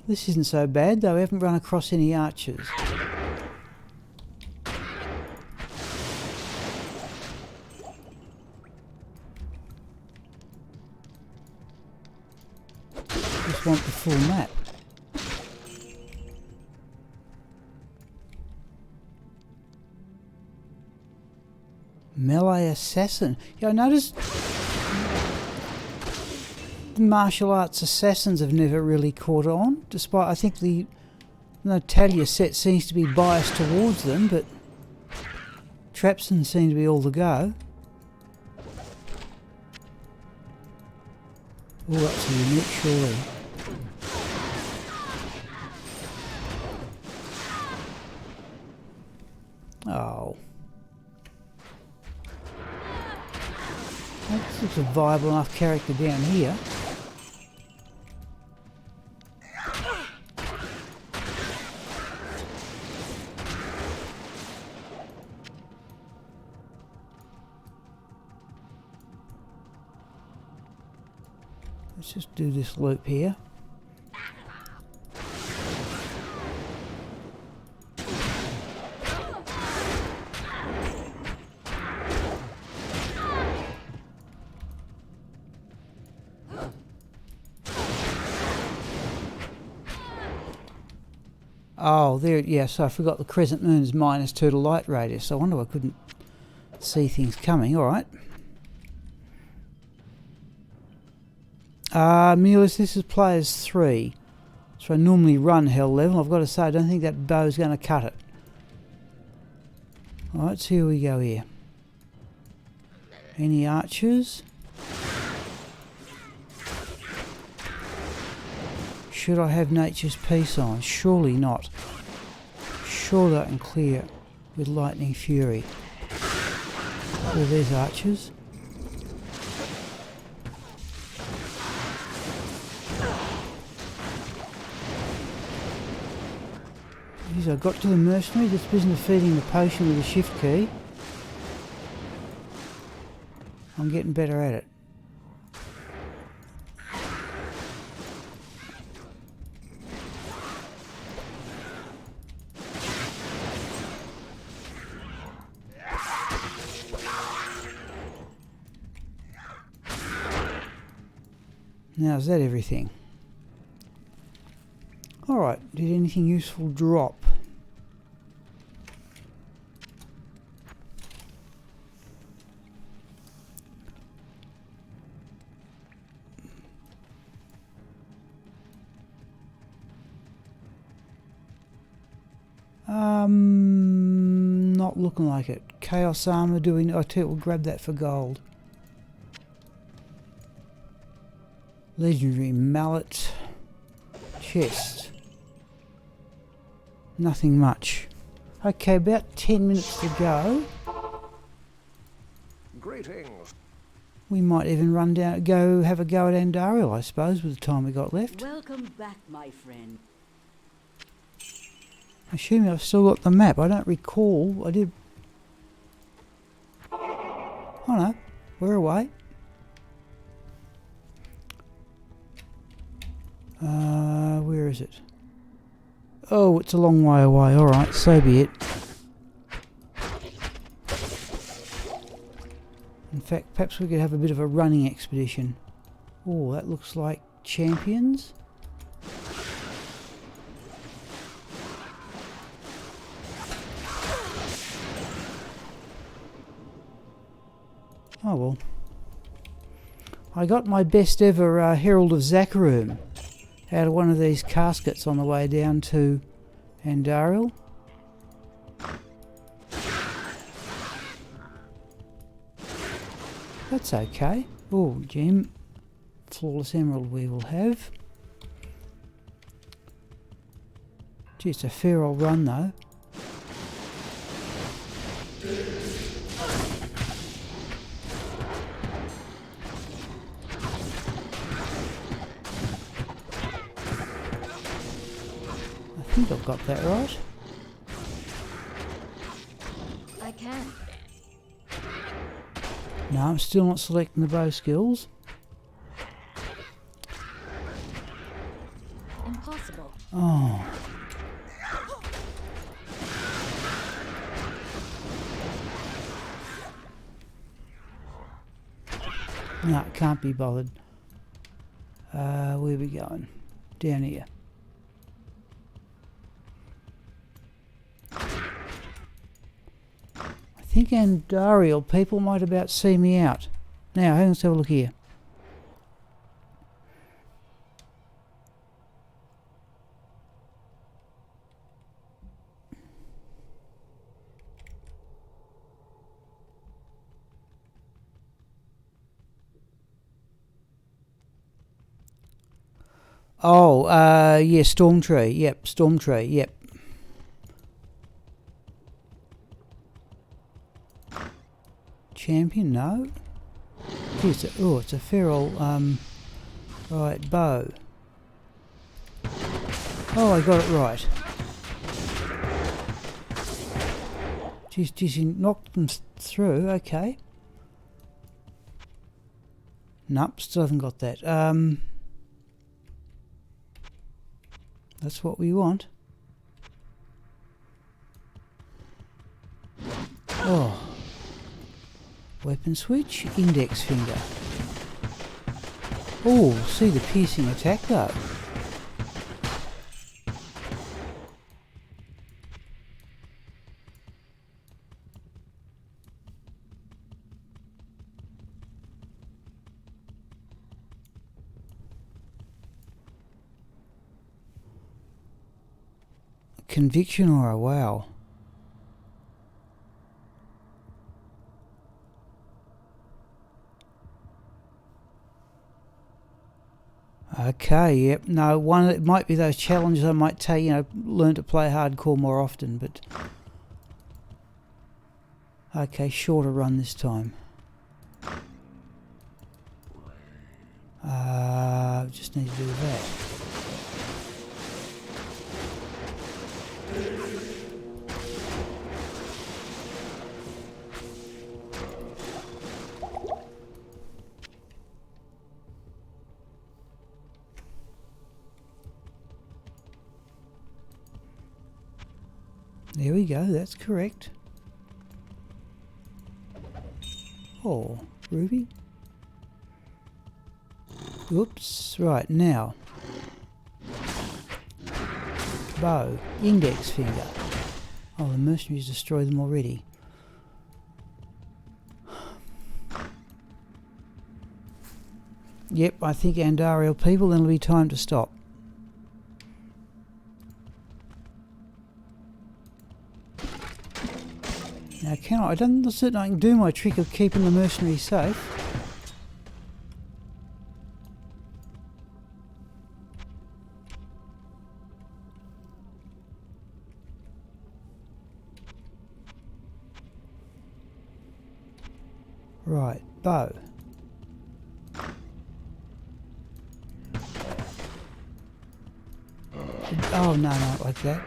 This isn't so bad though, we haven't run across any archers. Just want the full map. Melee assassin. Yeah, I noticed martial arts assassins have never really caught on, despite I think the Natalia set seems to be biased towards them, but Trapson seem to be all the go. Oh, that's a unique, surely. Oh. That looks a viable enough character down here. Let's just do this loop here. Oh, there, yeah, so I forgot the crescent moon's -2 to light radius. I wonder I couldn't see things coming. Alright. Mulus, this is players 3. So I normally run hell level. I've got to say, I don't think that bow's going to cut it. Alright, so here we go here. Any archers? Should I have Nature's Peace on? Surely not. Surely I can clear with Lightning Fury. Oh, there's archers. Jeez, I got to the mercenary, just busy feeding the potion with the shift key. I'm getting better at it. Now, is that everything? Alright, did anything useful drop? Not looking like it. Chaos armor doing... I tell you, we'll grab that for gold. Legendary mallet. Chest. Nothing much. Okay, about 10 minutes to go. Greetings. We might even run down, go have a go at Andariel, I suppose, with the time we got left. Welcome back, my friend. Assuming I've still got the map. I don't recall. I did... Oh no, we're away. Where is it? Oh, it's a long way away. Alright, so be it. In fact, perhaps we could have a bit of a running expedition. Oh, that looks like champions. Oh well. I got my best ever Herald of Zakarum out of one of these caskets on the way down to Andariel. That's okay. Oh, gem. Flawless emerald we will have. Gee, it's a fair old run though. I think I've got that right. I can. No, I'm still not selecting the bow skills. Impossible. Oh. No, can't be bothered. Where are we going? Down here. I think Andariel people might about see me out. Now, let's have a look here. Oh, yeah, Stormtree. Yep, Stormtree. Yep. Champion? No. It's a feral. Right, bow. Oh, I got it right. Geez, he knocked them through. Okay. Nope, still haven't got that. That's what we want. Oh. Weapon switch, index finger. Oh, see the piercing attack though. Conviction aura, wow. Okay, yep. No, it might be those challenges I might take, learn to play hardcore more often, but... Okay, shorter run this time. Just need to do that. There we go, that's correct. Oh, ruby. Oops, right, now. Bow, index finger. Oh, the mercenaries destroyed them already. Yep, I think Andariel people, then it'll be time to stop. Now can I don't certain I can do my trick of keeping the mercenaries safe. Right, bow. Oh no, not like that.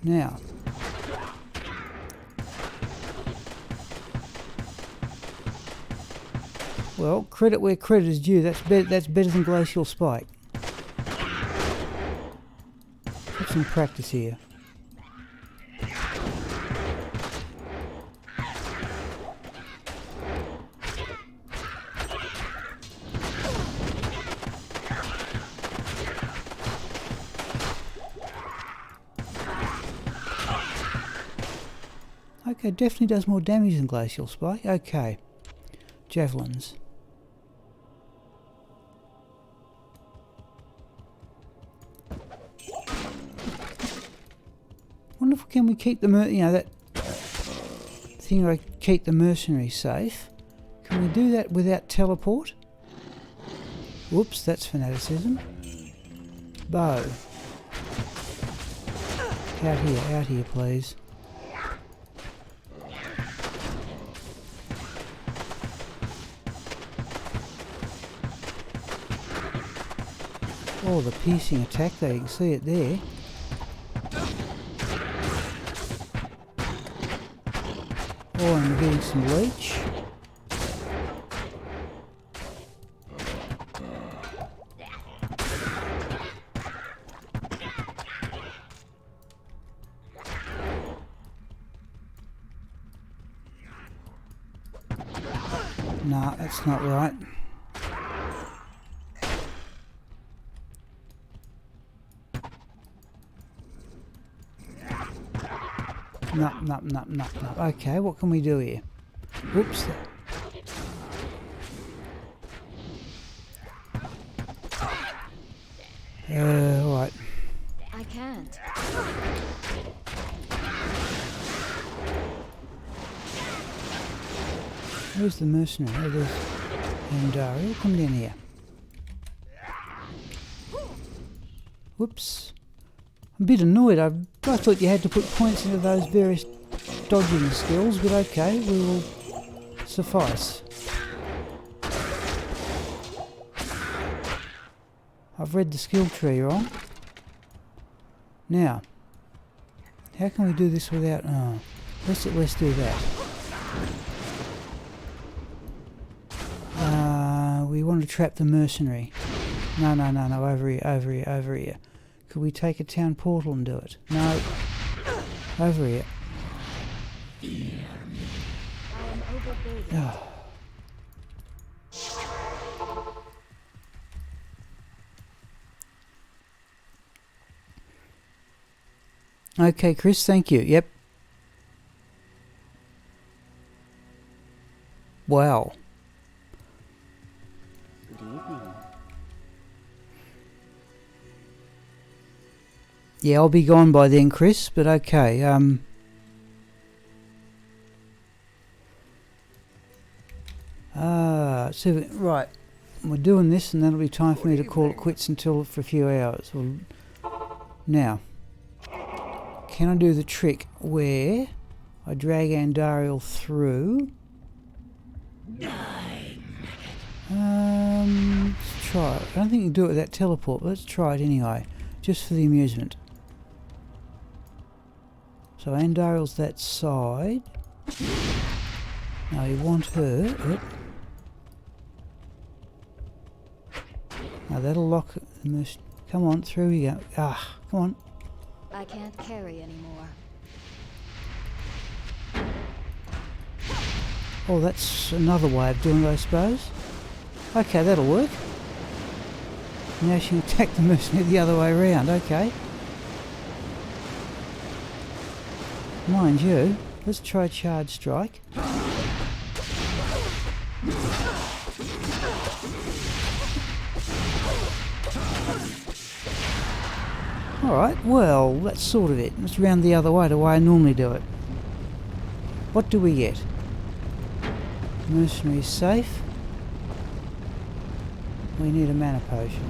Now. Well, credit where credit is due. That's better than Glacial Spike. Have some practice here. Okay, definitely does more damage than Glacial Spike. Okay. Javelins. Wonder if can we keep the that thing where I keep the mercenary safe. Can we do that without teleport? Whoops, that's fanaticism. Bow. Out here, please. Oh, the piercing attack there, you can see it there. Oh, I'm getting some leech. Nah, that's not right. No. Okay, what can we do here? Whoops. Alright. I can't. Where's the mercenary? Oh, there's Andariel. Come down here. Whoops. I'm a bit annoyed. I thought you had to put points into those various dodging skills, but okay, we will suffice. I've read the skill tree wrong. Now, how can we do this without... Oh, let's do that. We want to trap the mercenary. No, over here. Could we take a town portal and do it? No. Over here. Oh. Okay, Chris, thank you. Yep. Wow. Good evening. Yeah, I'll be gone by then, Chris, but okay. So, right. We're doing this and that'll be time for me to call it quits for a few hours. Well, now, can I do the trick where I drag Andariel through? Let's try it. I don't think you can do it without teleport, but let's try it anyway, just for the amusement. So Andariel's that side. Now you want her. Now that'll lock the mission. Come on, through we go. Ah, come on. I can't carry anymore. Oh, that's another way of doing it, I suppose. Okay, that'll work. Now she can attack the mercenary the other way around. Okay. Mind you, let's try charge strike. Alright, well, that's sort of it. Let's round the other way, the way I normally do it. What do we get? Mercenary is safe. We need a mana potion.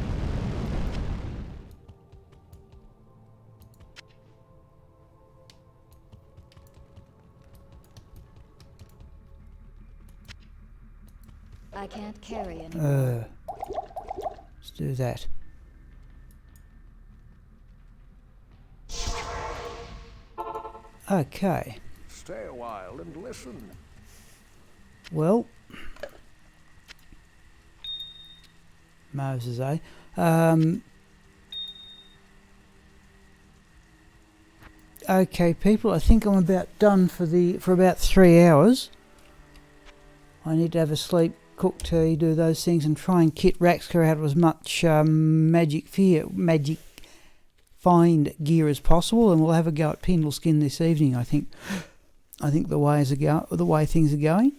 I can't carry anymore. Let's do that. Okay. Stay a while and listen. Well, Moses, eh? Okay, people, I think I'm about done for about 3 hours. I need to have a sleep, cook tea, do those things, and try and kit Raxka out of as much magic find gear as possible, and we'll have a go at Pindleskin this evening. I think the way things are going.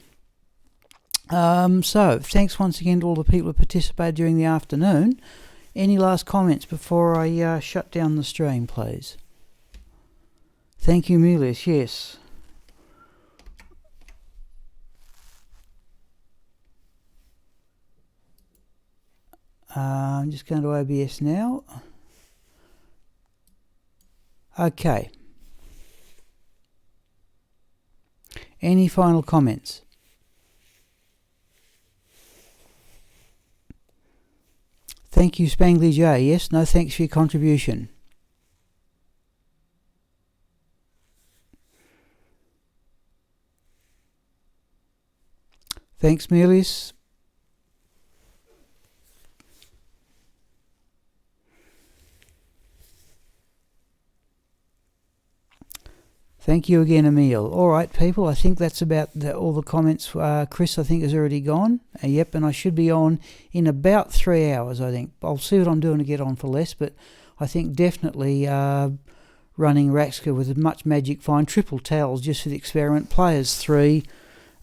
So thanks once again to all the people who participated during the afternoon. Any last comments before I shut down the stream, please? Thank you, Milius. Yes. I'm just going to OBS now. Okay. Any final comments? Thank you, Spangly J. Yes, no thanks for your contribution. Thanks, Milius. Thank you again, Emil. All right, people, I think that's about all the comments. Chris, I think, has already gone. Yep, and I should be on in about 3 hours, I think. I'll see what I'm doing to get on for less, but I think definitely running Raxka with as much magic find, triple towels just for the experiment, players 3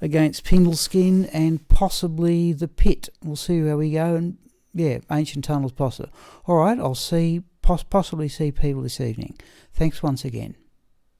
against Pindleskin and possibly the pit. We'll see how we go, and yeah, ancient tunnels possible. All right, I'll possibly see people this evening. Thanks once again.